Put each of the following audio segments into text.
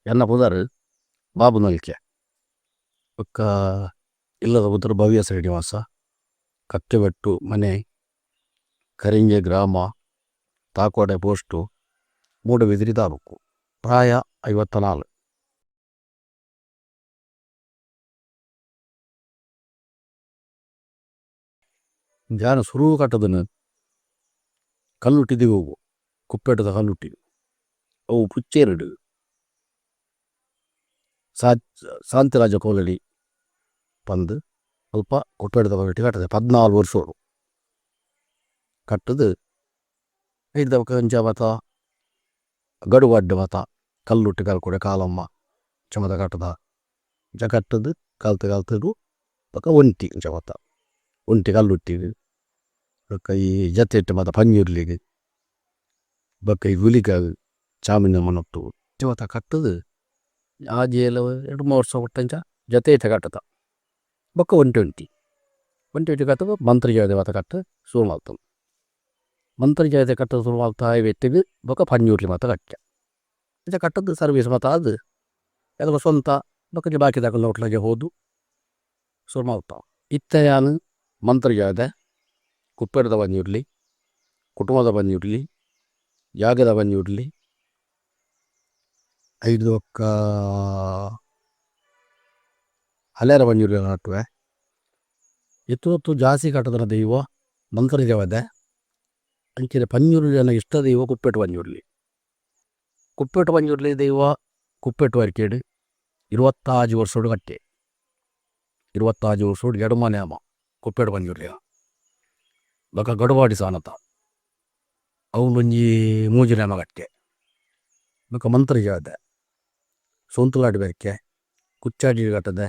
ಎನ್ನ ಪುದರ್ ಬಾಬು ನಲ್ಕೆ ಬೊಕ್ಕ ಇಲ್ಲದ ಪುದರ್ ಭವ್ಯ ಶ್ರೀನಿವಾಸ ಕತ್ತೆಬೆಟ್ಟು ಮನೆ ಕರಿಂಜೆ ಗ್ರಾಮ ತಾಕೋಡೆ ಪೋಸ್ಟು ಮೂಡಬಿದಿರಿ ತಾಲೂಕು ಪ್ರಾಯ 54. ಜಾನ ಸುರು ಕಟ್ಟದನು ಕಲ್ಲುಟ್ಟಿದ್ದೀವಿ ಹೋಗು ಕುಪ್ಪೆಟ್ಟದ ಕಲ್ಲುಟ್ಟಿ ಅವು ಪುಚ್ಚೇರಿಡು ಶಾಂತಿರಾಜ ಕೋಲಡಿ ಪಂದು ಸ್ವಲ್ಪ ಕುಪ್ಪೆಟ್ಟದ ಕಲ್ಲುಟ್ಟಿ ಕಟ್ಟದೆ 14 ವರ್ಷೋಡು ಕಟ್ಟದು ಐದು ಕಂಚ ಮತ ಗಡುಗಡ್ಡೆ ಮತ ಕಲ್ಲುಟ್ಟಿ ಕಲ್ಕೊಡೆ ಕಾಲಮ್ಮ ಚಮದ ಕಟ್ಟದ ಕಟ್ಟದು ಕಲ್ತದು ಪಕ್ಕ ಒಂಟಿ ಚಮತ ಒಂಟಿ ಕಲ್ಲುಟ್ಟಿಗೆ ಬೊಕ್ಕ ಈ ಜತೆ ಇಟ್ಟು ಮತ ಪಂಜುರ್ಲಿಗೆ ಬೊಕ್ಕ ಈ ಗುಲಿಗ ಚಾಮಿನ ಮನತ್ತು ಚಮತ ಕಟ್ಟದು ಆಜೆಲ್ಲ 2-3 ವರ್ಷ ಕೊಟ್ಟಂಚ ಜತೆ ಇಟ್ಟು ಕಟ್ಟದ ಬೊಕ್ಕ ಒಂಟಿ ಕಟ್ಟದು ಮಂತ್ರಿ ಜಾಯದೆ ಮತ ಕಟ್ಟ ಶುರು ಮಾಡ್ತಾನೆ ಮಂತ್ರಿ ಜಾಯದೆ ಕಟ್ಟದ ಶುರು ಮಾಡ್ತಾ ಇವೆತ್ತಿಗೆ ಬೊಕ್ಕ ಪಂಜೂರ್ಲಿ ಮತ ಕಟ್ಟ ಇದು ಕಟ್ಟದ್ದು ಸರ್ವೀಸ್ ಮತ ಅದು ಎಲ್ಲ ಸ್ವಂತ ಬೊಕ್ಕ ಬಾಕಿ ತಗೊಂಡು ಹೋಟ್ಲಿಗೆ ಹೋದು ಶುರು ಮಾಡ್ತಾವ ಇತ್ತ ಯಾನು ಮಂತ್ರಿ ಜಾಯದೆ ಕುಪ್ಪೆಟ್ಟದ ಬಂದಿರಲಿ ಕುಟುಂಬದ ಬಂದಿರಲಿ ಜಾಗದ ಬಂದಿರಲಿ ಐದು ಬೊಕ್ಕ ಹಳೆಯರ ಬಂದಿರಲಿ ನಟ್ಟುವೆ ಎತ್ತು ಜಾಸ್ತಿ ಕಟ್ಟದನ ದೈವ ಮಂತ್ರಿ ದೇವದೆ ಅಂಚಿನ ಪಂಜುರ್ಲಿ ಜನ ಇಷ್ಟ ದೈವ ಕುಪ್ಪೆಟ್ಟು ಪಂಜುರ್ಲಿ ದೈವ ಕುಪ್ಪೆಟ್ಟು ಅರಿಕೇಡು 25 ವರ್ಷೋಡು ಕಟ್ಟೆ 25 ವರ್ಷೋಡು ಎಡಮನೆ ಅಮ್ಮ ಕುಪ್ಪೆಟ್ಟು ಪಂಜುರ್ಲಿಯ ಬೊಕ್ಕ ಗಡುವಾಡಿ ಸಾನತ ಅವನೊಂಜಿ ಮೂಜಿನ ಅಮ್ಮ ಕಟ್ಟೆ ಬೊಕ್ಕ ಮಂತ್ರಿ ಜಾಯದೆ ಸೊಂತುಲಾಡಿ ಬೆರಕೆ ಕುಚ್ಚಾಡಿ ಕಟ್ಟದೆ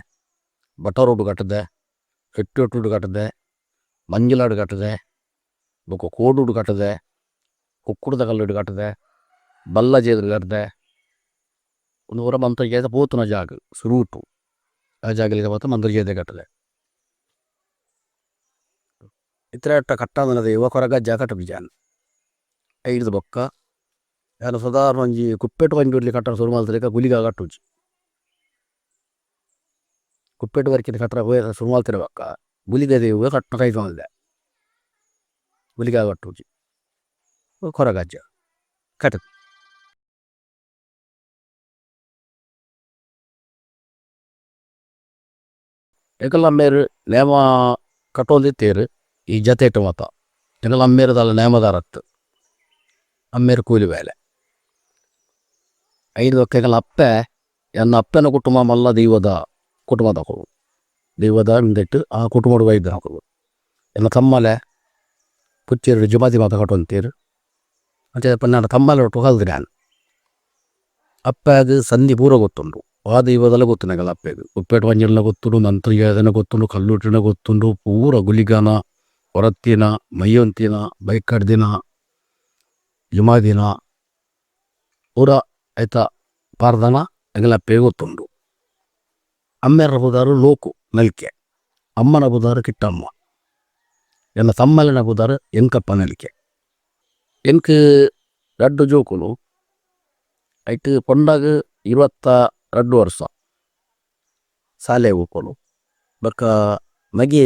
ಬಟರೋಡು ಕಟ್ಟದೆ ಹೆಟ್ಟೊಟ್ಟು ಕಟ್ಟದೆ ಮಂಜಲಾಡು ಕಟ್ಟದೆ ಬೊಕ್ಕ ಕೋಡುಡು ಕಟ್ಟದೆ ಕುಕ್ಕುಡದ ಕಲ್ಲುಡು ಕಟ್ಟದೆ ಬಲ್ಲ ಜೇದ್ರು ಕಟ್ಟದೆ ಒಂದು ಊರ ಮಂತ್ರಿ ಜಾಯದೆ ಪೋತುನ ಜಾಗ ಸುರೂಟು ಆ ಜಾಗಲಿಗೆ ಮಾತ್ರ ಮಂತ್ರಿ ಜಾಯದೆ ಕಟ್ಟದೆ ಇತರ ಕಟ್ಟಾದನದ ಯುವ ಕೊರಗಜ್ಜ ಕಟ್ಟ ಬಿಜಾನ ಐದು ಬೊಕ್ಕ ಯಾರು ಸಾಧಾರಣ ಒಂಜಿ ಕುಪ್ಪೆಟ್ಟು ಪಂಜುರ್ಲಿ ಕಟ್ಟಡ ಶುರು ಮಾಡ್ತಿರಕ ಗುಲಿಗ ಕಟ್ಟುಜಿ ಕುಪ್ಪೆಟ್ಟು ವರ್ಕಿನ ಕಟ್ಟಡ ಶುರು ಮಾಡ್ತಿರಬೇಕ ಗುಲಿಗ ದೇವ ಕಟ್ಟ ಕೈ ಮಾಡಿದೆ ಗುಲಿಗ ಕಟ್ಟುಜಿ ಕೊರಗಜ್ಜ ಕಟ್ಟದು ಏಕಲ್ಲ ಅಮ್ಮೇರು ನೇಮ ಕಟ್ಟೊಂದಿತ್ತೇರು ಈ ಜತೆ ಇಟ್ಟು ಮತ ಏಕಲ್ಲ ಅಮ್ಮೇರದಲ್ಲ ನೇಮದಾರತ್ತು ಅಮ್ಮೇರು ಕೂಲಿ ಬೇಲೆ ಐದು ಬೊಕ್ಕ ಅಪ್ಪೆ ಎನ್ನ ಅಪ್ಪನ ಕುಟುಂಬ ಮಲ್ಲ ದೈವದ ಕುಟುಂಬ ತಗೊಳ್ಳು ದೈವದ ಹಿಂದಿಟ್ಟು ಆ ಕುಟುಂಬದ ವೈದ್ಯ ಹಾಕೋದು ಎನ್ನ ತಮ್ಮಲೆ ಪುಚ್ಚೇರು ಜುಮಾತಿ ಮಾತ ಕಟ್ಟೊಂತೀರು ಮತ್ತೆ ನನ್ನ ತಮ್ಮಲೆ ಒಟ್ಟು ಕಲ್ದು ನಾನು ಅಪ್ಪಗೆ ಸಂಧಿ ಪೂರ ಗೊತ್ತುಂಡು ಆ ದೈವದಲ್ಲ ಗೊತ್ತು ನನಗಲ್ಲ ಅಪ್ಪೆಗೆ ಕುಪ್ಪೆಟ್ಟು ಪಂಜುರ್ಲಿನ ಗೊತ್ತುಂಡು ಮಂತ್ರಿ ಜಾಯದನ ಗೊತ್ತುಂಡು ಕಲ್ಲುಟ್ಟಿನ ಗೊತ್ತುಂಡು ಪೂರ ಗುಲಿಗನ ಹೊರತ್ತಿನ ಮೈಯೊಂತಿನ ಬೈಕಡ್ದಿನ ಜುಮಾದಿನ ಪೂರ ಆಯ್ತಾ ಪಾರ್ದನ ಎಂಗಲಪ್ಪೆ ಗೊತ್ತುಂಡು ಅಮ್ಮೆರ ಬುದಾರು ಲೋಕು ನಲ್ಕೆ ಅಮ್ಮನ ಬುದಾರು ಕಿಟ್ಟಮ್ಮ ಎನ್ನ ತಮ್ಮಲಿನ ಬುದಾರು ಎಂಕಪ್ಪ ನಲ್ಕೆ ಎಂಕ್ ರಡ್ಡು ಜೋಕುಲು ಐಟ್ ಪೊಂಡಾಗ 22 ವರ್ಷ ಶಾಲೆ ಹೋಗೋಲು ಬೊಕ್ಕ ಮಗಿ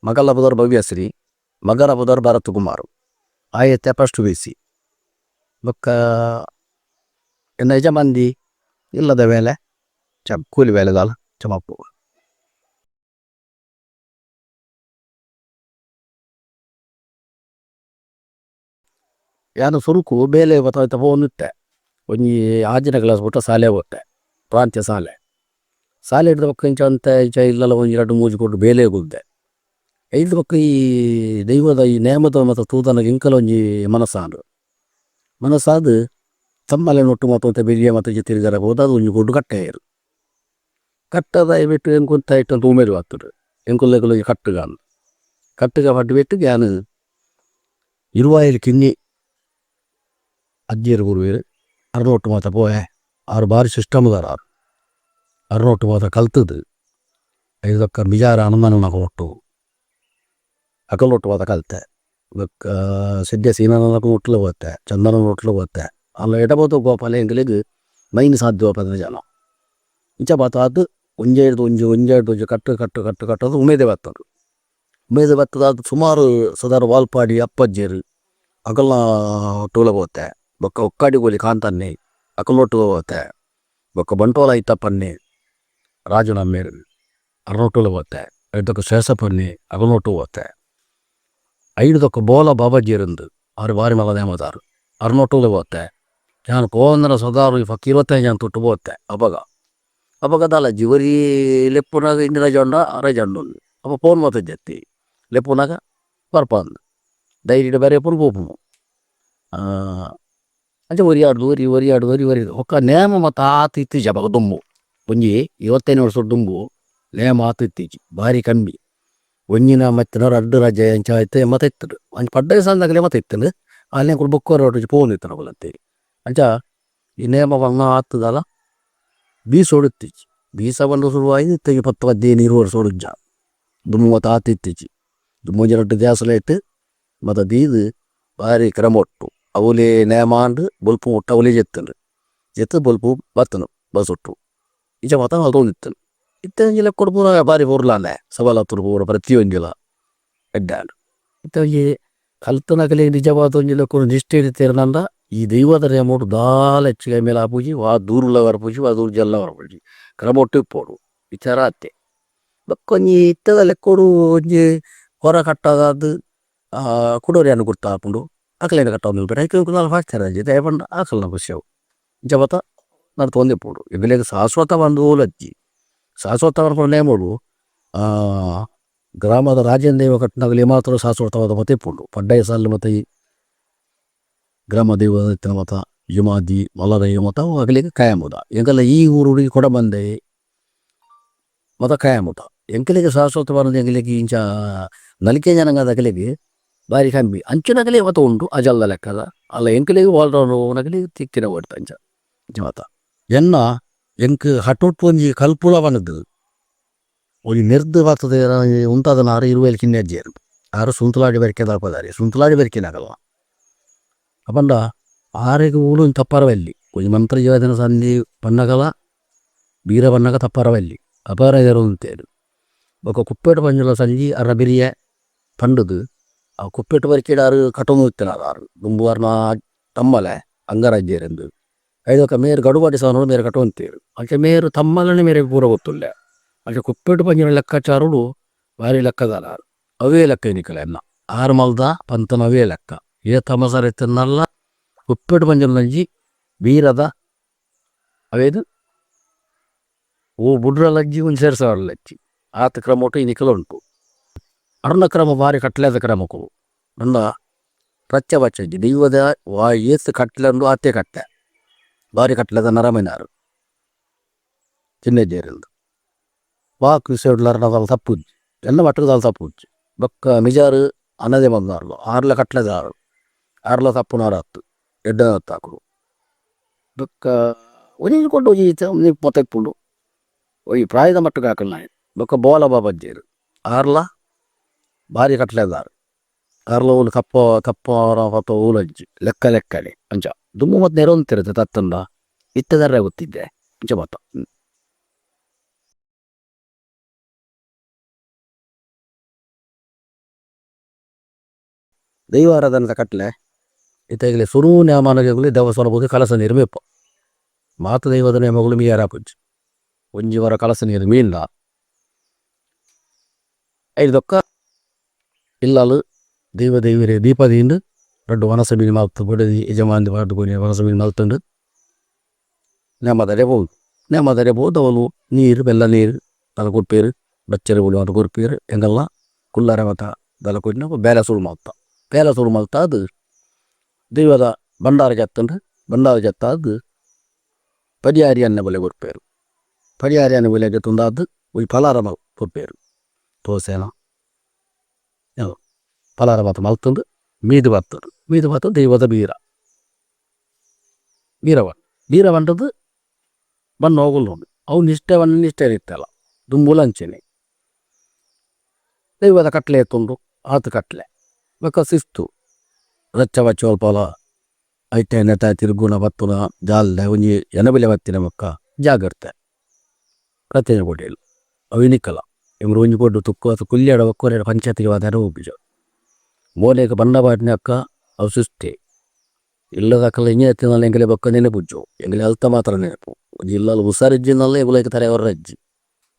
ಮಗಲ ಬುದಾರು ಭವ್ಯಶ್ರೀ ಮಗರ ಬುದಾರು ಭರತ್ ಕುಮಾರ್ ಆಯತ್ತೆ ಫಸ್ಟ್ ಬೇಸಿ ಬೊಕ್ಕ ಎನ್ನ ಯಜಮಾಂದಿ ಇಲ್ಲದ ವೇಳೆ ಕೂಲಿ ವೇಲೆದಾಲ ಚಮಪ್ಪು ಯಾನು ಸುರುಕು ಬೇಲೆ ಗೊತ್ತಾಯ್ತ ಹೋಗುತ್ತೆ ಒಂಜಿ ಆಜಿನ ಕ್ಲಾಸ್ ಬಿಟ್ಟು ಶಾಲೆ ಹೋಗುತ್ತೆ ಪ್ರಾಂತ್ಯ ಶಾಲೆ ಹಿಡ್ದ ಪಕ್ಕ ಇಂಚ ಅಂತ ಇಂಚ ಇಲ್ಲಲ್ಲ ಒಂಜಿ 2-3 ಕೊಟ್ಟು ಬೇಲೆ ಗುದ್ದೆ ಐದು ಪಕ್ಕ ಈ ದೈವದ ಈ ನೇಮದ ಮತ್ತು ತೂತನ ಇಂಕಲ ಒಂಜಿ ಮನಸ್ಸಾದು ತಮ್ಮಲೆ ನೊಟ್ಟು ಮತ್ತು ಬೆರಿಯ ಮತ್ತು ತಿರುಗಾರ ಹೋದ ಅದು ಒಂಜಿ ಕೊಟ್ಟು ಕಟ್ಟೆಯರು ಕಟ್ಟದ ಬಿಟ್ಟು ಎಂಕುಂತ ಇಟ್ಟು ಅಂತ ಉಮೇರು ಆಗ್ತದೆ ಎಂಕುಲ್ಲ ಕಟ್ಟುಗ ಪಟ್ಟು ಬಿಟ್ಟು ಯಾನು 20 ಕಿನ್ನಿ ಅಜ್ಜಿಯರು ಗುರುವೇರು ಅರ್ನೊಟ್ಟು ಮಾತ ಪೋಯೆ ಆರು ಬಾರಿ ಸಿಸ್ಟಮ್ದಾರ ಅರ್ನೊಟ್ಟು ಮಾತ ಕಲ್ತದು ಐದಕ್ಕ ಮಿಜಾರ ಅನುಮಾನ ಕೊಟ್ಟು ಅಕಲೊಟ್ಟು ಮಾತ ಕಲ್ತೆ ಸದ್ಯ ಸೀನನೂ ಒಟ್ಲು ಹೋಗುತ್ತೆ ಚಂದನ ಒಟ್ಲು ಹೋಗುತ್ತೆ ಅಲ್ಲ ಎಡಬೋದು ಗೋಪಾಲ ಎಂಗ್ಲಿಗೆ ಮೈನ್ ಸಾಧ್ಯ ಪದ ಜನ ಇಂಚ ಬತ್ತಾದು ಒಂಜೇಡ್ದು ಕಟ್ಟದು ಉಮೇದೆ ಬತ್ತದು. ಉಮೇದೆ ಬತ್ತದಾದ ಸುಮಾರು ಸದಾರು ವಾಲ್ಪಾಡಿ ಅಪ್ಪಜ್ಜೇರು ಅಕಲ್ನ ಟೂಲ ಹೋತೆ ಬೊಕ್ಕ ಒಕ್ಕಾಡಿ ಗೋಲಿ ಕಾಂತನ್ನೆ ಅಕಲ್ನೊಟ್ಟು ಹೋತೆ ಬೊಕ್ಕ ಬಂಟೋಲ ಇತ್ತಪ್ಪನ್ನೆ ರಾಜು ನಮ್ಮೇರು ಅರ್ನೊಟ್ಟುಲ ಹೋತೆ ಐದೊಕ್ಕ ಶೇಷಪನ್ನೆ ಅಕಲ್ನೊಟ್ಟು ಹೋತೆ ಐದೊಕ್ಕ ಬೋಲ ಬಾಬಾಜಿಯರಂದು ಅವ್ರು ಬಾರಿ ಮಗ ನೇಮದಾರು ಅರ್ನೊಟ್ಟುಲ ಹೋತೆ ನಾನು ಕೋವಂದನ ಸದಾರು ಫಕ್ಕ 25 ಜನ ತೊಟ್ಟು ಹೋತೆ ಅಪಗದಾಲ ಜಿವರಿ ಲೆಪ್ಪುನಾಗ ಇಂಡಿ ರಜಂಡ ರಜಂಡು ಅಪ್ಪ ಫೋನ್ ಮಾತು ಜತ್ತಿ ಲೆಪ್ಪುನಾಗ ಬರ್ಪಂದು ಡೈರಿ ಬೇರೆ ಪುನ್ ಪೋಪುನು ಅಂಚೆ ಒರಿ ಒಕ್ಕ ನೇಮ ಮತ್ತು ಆತು ಇತ್ತೀಚಿ ಅವಾಗ ದುಂಬು ಒಂಜಿ 25 ವರ್ಷ ದುಂಬು ನೇಮ ಆತು ಇತ್ತೀಚಿ ಭಾರಿ ಕಮ್ಮಿ ಒಂಜಿನ ಮತ್ತಿನವ್ರು ಅಡ್ಡು ರಜೆ ಅಂಚ ಆಯ್ತು ಮತ್ತೆ ಇತ್ತರು ಅಂಚ ಪಡ್ಡ ಸಂದಾಗಲೇ ಮತ್ತೆ ಇತ್ತನು ಅಲ್ಲಿ ಕೂಡ ಬುಕ್ಕೋರು ಫೋನ್ ಇತ್ತನ ಬಲಂತೆ ಅಂಚ ಈ ನೇಮ ಬಂಗ ಆತದಲ್ಲ ಬೀಸ ಹೊಡುತ್ತೀಚಿ ಬೀಸ ಬಂದು ಶುರುವಾಯಿತು ತೆಗಿ 10-15 ವರ್ಷ ಹೊಡುಜ್ಜ ದುಮ್ಮು ಮತ್ತು ಆತು ಇತ್ತೀಚಿ ದುಮ್ಮು ರೊಟ್ಟು ದ್ಯಾಸಲ ಇಟ್ಟು ಮತ್ತು ದೀದು ಭಾರಿ ಕ್ರಮೊಟ್ಟು ಅವಲೇ ನೇಮಾಂಡು ಬೊಲ್ಪು ಒಟ್ಟು ಅವಲೇ ಜೆತ್ತು ಬೊಲ್ಪು ಬತ್ತನು ಬಸ್ ಒಟ್ಟು ಈಚ ಮಾತ ಅದೊಂದಿತ್ತನು ಇತ್ತಂಜಿಲ್ಲ ಕೊಡ್ಪುರ ಭಾರಿ ಬುರ್ಲಾನೆ ಸವಾಲತ್ತರು ಪೂರ ಪ್ರತಿಯೊಂದಿಲ್ಲ ಎಡ್ಡಾಂಡು ಇತ್ತಂಜಿ ಕಲ್ತನಕಲೆ ನಿಜವಾದ ಒಂಜಿಲ್ಲ ಕೂಡ ನಿಷ್ಠೆ ಇಡ್ತೀರನಂದ ಈ ದೈವದ ರೇಮೋಟು ದಾಲ ಹೆಚ್ಚಿಗೆ ಮೇಲೆ ಆಪೂಜಿ ವಾ ದೂರುಲ ವರಪೂಜಿ ವಾ ದೂರ ಜಲ್ಲ ವರಪೂಜಿ ಕ್ರಮೊಟ್ಟು ಇಪ್ಪೋಡು ವಿಚಾರ ಅತ್ತೆ ಬಕ್ಕೊಂಜಿ ಇತ್ತದ ಲೆಕ್ಕೋಡು ಒಂಜಿ ಹೊರ ಕಟ್ಟದಾದ ಕುಡೋರಿ ಅನ್ನು ಗುರ್ತ ಹಾಕೊಂಡು ಆಕಲೇನ ಕಟ್ಟ ನಿಲ್ಬೇಡ ಐಕೆ ಹಾಕ್ತಾರೆ ಅಂಜಿ ದಯಪಂಡ ಆಕಲ್ನ ಖುಷಿಯವು ಜಪತ ನಾನು ತೊಂದಿಪ್ಪೋಡು ಇವೆಲೆಗೆ ಶಾಶ್ವತ ಬಂದು ಓಲಜ್ಜಿ ಶಾಶ್ವತ ಬರ್ಕೊಂಡು ನೇಮೋಡು ಗ್ರಾಮದ ರಾಜೇಂದ್ರ ದೇವ ಕಟ್ಟಿನಾಗಲಿ ಮಾತ್ರ ಶಾಶ್ವತವಾದ ಮತ ಇಪ್ಪುಂಡು ಪಡ್ಡಾಯ ಸಾಲು ಮತ್ತು ಈ ಗ್ರಾಮ ದೇವದ ಮತ ಯುಮಾದಿ ಮಲರಯ್ಯ ಮತ ಆಗಲಿಗೆ ಕಾಯಮುದ ಎಂಕಲ್ಲ ಈ ಊರು ಹುಡುಗಿ ಕೊಡ ಬಂದೆ ಮತ ಕಾಯಮುದ ಎಂಕಲಿಗೆ ಶಾಶ್ವತ ಬಂದ ಎಂಕಲಿಗೆ ಇಂಚ ನಲಿಕೆ ಜನಾಂಗದ ಅಗಲಿಗೆ ಭಾರಿ ಕಮ್ಮಿ ಅಂಚಿನಗಲೇ ಮತ ಉಂಟು ಅಜಲ್ದ ಲೆಕ್ಕದ ಅಲ್ಲ ಎಂಕಲಿಗೆ ವಾಲ್ರವನು ನಗಲಿಗೆ ತಿಕ್ಕಿನ ಓಡ್ತ ಅಂಚ ಮತ ಎನ್ನ ಎಂಕ್ ಹಟೊಟ್ಟು ಒಂಜಿ ಕಲ್ಪುಳ ಬನದು ಒಂದು ನೆರ್ದು ಬರ್ತದೆ ಉಂಟಾದ ನಾರು 20 ಕಿನ್ನೆ ಅಜ್ಜೇರು ಆರು ಸುಂತಲಾಡಿ ಬೆರಕೆ ದಾಪದಾರಿ ಸುಂತಲಾಡಿ ಬೆರಕಿನಾಗಲ್ಲ ಅಪಂಡ ಆರೆಗೆ ಊಳು ತಪ್ಪರವಲ್ಲಿ ಒಂದು ಮಂತ್ರ ಯೋಧನ ಸಂಧಿ ಪನ್ನಗಲ ಬೀರ ಪನ್ನಗ ತಪ್ಪರವಲ್ಲಿ ಅಪಾರ ಇರುವಂತೇರು ఒక కుప్పేట పంజుల సంజి అర్ర బిరియ పండుదు ఆ కుప్పేట వరకేడారు కటము ఇస్తున్నారు దుంబువారిన ತಮ್ಮಲೆ ಅಂಗರಾಜ್ಯರೆಂದು ಐದೊಕ್ಕ ಮೇರು ಗಡುಬಾಟಿ ಸಾನೋಡು ಮೇರು ಕಟುವಂತೀರು ಅಂಚೆ ಮೇರು ತಮ್ಮಲನೆ ಮೇರೆ ಪೂರ ಗೊತ್ತುಲ್ಲ ಅಂಚೆ ಕುಪ್ಪೇಟು ಪಂಜಿನ ಲೆಕ್ಕಾಚಾರುಡು ಭಾರಿ ಲೆಕ್ಕದಾರು ಅವೇ ಲೆಕ್ಕ ಎನಿಕಲ ಎನ್ನ ಆರು ಮಲ್ದ ಪಂತನ ಅವೇ ಲೆಕ್ಕ ಏ ತಮಸರ ಎತ್ತನ್ನಲ್ಲ ಕುಪ್ಪೇಟು ಪಂಜಲ ನಂಜಿ ಬೀರದ ಅವೇದು ಓ ಬುಡ್ರಲಜ್ಜಿ ಒಂದು ಸೇರ್ಸವರ್ಲಜ್ಜಿ ಆತ ಕ್ರಮ ಒಟ್ಟು ಇನಿಕಲ ಉಂಟು ಅರ್ಣ ಕ್ರಮ ಭಾರಿ ಕಟ್ಲೆದ ಕ್ರಮಕ್ಕೂ ನನ್ನ ರಚ್ಚ ಬಚ್ಚಜ್ಜಿ ದೈವದ ವಾ ಏಸು ಕಟ್ಲಂದು ಆತೆ ಕಟ್ಟೆ ಭಾರಿ ಕಟ್ಲೆದ ನರಮೈನಾರು ಚಿನ್ನಜ್ಜೇರಿಂದು ವಾ ಕೃಷಿಡ್ಲಾರ್ನದಲ್ಲಿ ತಪ್ಪುಜ್ಜಿ ಎಲ್ಲ ಮಟ್ಟದಲ್ಲಿ ತಪ್ಪುಜ್ಜಿ ಬೊಕ್ಕ ಮಿಜಾರು ಅನ್ನದೇ ಬಂದಾರ್ಲು ಆರ್ಲ ಕಟ್ಲೆದಾರು ಆರ್ಲ ತಪ್ಪುನಾರು ಹತ್ತು ಎಡ್ಡ ಹತ್ತಾಕರು ಬೊಕ್ಕ ಒಂಜಿ ಕೊಂಡು ಮತ್ತೆ ಇಪ್ಪುಂಡು ಒಯ್ ಪ್ರಾಯದ ಮಟ್ಟಕ್ಕೆ ಹಾಕಲ್ಲ ಬೊಕ್ಕ ಬೋಲ ಬಾಬಜ್ಜೇರು ಆರ್ಲ ಭಾರಿ ಕಟ್ಲೆದಾರು ಆರ್ಲ ಊಲು ಕಪ್ಪ ಹೊತ್ತ ಊಲಜ್ಜಿ ಲೆಕ್ಕ ಲೆಕ್ಕಲೆ ಅಂಚ ದುಮ್ಮು ಮತ್ತೆ ನೆರವಂತಿರುತ್ತೆ ತತ್ತಂದ ಇತ್ತದರ್ರೆ ಗೊತ್ತಿದ್ದೆ ಅಂಚ ಮತ್ತ ದೈವಾರಾಧನದ ಕಟ್ಲೆ ಇತ್ತಾಗಲೇ ಸುರು ನ್ಯಾಮಾನಗಳು ದೇವಸ್ಥಾನ ಹೋಗಿ ಕಲಸ ನೀರು ಮೇಪ್ಪ ಮಾತು ದೈವದ ನೇಮಗಳು ಮೀಯಾರಾಪುಜ್ಜಿ ಒಂಜಿ ವರ ಕಲಸ ನೀರು ಮೀನ್ಲ ಐದೊಕ್ಕ ಇಲ್ಲಲು ದೈವ ದೈವರೇ ದೀಪದಿಂದ ರಡ್ಡು ವನಸ ಮೀನು ಮಲ್ತು ಬಡದಿ ಯಜಮಾನಿ ಬಾಡ್ದು ವನಸ ಮೀನು ಮಲ್ತಂಡು ನೇಮದರೆ ಬೋದು ಅವಳು ನೀರು ಬೆಲ್ಲ ನೀರು ತಲೆ ಕೊಡ್ಪೇರು ಬಚ್ಚರೆ ಉಳಿ ಅಂತ ಕೊಡ್ಪೇರು ಎಂಗೆಲ್ಲ ಕುಲ್ಲರೆ ಮತ ದಲ ಕೊಟ್ಟಿನ ಬೇಲೆ ಸುಳು ಮಲ್ತ ಅದು ದೈವದ ಭಂಡಾರ ಜತ್ತ ಅದು ಪರಿಹಾರಿ ಅನ್ನ ಬಲೆ ಕೊಡ್ಪೇರು ಪರಿಹಾರಿ ಅನ್ನ ಬಲೆ ತುಂದಾದ್ದು ಉಯ್ ಫಲಾರ ಕೊಡ್ಪೇರು ತೋಸೆನ ಫಲಾರ ಮಾತು ಮಲ್ತಂದು ಮೀದು ಬರ್ತದು ದೈವದ ಬೀರ ಬಂಡದು ಬಣ್ಣ ಹೋಗಲ್ಲ ನೋಡಿ ಅವು ನಿಷ್ಠೆ ಇರ್ತಲ್ಲ ದುಂಬುಲ ಅಂಚೆನೆ ದೈವದ ಕಟ್ಲೆ ಎತ್ತುಂಡು ಆತು ಕಟ್ಲೆ ಬೇಕ ಶಿಸ್ತು ರಚ್ಚ ಬಚ್ಚ ಸ್ವಲ್ಪ ಐತೆ ನೆಟ ತಿರುಗುನ ಬತ್ತುನ ಜಾಲ್ದ ಒಂಜಿ ಎನಬೆಲೆ ಬತ್ತಿನ ಮಕ್ಕ ಜಾಗ್ರತೆ ಪ್ರತಿಯೊಂದು ಕೊಟ್ಟಿಲ್ಲ ಅವಿನಿಕ್ಕಲ್ಲ ಇವ್ರು ಒಂಜಿ ಕೊಟ್ಟು ತುಕ್ಕು ಅಥವಾ ಕುಲ್ಯಾಡ ಒಕ್ಕೋರೆ ಪಂಚಾಯತಿಗೆ ಹೋದಾರ ಹೋಗ್ಬಿಜ ಮೋನೆಗೆ ಬಣ್ಣ ಬಾಟಿನ ಅಕ್ಕ ಅವು ಸುಸ್ತಿ ಇಲ್ಲದಕ್ಕಲ್ಲ ಹಿಂಗೆ ಎತ್ತಿನಲ್ಲ ಎಂಗಲೆ ಬಕ್ಕ ನೆನಪುಜ್ಜು ಎಂಗಲೆ ಅಲ್ತ ಮಾತ್ರ ನೆನಪು ಒಂಜಿ ಇಲ್ಲಲ್ಲ ಹುಷಾರಿಜ್ಜಿನಲ್ಲ ಎಗುಲೈಕೆ ತಲೆ ಅವರ ಅಜ್ಜಿ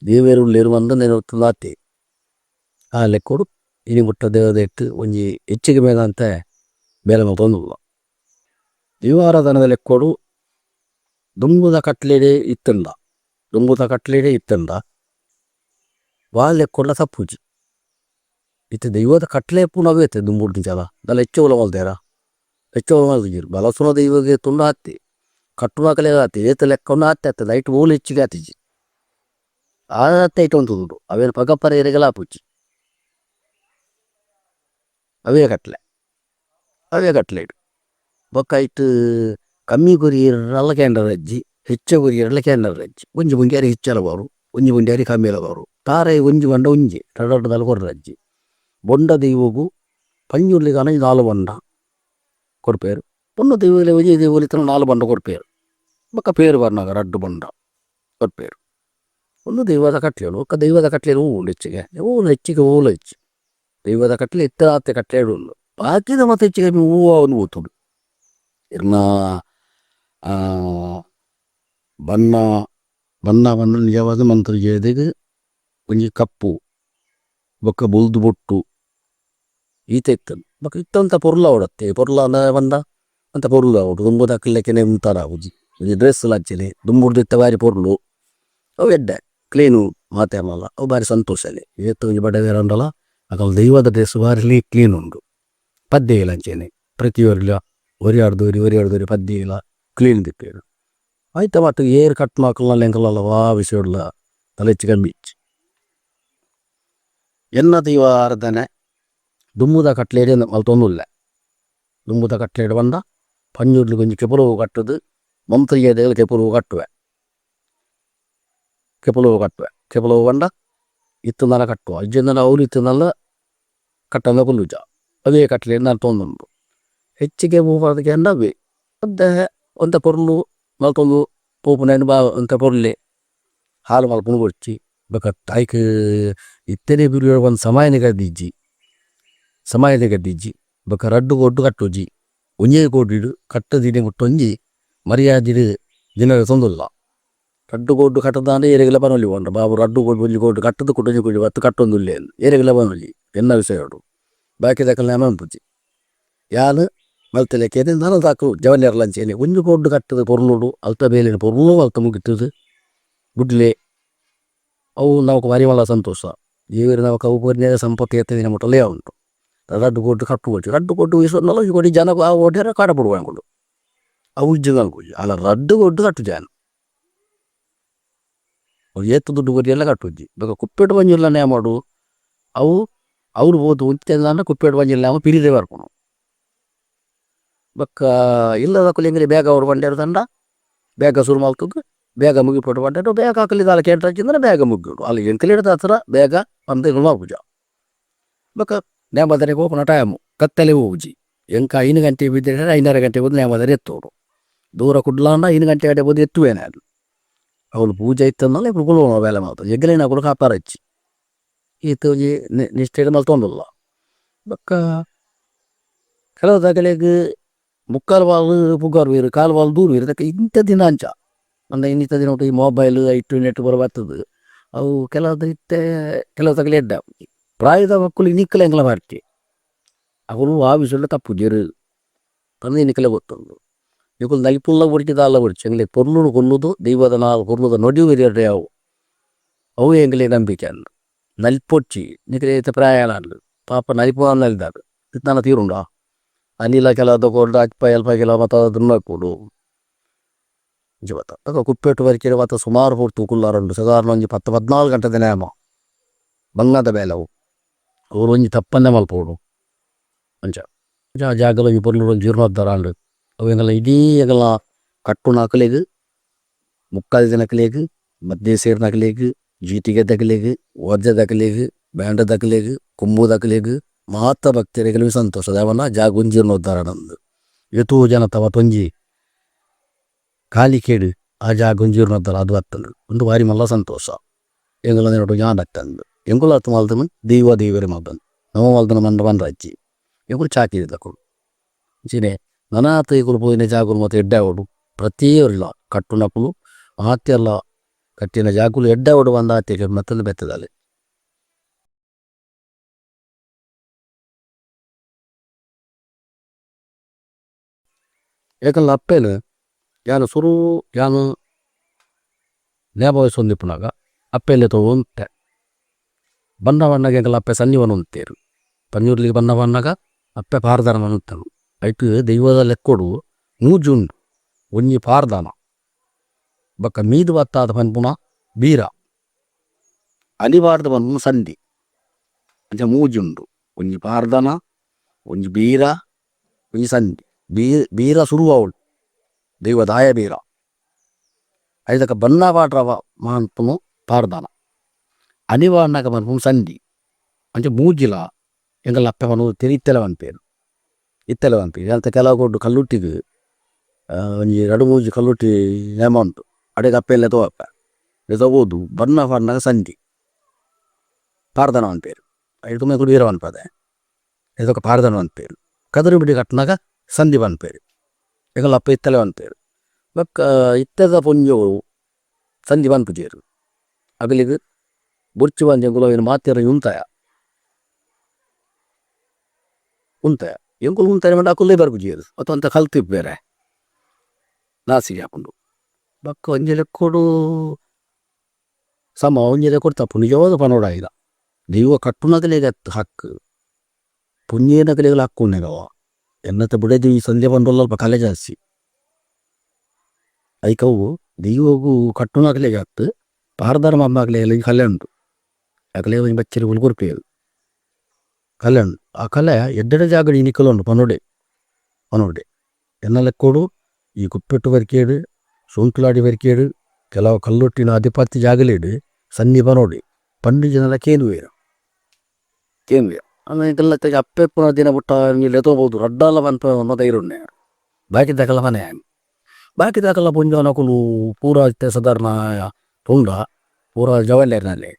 ದೇವೇರುಳ್ಳೇರು ಬಂದ ನೆನಪುಲಾತಿ ಆ ಲೆಕ್ಕೋಡು ಇನಿ ಮುಟ್ಟ ದೇವದ ಇಟ್ಟು ಒಂಜಿ ಹೆಚ್ಚಿಗೆ ಬೇಗ ಅಂತ ಬೇಲೆ ಮತ್ತೊಂದುಲ್ಲ ದೀವಾರಾಧನದ ಲೆಕ್ಕೋಡು ದುಂಬುದ ಕಟ್ಲೆಡೆ ಇತ್ತಂದ ದುಂಬುದ ಕಟ್ಲೆಡೆ ಇತ್ತಂದ ವಾ ಲೆಕ್ಕೊಂಡ ತಪ್ಪುಜಿ ಇತ್ತೆ ದೈವದ ಕಟ್ಲೆ ಪುನಃ ದುಂಬುಡ್ ನಿಜಾಲ ದಲ್ಲ ಹೆಚ್ಚು ಒಲ ಮಲ್ದೇರ ಹೆಚ್ಚು ಒಲ ಮಲ್ದಿರು ಬಲಸುನ ದೈವಗೆ ತುಂಡ ಹತ್ತಿ ಕಟ್ಟುನ ಕಲೆ ಆತಿ ಏತ ಲೆಕ್ಕವನ್ನು ಹತ್ತಿ ಹತ್ತದ ಐಟು ಓಲು ಹೆಚ್ಚಿಗೆ ಆತಿಜಿ ಆತ ಐಟು ಒಂದು ದುಂಡು ಅವೇನು ಪಗಪ್ಪರ ಏರಿಗೆಲ್ಲ ಆಪುಜಿ ಅವೇ ಕಟ್ಲೆ ಇಡು ಬೊಕ್ಕ ಇಟ್ಟು ಕಮ್ಮಿ ಗುರಿ ಇರಲ್ಲ ಕ್ಯಾಂಡರ್ ಅಜ್ಜಿ ಹೆಚ್ಚ ಗುರಿ ಇರಲ್ಲ ಕ್ಯಾಂಡರ್ ಅಜ್ಜಿ ಒಂಜಿ ಮುಂಡ್ಯಾರಿ ಹೆಚ್ಚಲವರು ಒಂಜಿ ಮುಂಡ್ಯಾರಿ ಕಮ್ಮಿ ಅಲವರು ತಾರೆ ಒಂಜಿ ಬಂಡ ಒಂಜಿ ರಡ್ಡದಲ್ಲಿ ಕೊಡ್ರ ಅಜ್ಜಿ ಬೊಂಡ ದೈವಗು ಪಂಜುರ್ಲಿಗಾನ 4 ಬಂಡ ಕೊಡ್ಪೇರು ಬೊಂಡ ದೈವಲೆ ವಿಜಯ ದೈವಲಿತನ 4 ಬಂಡ ಕೊಡ್ಪೇರು ಬೊಕ್ಕ ಪೇರು ಬರ್ನಾಗ ರಡ್ಡು ಬಂಡ ಕೊಡ್ಪೇರು ಒಂದು ದೈವದ ಕಟ್ಲೆಡು ಒಕ್ಕ ದೈವದ ಕಟ್ಲೆ ಹೂವು ಹೆಚ್ಚಿಗೆ ಹೂಲು ಹೆಚ್ಚಿ ದೈವದ ಕಟ್ಲೆ ಇತ್ತ ಕಟ್ಲೆ ಉಂಡು ಬಾಕಿದ ಮತ್ತೆ ಹೆಚ್ಚಿಗೆ ಹೂವು ಅವನು ಊತುಡು ಇರ್ನ ಬಣ್ಣ ನಿಜವಾದ ಮಂತ್ರ ಜೇದಿಗೆ ಒಂಜಿ ಕಪ್ಪು ಬೊಕ್ಕ ಬುಲ್ದು ಬೊಟ್ಟು ಈತ ಇತ್ತನು ಬೊಕ್ಕ ಇತ್ತಂತ ಪೊರ್ಲ ಅವಡತ್ತೆ ಪೊರ್ಲ ಬಂದ ಅಂತ ಪೊರ್ಲು ಅವಡು ದುಂಬುದ ಹಾಕಲಿಕ್ಕೆ ಉಂಟಾರ ಆಗುಜಿ ಒಂಜಿ ಡ್ರೆಸ್ ಲಚ್ಚನೆ ದುಂಬುಡ್ದು ಇತ್ತ ಬಾರಿ ಪೊರ್ಲು ಅವು ಎಡ್ಡೆ ಕ್ಲೀನು ಮಾತೇನಲ್ಲ ಅವು ಬಾರಿ ಸಂತೋಷಲೆ ಏತು ಒಂಜಿ ಬಡವೇರಂಡಲ್ಲ ಅಕಲ್ ದೈವದ ಡ್ರೆಸ್ ಬಾರಿ ಕ್ಲೀನ್ ಉಂಡು ಪದ್ಯ ಇಲ್ಲ ಅಂಚೇನೆ ಪ್ರತಿಯೊರ್ಲ ಒರಿಯಾಡ್ದೋರಿ ಪದ್ಯ ಇಲ್ಲ ಕ್ಲೀನ್ ದಿಪ್ಪೇರು ಆಯ್ತಾ ಮತ್ತು ಏರ್ ಕಟ್ ಮಾಕಲ್ಲ ಎಂಕಲ್ಲ ವಾ ವಿಷಯಡ್ಲ ತಲೆಚ್ಚಿಗೆ ಬೀಚ್ ಎನ್ನ ದೈವ ಆರಾಧನೆ ದುಂಬುದ ಕಟ್ಲೇಡಿ ಮಲ್ತೊಂದುಲ್ಲ ದುಂಬುದ ಕಟ್ಲೇಡಿ ಬಂದ ಪಂಜೂರ್ಲಿ ಕೊಂಚ ಕೆಪುಲವು ಕಟ್ಟುದು ಮಂತ್ರಿಗೆ ದೇವರು ಕೆಪುಲವು ಕಟ್ಟುವೆ ಕೆಪುಲವು ಬಂದ ಇತ್ತುನಲ ಕಟ್ಟುವ ಅಜ್ಜನ ಅವ್ರು ಇತ್ತುನಲ್ಲ ಕಟ್ಟಂದ ಪುಲ್ಲುಜ ಅವೇ ಕಟ್ಲೇಡಿ ನಾನು ತೊಂದುಂಡು ಹೆಚ್ಚಿಗೆ ಪೂಪದಕ್ಕೆ ಅಂಡವೇ ಅದೇ ಒಂತ ಪೊರ್ಲು ಮಲ್ತೊಂದು ಪೂಪುನೇನು ಬಾ ಒಂತ ಪೊರ್ಲೆ ಹಾಲು ಮಲ್ಪುನು ಕೊಡ್ಚಿ ಬೇಕಾ ತಾಯ್ಕೆ ಇತ್ತನೇ ಬಿರಿಯೋ ಒಂದು ಸಮಯನೇ ಗದ್ದಿಜ್ಜಿ ಬೇಕಾ ರಡ್ಡು ಗೊಡ್ಡು ಕಟ್ಟುಜಿ ಒಂಜೇ ಕೋಡಿಡು ಕಟ್ಟದಿನೇ ಮುಟ್ಟೊಂಜಿ ಮರ್ಯಾದಿಡು ದಿನ ತೊಂದುಲ್ಲ ರಡ್ಡು ಗೊಡ್ಡು ಕಟ್ಟದಾಂಡೆ ಏರೆಗೆಲ್ಲ ಬನೊಲಿ ಬಂಡ ಬಾಬು ರಡ್ಡು ಒಂಜಿ ಗೊಡ್ಡು ಕಟ್ಟದು ಕುಟೊಂಜಿ ಕುಡಿ ಬತ್ತು ಕಟ್ಟೊಂದುಲ್ಲೆ ಏರೆಗೆಲ್ಲ ಬನೊಲಿ ಎನ್ನ ವಿಷಯಡು ಬಾಕಿ ದಕ್ಕಲ್ಲ ನೆನಪುಜಿ ಯಾನು ಮಲ್ತಲೆಕ್ಕೆ ನಾನು ತಾಕು ಜವನ್ಯರ್ ಲಂಚೇನೆ ಒಂಜಿ ಗೊಡ್ಡು ಕಟ್ಟದು ಪೊರ್ಲುಡು ಅಲ್ತ ಬೇಲಿನ ಪೊರ್ಲು ಅಲ್ತ ಮುಗಿಟ್ಟದು ಗುಡ್ಲೆ ಅವು ನಾವು ಭಾರಿ ಮಲ್ಲ ಸಂತೋಷ ದೇವರು ನಾವು ಕವು ಪೂರ್ಣ ಸಂಪತ್ತು ಎತ್ತದಿನ ಮುಟ್ಟಲೇ ಉಂಟು ರಡ್ಡು ಗೊಡ್ಡು ಕಟ್ಟುಕೊಳ್ತೀವಿ ರಡ್ಡು ಕೊಟ್ಟು ವಯಸ್ಸು ಕೊಡಿ ಜನ ಆ ಓಡ್ಯಾರ ಕಾಡ ಬಿಡುವ ಅಂಗಳು ಅವು ಇಜ್ಜಂಗ ಅನ್ಕೊಳ್ಲಿ ಅಲ್ಲ ರಡ್ಡು ಗೊಡ್ಡು ಕಟ್ಟು ಜಾನ ಅವ್ರು ಎತ್ತು ದುಡ್ಡು ಕೊಡಿ ಎಲ್ಲ ಕಟ್ಟುಜ್ಜಿ ಬೇಕಾ ಕುಪ್ಪೆಟ್ಟು ಬಂಜಿಲ್ಲ ನೇ ಮಾಡು ಅವು ಅವ್ರು ಹೋದು ಉಂಟೆಲ್ಲ ಕುಪ್ಪೆಟ್ಟು ಬಂಜಿಲ್ಲ ಅವ ಪಿರಿದೇ ಬರ್ಕೊಳು ಬಕ್ಕ ಇಲ್ಲದ ಕುಲಿಂಗಲಿ ಬೇಗ ಅವ್ರು ಬಂಡ್ಯಾರು ದಂಡ ಬೇಗ ಶುರು ಮಾಡ್ತದ್ದು ಬೇಗ ಮುಗಿಪಟ್ಟು ಬಂಡಾರು ಬೇಗ ಹಾಕಲಿದ ಅಲ್ಲ ಕೇಂದ್ರ ಬೇಗ ಮುಗಿಡು ಅಲ್ಲಿ ಎಂಕಲಿಡದ ಹತ್ರ ಬೇಗ ಅಂತ ಪೂಜ ಬಕ್ಕ ನೇಮದರಿಗೆ ಹೋಗೋಣ ಟೈಮು ಕತ್ತಲೆ ಹೋಗುಜಿ ಎಂಕ 5 ಗಂಟೆ ಬಿದ್ದರೆ 5:30 ಗಂಟೆ ಹೋದ್ ನೇಮದರೆ ಎತ್ತೋರು ದೂರ ಕುಡ್ಲಾಂಡ 5 ಗಂಟೆ ಗಂಟೆ ಹೋದ್ ಎತ್ತುವೇನೆ ಅದು ಅವಳು ಪೂಜೆ ಇತ್ತಂದಲ್ಲ ఇప్పుడు ಕುಲೋಣ ಬೇಲೆ ಮಾಡ್ತಾರೆ ಎಗ್ಗಲಿನ ಕೂಡ ಕಾಪಾರ ಹಚ್ಚಿ ಈತ ನಿಷ್ಠೆ ಮಲ್ತೊಂದಲ್ಲ ಬಕ್ಕ ಕೆಲವು ತಗಲಿಗೆ ಮುಕ್ಕಾಲು ಬಾಲು ಪುಗಾರು ವೀರು ಕಾಲು ಬಾಲು ದೂರ ವೀರು ಅದಕ್ಕೆ ಇಂಥ ದಿನ ಅಂಚ ಅಂದ ಇನ್ನಿತ ದಿನ ಈ ಮೊಬೈಲ್ ಐಟು ನೆಟ್ ಬರ್ತದೆ ಅವು ಕೆಲವು ಇತ್ತೆ ಕೆಲವು ತಗಲಿ ಎಡ್ಡ ಪ್ರಾಯದ ಮಕ್ಕಳು ನಿಕ್ಕಲ ಎಂಗಲ ಮಾಡ್ತಿ ಅವಳು ಆ ವಿಷಯದಲ್ಲಿ ತಪ್ಪು ಜರು ತಂದು ನಿಕ್ಕಲೆ ಗೊತ್ತುಂಡು ನಿಕ್ಕಲು ನೈಪುಲ್ಲ ಹೊಡಿತಿದ ಅಲ್ಲ ಹೊಡಿಚು ಎಂಗ್ಲೆ ಪೊರ್ಲು ಕೊಲ್ಲುದು ದೈವದ ಪೊರ್ಲುದ ನೊಡಿಯುವಿರಿ ಅವು ಎಂಗ್ಲೆ ನಂಬಿಕೆ ಅಂದು ನಲ್ಪೊಚ್ಚಿ ನಿಕ್ಕಲೆ ಪ್ರಾಯ ಅಂದು ಪಾಪ ನಲಿಪು ಅನ್ನಲ್ದಾರು ನಾನು ತೀರುಂಡ ಅನಿಲ ಕೆಲ ತಗೊಂಡು ಅಪ್ಪ ಎಲ್ಪ ಕೆಲ ಮತ್ತು ಅದನ್ನ ಕೊಡು ಜೀವತ ಕುಪ್ಪೆಟ್ಟು ಬರಿಕೆ ಮತ್ತು ಸುಮಾರು ಪೂರ್ತಿ ಕುಲ್ಲಾರಂಡು ಸಾಧಾರಣ ಒಂಜಿ 10-14 ಗಂಟೆ ನೇಮ ಬಂಗಾದ ಬೇಲವು ಅವರು ಒಂಜಿ ತಪ್ಪನ್ನೇ ಮಲ್ಪೋಡು ಅಂಚ ಜಾಗಲ ಈ ಪೊರ್ಲು ಜೀರ್ಣೋದ್ಧಾರ ಅಂಡು ಅವು ಎಂಗಲ್ಲ ಇಡೀ ಎಂಗಲ್ಲ ಕಟ್ಟುನ ಹಾಕಲೇಗು ಮುಕ್ಕಾಲು ದಿನಕಲೇಗು ಮಧ್ಯೆ ಸೇರ್ನಕಲೇಗು ಜೀಟಿಗೆ ದಕಲೇಗು ವರ್ಜ ದಕಲೇಗು ಬ್ಯಾಂಡ ದಕಲೇಗು ಕುಂಬು ದಕಲೇಗು ಮಾತ ಭಕ್ತರಿಗೆ ಸಂತೋಷ ದೇವನ ಜಾಗ ಜೀರ್ಣೋದ್ಧಾರ ನಂದು ಎತೋ ಜನ ತವ ತೊಂಜಿ ಖಾಲಿ ಕೇಡು ಆ ಜಾಗ ಒಂಜೀರ್ನದ್ದಲ್ಲ ಅದು ಹತ್ತಂದು ಒಂದು ಬಾರಿ ಮಲ್ಲ ಸಂತೋಷ ಎಂಗಳ ನೆರಡು ಯಾನ್ ಹತ್ತಂದು ಎಂಗುಲ ಹತ್ತು ಮಲ್ತನು ದೇವರೇ ಮಲ್ತನು ನವ ಮಲ್ತನ ಮಂಡ ಬಂದ ಹಚ್ಚಿ ಎಂಗುಲು ಚಾಕಿದೆ ತಕೊಂಡು ಚಿನೆ ನನಾತ ಈಗುಲು ಪೋಯಿನ ಜಾಗುಲು ಮತ್ತು ಎಡ್ಡೆ ಅವಡು ಪ್ರತಿಯೊರಿಲ್ಲ ಕಟ್ಟು ನಕುಲು ಆತ್ಯಲ್ಲ ಕಟ್ಟಿನ ಜಾಗುಲು ಎಡ್ಡೆ ಅವಡು ಬಂದ ಆತ್ಯ ಮತ್ತೊಂದು ಬೆತ್ತದಲ್ಲಿ ಏಕಲ್ಲ ಅಪ್ಪೇನು ಯಾನು ಸುರು ಯಾನು ನೇಪ ವಯಸ್ಸು ಹೊಂದಿಪ್ಪುನಾಗ ಅಪ್ಪೆಲ್ಲೇ ತೊಗೊಂತೆ ಬಣ್ಣ ಬಣ್ಣಗೆ ಎಂಕಲ್ಲ ಅಪ್ಪೆ ಸನ್ನಿವನು ಅಂತೇರು ಪಂಜೂರ್ಲಿಗೆ ಬಣ್ಣ ಬಣ್ಣಗ ಅಪ್ಪೆ ಪಾರದಾನ ಅಂತನು ಐಟು ದೈವದ ಲೆಕ್ಕೊಡು ನೂಜುಂಡು ಒಂಜಿ ಪಾರದಾನ ಬಕ್ಕ ಮೀದು ಬತ್ತಾದ ಪನ್ಪುನ ಬೀರ ಅನಿವಾರ್ದ ಪನ್ಪುನ ಸಂಧಿ ಅಂಚ ಮೂಜುಂಡು ಒಂಜಿ ಪಾರದಾನ ಒಂಜಿ ಬೀರ ಒಂಜಿ ಸಂಧಿ ಬೀರ ಸುರುವವಳು ದೈವದಾಯ ಬೀರ ಐದಕ್ಕ ಬಣ್ಣ ಪಾಟ್ರವ ಮನ್ಪುನು ಪಾರದಾನ ಅನಿವಾರ್ನಾಗ ಪನ್ಪುನು ಸಂಧಿ ಅಂಚ ಮೂಜಿಲ ಎಂಗಲ್ಲ ಅಪ್ಪೆ ಪನು ಇತ್ತಲೆ ಪನ್ಪೇರು ಅಂತ ಕೆಲವು ಕೊಟ್ಟು ಕಲ್ಲುಟ್ಟಿಗೆ ಒಂಜಿ 2-3 ಕಲ್ಲುಟ್ಟಿ ನೇಮ ಉಂಟು ಅಡೆಗೆ ಅಪ್ಪೆಲ್ಲ ತಗೋಪ್ಪ ತಗೋದು ಬಣ್ಣ ಪಾಡ್ನಾಗ ಸಂಧಿ ಪಾರದಾನ ಪನ್ಪೇರು ಐದು ತುಮ್ಮ ಕೂಡ ವೀರ ಪನ್ಪದೆ ಇದಕ್ಕೆ ಪಾರದಾನ ಪನ್ಪೇರು ಕದರಿ ಬಿಡಿ ಕಟ್ಟಿನಾಗ ಸಂಧಿ ಪನ್ಪೇರು ಎಂಗಲ್ಲ ಅಪ್ಪ ಇತ್ತಲೆ ಪನ್ಪೇರು ಬಕ್ಕ ಇತ್ತದ ಪೊಂಜವು ಸಂಧಿ ಪನ್ಪುಜೇರು ಅಗಲಿಗೆ ಬುರ್ಚಿ ಬಂದು ಎಂಗುಲ ಏನು ಮಾತಿರ ಉಂತಾಯ ಎಂಗುಲು ಉಂತಾಯ ಮಾಡಿ ಅಕುಲ್ಲೇ ಬರ್ಪುಜೇರು ಮತ್ತು ಅಂತ ಕಲ್ತಿಪ್ಪು ಬೇರೆ ನಾಸಿಗೆ ಹಾಕೊಂಡು ಬಕ್ಕ ಒಂಜೆ ಕೊಡು ಸಮ ಒಂಜೆ ಕೊಡ್ತಪ್ಪು ನಿಜವಾದ ಪನೋಡ ಇಲ್ಲ ದೈವ ಕಟ್ಟುನಗಲಿಗೆ ಹಕ್ಕು ಪುಣ್ಯನಗಲಿಗಳು ಹಕ್ಕುನೆಗವ ಎನ್ನತ್ತ ಬಿಡದಿ ಈ ಸಂಧ್ಯೆ ಬಂದೊಲ್ಲಲ್ಪ ಕಲೆ ಜಾಸ್ತಿ ಐಕವು ದೈವಗೂ ಕಟ್ಟುನಗಲಿಗೆ ಹತ್ತು ಪಾರದಾರ ಮಮ್ಮಗಲೇ ಎಲ್ಲ ಕಲೆ ಉಂಟು ಅಗಲೇ ಒಂಜಿ ಬಚ್ಚರಿ ಉಳ್ಕೊರ್ಪೇರು ಕಲೆ ಉಂಟು ಆ ಕಲೆ ಎಡ್ಡೆಡೆ ಜಾಗಡಿ ನಿಕ್ಕಲು ಉಂಟು ಪನೋಡೆ ಎನ್ನ ಲೆಕ್ಕೋಡು ಈ ಕುಪ್ಪೆಟ್ಟು ಬರ್ಕೇಡು ಸೋಂಕುಲಾಡಿ ಬರ್ಕೇಡು ಕೆಲವು ಕಲ್ಲೊಟ್ಟಿನ ಅಧಿಪತ್ಯ ಜಾಗಲೇಡು ಸನ್ನಿ ಪನೋಡಿ ಪಂಡು ಜನರ ಕೇನುವೇರು ಆಮೇಲೆ ಅಪ್ಪೆ ಪುನಃ ದಿನ ಬಿಟ್ಟ ಇಲ್ಲಿ ಎತ್ತೋಬಹುದು ರಡ್ಡಾಲ ಪನ್ಪ ಅನ್ನೋ ಧೈರ್ಯ ಬಾಕಿ ದಾಖಲ ಮನೆ ಬಾಕಿ ದಾಖಲ ಪುಂಜ ನಕುಲು ಪೂರ ಇತ್ತೆ ಸಾಧಾರಣ ತುಂಡ ಪೂರ ಜವಲ್ಲೇರಿನಲ್ಲಿ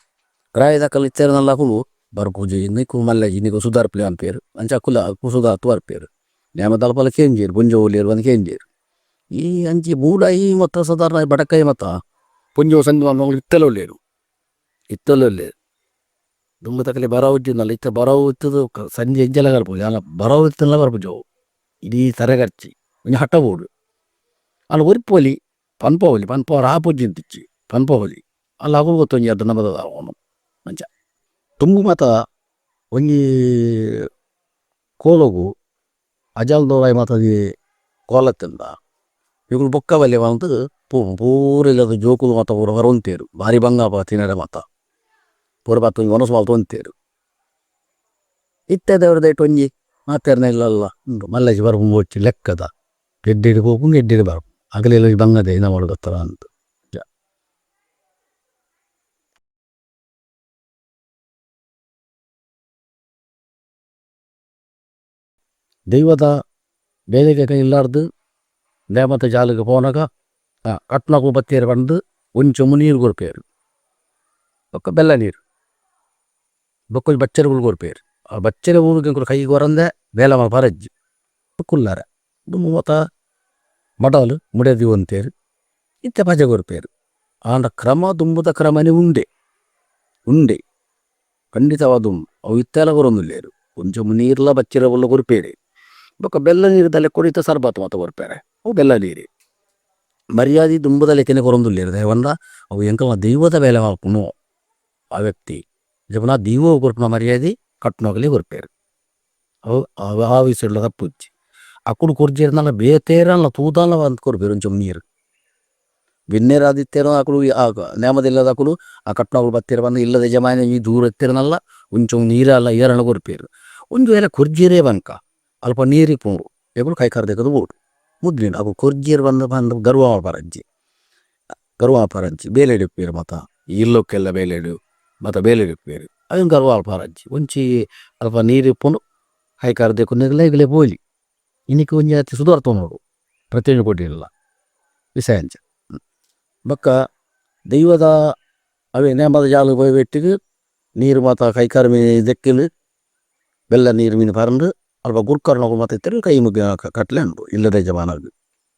ಗ್ರಾಯ ದಾಖಲ ಇತ್ತೇರನಲ್ಲ ಕುಲು ಬರ್ಪೂಜಿ ನಿಕ್ಕು ಮಲ್ಲೆಜಿ ನಿಕ್ಕು ಸುಧಾರ್ಪಲೆ ಅನ್ಪೇರು ಅಂಚ ಕುಲ ಸುಧಾರ್ತು ಬರ್ಪೇರು ನೇಮ ತಲಪಲ ಕೇಂಜೀರು ಪುಂಜ ಹೋಲಿಯರು ಬಂದು ಕೇಂಜೀರು ಈ ಅಂಚಿ ಬೂಡಾಯಿ ಮತ್ತು ಸಾಧಾರಣ ಬಡಕಾಯಿ ಮತ್ತು ಪುಂಜ ಸಂಧಿ ಮಗಳು ಇತ್ತಲೊಳ್ಳೇರು ತುಂಬ ತಕ್ಕಲೆ ಬರವು ಇದ್ದಿದ್ನಲ್ಲ ಇತ್ತ ಬರವು ಇತ್ತದು ಸಂಜೆ ಹೆಜ್ಜೆಲ್ಲ ಕರ್ಬೋದು ಅಲ್ಲ ಬರವು ಇತ್ತಲ್ಲ ಬರ್ಪುಜವು ಇಡೀ ತರೆಗರ್ಚಿ ಒಂಜಿ ಹಟ್ಟ ಬೋಡು ಅಲ್ಲ ಒರಿಪೋಲಿ ಪನ್ಪೋಲಿ ಪನ್ಪವರ ಆಪುಜ್ಜಿಂತಿಚ್ಚಿ ಪನ್ಪೋಲಿ ಅಲ್ಲ ಅವು ಗೊತ್ತೊಂಜಿ ಅದು ನಮ್ಮದ ಅವನು ಮಂಚ ತುಂಬು ಮತ ಒಂಜಿ ಕೋಲಗು ಅಜಲ್ದೋಳಾಯಿ ಮತದಿ ಕೋಲತ್ತಿಂದ ಇವುಗಳು ಬೊಕ್ಕ ಬಲ್ಲೆ ಬಂತು ಪೂರಿಲ್ಲದ ಜೋಕುಲು ಮತ ಪೂರ ಹೊರೊಂತೇರು ಭಾರಿ ಬಂಗಾಪ ತಿನ್ನಡೆ ಮತ ಪೂರ ಬತ್ತು ಮನಸ್ಸು ಮಾಲ್ತು ಅಂತೇರು ಇತ್ತದವ್ರ ದೈಟ್ ಒಂಜಿ ಮಾತೇರ್ನ ಇಲ್ಲಲ್ಲ ಉಂಟು ಮಲ್ಲೇಜ್ ಬರ್ಪು ಬೋಚಿ ಲೆಕ್ಕದ ಎಡ್ಡಿಡಿ ಹೋಗು ಎಡ್ಡಿಡಿ ಬರ್ಪು ಅಗಲೆಲ್ಲ ಬಂಗದೆ ಇನ್ನ ಮಾಡೋದತ್ತರ ಅಂತ ದೈವದ ಬೇಲೆಗೆ ಕೈ ಇಲ್ಲಾರ್ದು ನೇಮತ ಜಾಲಿಗೆ ಪೋನಾಗ ಕಟ್ನಾಕು ಬತ್ತೇರು ಬಂದು ಒಂಚೊಮ್ಮು ನೀರು ಕೊರ್ಪೇರು ಬೊಕ್ಕ ಬೆಲ್ಲ ನೀರು ಬೊಕ್ಕ ಬಚ್ಚೆರೆಗಳು ಕೊರ್ಪೇರು ಆ ಬಚ್ಚೆರೆ ಊರಿಗೆ ಕೈಗೆ ಹೊರಂದೆ ಬೇಲ ಪರಜ್ಜಿ ಕುಲ್ಲಾರ ದುಮ್ಮು ಮತ ಮಡಲು ಮುಡಿಯದಿ ಒಂತೇರು ಇತ್ತೆ ಪಜೆ ಕೊರ್ಪೇರು ಆಂಡ ಕ್ರಮ ದುಂಬುದ ಕ್ರಮನೇ ಉಂಡೆ ಖಂಡಿತವಾದ ಅವು ಇತ್ತೆಲ್ಲ ಕೊರೊಂದುಲ್ಲೇರು ಕೊಂಚ ನೀರ್ಲ ಬಚ್ಚೆರೆ ಉಲ್ಲ ಕೊರ್ಪೇರಿ ಬೊಕ್ಕ ಬೆಲ್ಲ ನೀರು ಕೊಡಿತ ಸರ್ಬತ್ ಮತ ಕೊರ್ಪೇರೆ ಅವು ಬೆಲ್ಲ ನೀರು ಮರ್ಯಾದೆ ದುಂಬದ ಲೆಕ್ಕನೆ ಕೊರೊಂದುಲ್ಲೇರು ದೇವಂದ ಅವು ಎಂಕಲ್ನ ದೈವದ ಬೇಲೆ ಮಲ್ಪುನು ಆ ವ್ಯಕ್ತಿ ಜಪನ ದೈವ ಕೊರ್ಪುನ ಮರ್ಯಾದೆ ಕಟ್ನೋಗಲಿ ಕೊರ್ಪೇರು ಅವು ಆ ವಿಷಯಲ್ಲ ತಪ್ಪುಚ್ಚಿ ಅಕ್ಕಡು ಕೊರ್ಜಿರ್ನಲ್ಲ ಬೇತೇರಲ್ಲ ತೂದಲ್ಲ ಅಂತ ಕೊರ್ಪೇರು ಒಂಚೂರು ನೀರು ಬಿನ್ನೇರಾದಿತ್ತೇನೋ ಅಕ್ಕಳು ನೇಮದಿಲ್ಲದ ಅಕ್ಕಳು ಆ ಕಟ್ನೋಗಳು ಬತ್ತೇರು ಬಂದು ಇಲ್ಲದ ಜಮಾನ ಈ ದೂರ ಎತ್ತಿರನಲ್ಲ ಒಂಚೂರು ನೀರಲ್ಲ ಏರಲ್ಲ ಕೊರ್ಪೇರು ಒಂದು ವೇಳೆ ಕೊರ್ಜಿರೇ ಬಂಕ ಅಲ್ಪ ನೀರಿಗೆ ಪೂರು ಎಗಳು ಕೈ ಕರ್ದೆಕದು ಬೋಡು ಮುದ್ಲಿನ ಅವು ಕೊರ್ಜಿರ್ ಬಂದು ಗರ್ವ ಪರಂಜಿ ಬೇಲೆಡಿಪ್ಪೇರು ಮತ ಇಲ್ಲೊಕ್ಕೆಲ್ಲ ಬೇಲೆಡು ಮತ ಬೇಲೆಡಿಪ್ಪೇರು ಅದನ್ನು ಗರ್ವ ಪರಂಜಿ ಒಂಚಿ ಅಲ್ಪ ನೀರಿಪ್ಪುನು ಕೈ ಕರ್ದೆಕು ನೆಗಲೆ ಬೋಲಿ ಇನ್ನಿಕ್ಕೆ ಒಂಜಿ ಅತಿ ಸುಧಾರ್ತನೋಡು ಪ್ರತಿಯೊಂದು ಕೊಟ್ಟಿರಲ್ಲ ವಿಷಯ ಅಂಚ. ಬೊಕ್ಕ ದೈವದ ಅವೇ ನೇಮದ ಜಾಲು ಪೋಯಿ ಬೆಟ್ಟಿಗೆ ನೀರು ಮಾತ ಕೈಕಾರು ಮೀನು ದೆಕ್ಕಿಲು ಬೆಲ್ಲ ನೀರು ಮೀನು ಪರಂದು ಅಲ್ಪ ಗುರ್ಕರ್ನಗು ಮಾತ ಇತ್ತರು ಕೈ ಮುಗ್ಗಿನ ಕಟ್ಲೆ ಉಂಟು ಇಲ್ಲದ ಜಮಾನಗು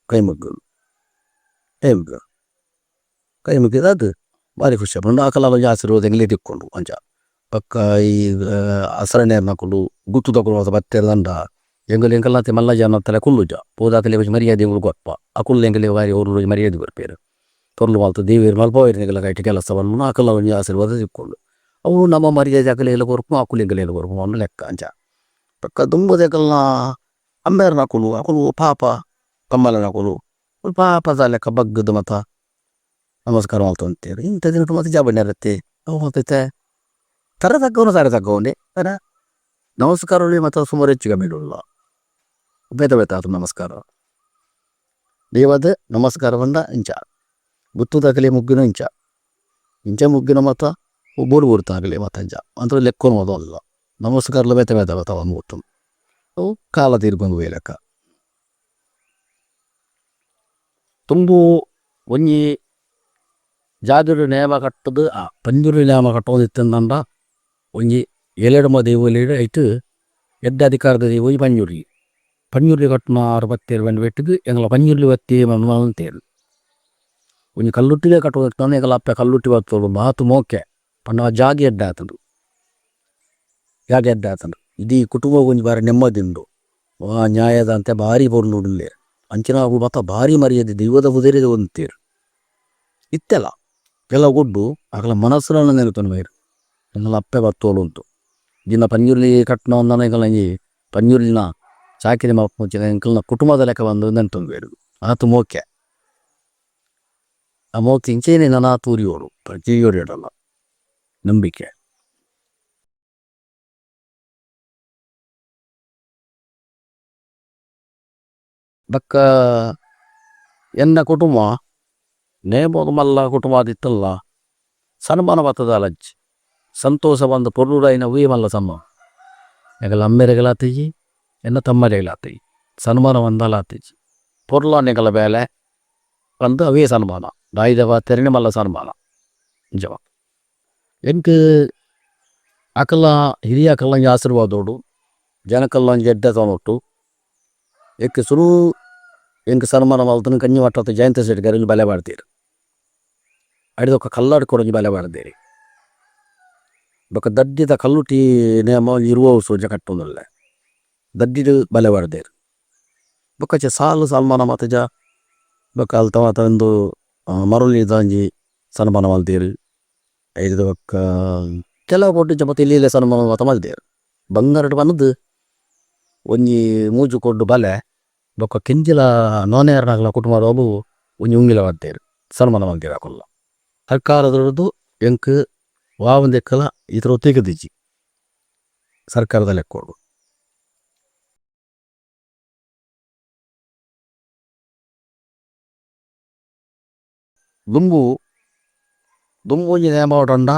ಕೈ ಮುಗ್ಗಲು ಕೈ ಮುಗ್ಗಿದ ಅದು ಭಾರಿ ಖುಷಿ ಬಂದು ಆ ಕಲಾಲ ಆಶೀರ್ವಾದ ಎಂಗ್ಲೇ ತಿಕ್ಕೊಂಡು ಅಂಚ. ಪಕ್ಕ ಈ ಹಸರನೇರು ನಕಲು ಗುತ್ತು ತಗೊಳ್ಳುವ ಬತ್ತೆರ್ದಂಡ ಎಂಗಲೆಂಕಲ್ಲಂತೆ ಮಲ್ಲ ಜನ ತಲೆ ಕುಲ್ಲುಜ ಪೋದಾತಲೆ ಮರ್ಯಾದೆ ಗೊಪ್ಪ ಆ ಕುಲ್ಲು ಎಂಗಲೆ ವಾರಿ ಅವರು ಮರ್ಯಾದೆ ಬರ್ಪೇರು ತೊರ್ಲು ಮಾಲ್ತು ದೇವಿಯರು ಮಲ್ಪವರಿನೆಲ್ಲ ಕೈಟಿ ಕೆಲಸವನ್ನು ಆ ಕಲ್ಲ ಒಂಜಿ ಆಶೀರ್ವಾದ ತಿಕ್ಕೊಂಡು ಅವು ನಮ್ಮ ಮರ್ಯಾದೆ ಅಕಲೆಲ್ಲ ಕೊರಪು ಆ ಕುಲ್ಲೆಂಗಲೆಲ್ಲ ಕೊರಪು ಅನ್ನೋ ಲೆಕ್ಕ ಅಂಚ. ಪಕ್ಕ ದುಂಬದೆಕಲ್ನ ಅಂಬೇರ್ ನಕಲು ಅಕಲು ಪಾಪ ಕಮ್ಮಲ ನಕಲು ಪಾಪದ ಲೆಕ್ಕ ಬಗ್ಗದ ಮತ ನಮಸ್ಕಾರ ಮಾಡ್ತು ಅಂತೇಳಿ ಇಂಥ ದಿನ ಮತ್ತೆ ಜಾಬಣ್ಣೆ ಇರುತ್ತೆ ಅವು ಮಾತೈತೆ ತರ ತಗ್ಗವನು ತಾರೆ ತಗ್ಗವನೇ ತರ ನಮಸ್ಕಾರಗಳು ಮತ್ತು ಸುಮಾರು ಹೆಚ್ಚಿಗೆ ಬೇಡಲ್ಲ ಬೇತ ಆತು ನಮಸ್ಕಾರ ದೇವದ ನಮಸ್ಕಾರ ಬಂದ ಇಂಚ ಗುತ್ತುದಾಗಲಿ ಮುಗ್ಗಿನ ಇಂಚ ಮುಗ್ಗಿನ ಮತ ಬೋಡು ಬೋಡ್ತಾಗಲಿ ಮತ ಇಂಚ ಅಂತ ಲೆಕ್ಕೊಂಡು ಅಲ್ಲ ನಮಸ್ಕಾರಲು ಬೇತ ಬತ್ತಾವ ಮುಟ್ಟು ಅವು ಕಾಲ ತೀರ್ಕೊಂಡು ಲೆಕ್ಕ ತುಂಬು ಒಂಜಿ ಜಾದುರು ನೇಮ ಕಟ್ಟದು ಪಂಜುರು ನೇಮ ಕಟ್ಟೋದಿತ್ತಂದ ಒಂಜಿ ಎಲೆಡಮ ದೇವಲೇಡು ಐಟು ಎಡ್ಡ ಅಧಿಕಾರದ ದೇವ ಪಂಜುರ್ಲಿ ಕಟ್ಟುನ 60 ಬಂದು ಬೆಟ್ಟಿಗೆ ಎಂಗಳ ಪಂಜುರ್ಲಿ ಬತ್ತಿ ಅಂತೇರು ಒಂಜಿ ಕಲ್ಲುಟ್ಟಿಗೆ ಕಟ್ಟೋದಿತ್ತಾನೆ ಎಂಗಳ ಅಪ್ಪ ಕಲ್ಲುಟ್ಟಿ ಬರ್ತೋಳು ಮಾತು ಮೋಕೆ ಪಂಡ ಜಾಗಿ ಎಡ್ಡ ಆತಂದು ಇಡೀ ಕುಟುಂಬ ಒಂಜಿ ಬಾರಿ ನೆಮ್ಮದಿಂಡು ನ್ಯಾಯದ ಅಂತೆ ಭಾರಿ ಬೊರ್ನುಡ್ಲೆ ಅಂಚಿನ ಅವು ಮತ್ತ ಭಾರಿ ಮರ್ಯಾದೆ ದೈವದ ಉದರಿದ ಒಂತೇರು ಇತ್ತೆಲ್ಲ ಕೆಲವು ಗುಡ್ಡು ಆಗಲ ಮನಸ್ಸುನ ನೆನತನು ಬೈರು ಎಂಗಳ ಅಪ್ಪೆ ಬತ್ತೋಳು ಉಂಟು ದಿನ ಪಂಜುರ್ಲಿ ಕಟ್ಟಣ ಒಂದನ ಎಂಗಳ ಪಂಜುರ್ಲಿನ ಸಾಕಿನ ಮುಚ್ಚಿನ ಎಂಕಲ್ನ ಕುಟುಂಬದ ಲೆಕ್ಕ ಬಂದು ನೆಂಟೊಂದು ಬೇರು ಆತು ಮೋಕೆ ಆ ಮೋಕೆ ಇಂಚೇನೆ ನನ್ನ ತೂರಿಯೋರು ಪ್ರತಿಯೋರು ಇಡಲ್ಲ ನಂಬಿಕೆ. ಬಕ್ಕ ಎನ್ನ ಕುಟುಂಬ ನೇಮೋದು ಮಲ್ಲ ಕುಟುಂಬ ಆದಿತ್ತಲ್ಲ ಸನ್ಮಾನ ಬತ್ತದ ಅಲಜ್ಜಿ ಸಂತೋಷ ಬಂದು ಪೊರ್ಲುಡೈನ ಉಯಿ ಮಲ್ಲ ಸನ್ಮಾನ ಎಗಲ ಅಮ್ಮೆರೆಗಲಾತೀಜಿ ಎನ್ನ ತಮ್ಮರೆಗಲಾತೀಜಿ ಸನ್ಮಾನ ಒಂದಲಾತೀಜಿ ಪೊರ್ಲಾನೆಗಲ ಬೇಲೆ ಬಂದು ಅವೇ ಸನ್ಮಾನ ದಾಯಿದವ ತೆರಣೆ ಮಲ್ಲ ಸನ್ಮಾನ ಜವ ಎಂಕ್ ಅಕಲ್ಲ ಹಿರಿಯ ಕಲ್ಲಂಜಿ ಆಶೀರ್ವಾದೋಡು ಜನಕಲ್ಲಂಜಿ ಎಡ್ಡ ತೊನೊಟ್ಟು ಎಕ್ಕೆ ಸುರು ಎಂಕ್ ಸನ್ಮಾನ ಮಲ್ತನ ಕಂಜಿ ಮಟ್ಟದ ಜಯಂತ ಶೆಟ್ಟಿ ಬಲೆ ಬಾಡ್ತೀರಿ ಅಡಿದೊಕ್ಕ ಕಲ್ಲಾಡ್ಕೊಡೊಂಜಿ ಬಲೆ ಬಾಡ್ದೇರಿ ಬೊಕ್ಕ ದಡ್ಡಿದ ಕಲ್ಲುಟಿ ನೇಮ ಇರುವ ಸೋಜ ಕಟ್ಟೊಂದುಲ್ಲೆ ದಡ್ಡಿಡು ಬಲೆ ಬಾಡ್ದೇರಿ ಬೊಕ್ಕ ಸಾಲು ಸನ್ಮಾನ ಮಾತ ಜ ಬೊಕ್ಕ ಅಲ್ತ ಮಾತ ಒಂದು ಮರುಳಿದ ಒಂಜಿ ಸನ್ಮಾನ ಮಲ್ದೇರಿ ಐದು ಬೊಕ್ಕ ಕೆಲವು ಕೊಟ್ಟು ಮತ್ತೆ ಇಲ್ಲಿ ಸನ್ಮಾನ ಮಾತ ಮಲ್ದೇರಿ ಬಂಗಾರಡು ಬಂದು ಒಂಜಿ ಮೂಜು ಕೊಡ್ಡು ಬಲೆ ಬೊಕ್ಕ ಕೆಂಜಿಲ ನೋನೆಯರ್ನಾಗಲ ಕುಟುಂಬದ ಒಬ್ಬು ಒಂಜಿ ಉಂಗಿಲ ಬರ್ತೇರು ಸನ್ಮಾನ ಮಲ್ದೇರಿ ಹಾಕೊಲ್ಲ ಸರ್ಕಾರದೊಡದು ಎಂಕ್ ವಾವಂದೆಕ್ಕಲ ಈ ಥರ ತೆಗೆದಿಜ್ಜಿ ಸರ್ಕಾರದ ಲೆಕ್ಕೋಡು ದುಂಬು ಒಂಜಿ ನೇಮ ಹೊಂಡ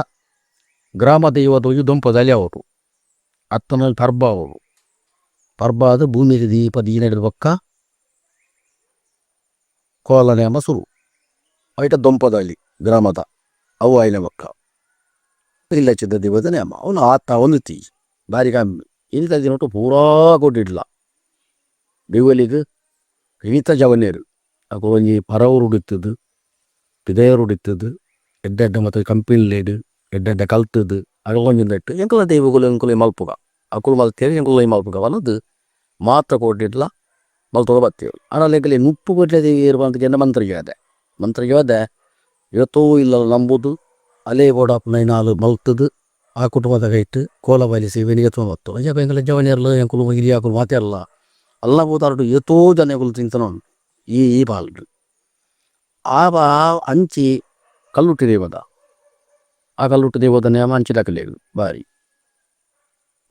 ಗ್ರಾಮ ದೈವದ ದುಂಪದಲ್ಲಿ ಅವರು ಅತ್ತನಲ್ಲಿ ಪರ್ಬ ಅವರು ಪರ್ಬ ಅದು ಭೂಮಿಗೆ ದೀಪ ದೀನಡಿದ ಪಕ್ಕ ಕೋಲ ನೇಮ ಸುರು ಐಟ ದೊಂಪದಲ್ಲಿ ಗ್ರಾಮದ ಅವು ಐನ ಪಕ್ಕ ಇಲ್ಲ ಚಿದ್ದ ದಿವದ ನೇಮ ಅವನು ಆತ ಒಂದು ತೀ ಬಾರಿ ಕಮ್ಮಿ ಇಂಥ ದಿನಟ್ಟು ಪೂರಾ ಕೊಟ್ಟಿಡ್ಲ ಬೆವಲಿಗೆ ಇನಿತ ಜವನೇರು ಅಕ ಒಂಜಿ ಪರವರು ಉಡಿತದು ಪಿದೆಯರು ಉಡಿತದು ಎಡ್ಡೆಡ್ಡ ಮತ್ತು ಕಂಪಿನ್ಲೇಡು ಎಡ್ಡೆಡ್ಡ ಕಲ್ತದು ಅಗಳೊಂಜಿಂದಟ್ಟು ಎಂಕಲ ದೈವಗಳು ಎಂಕುಲೆ ಮಲ್ಪುಗ ಅಕುಲು ಮಲ್ತೇರಿ ಎಂಕುಲೆ ಮಲ್ಪುಗ ಅನ್ನೋದು ಮಾತ್ರ ಕೊಟ್ಟಿಡ್ಲ ಮಲ್ತೋಗ ಬರ್ತೇವೆ ಅಣ್ಣಲೆಂಕಲೆ ನುಪ್ಪು ಕೊಟ್ಟಲೆ ದೇವಿಯರು ಅಂತ ಜನ ಮಂತ್ರಿಗೆ ಅದೆ ಇವತ್ತೋ ಇಲ್ಲ ನಂಬುದು ಅಲೆ ಓಡಾಪ್ ನೈನಾಲು ಮಲ್ತದು ಆ ಕುಟುಂಬದ ಕೈಟ್ಟು ಕೋಲ ಬಲಿಸಿ ವೆನಿಗೆ ತೊಗೊಂಬತ್ತು ಅಂಜ ಎಂಕಲೆ ಜವನಿಯರ್ಲು ಎಂಕುಲು ಹಿರಿಯಾಕುಲು ಮಾತೆಲ್ಲ ಅಲ್ಲ ಕೂತಾರು ಎತ್ತೋ ಜನಗಳು ತಿಂತನೋ ಈ ಬಾಲ್ರು ಅಂಚಿ ಕಲ್ಲುಟ್ಟಿ ದೇವದ ಆ ಕಲ್ಲುಟ್ಟಿ ದೇವದ ನೇಮ ಅಂಚಿದಾಕಲೇರು ಬಾರಿ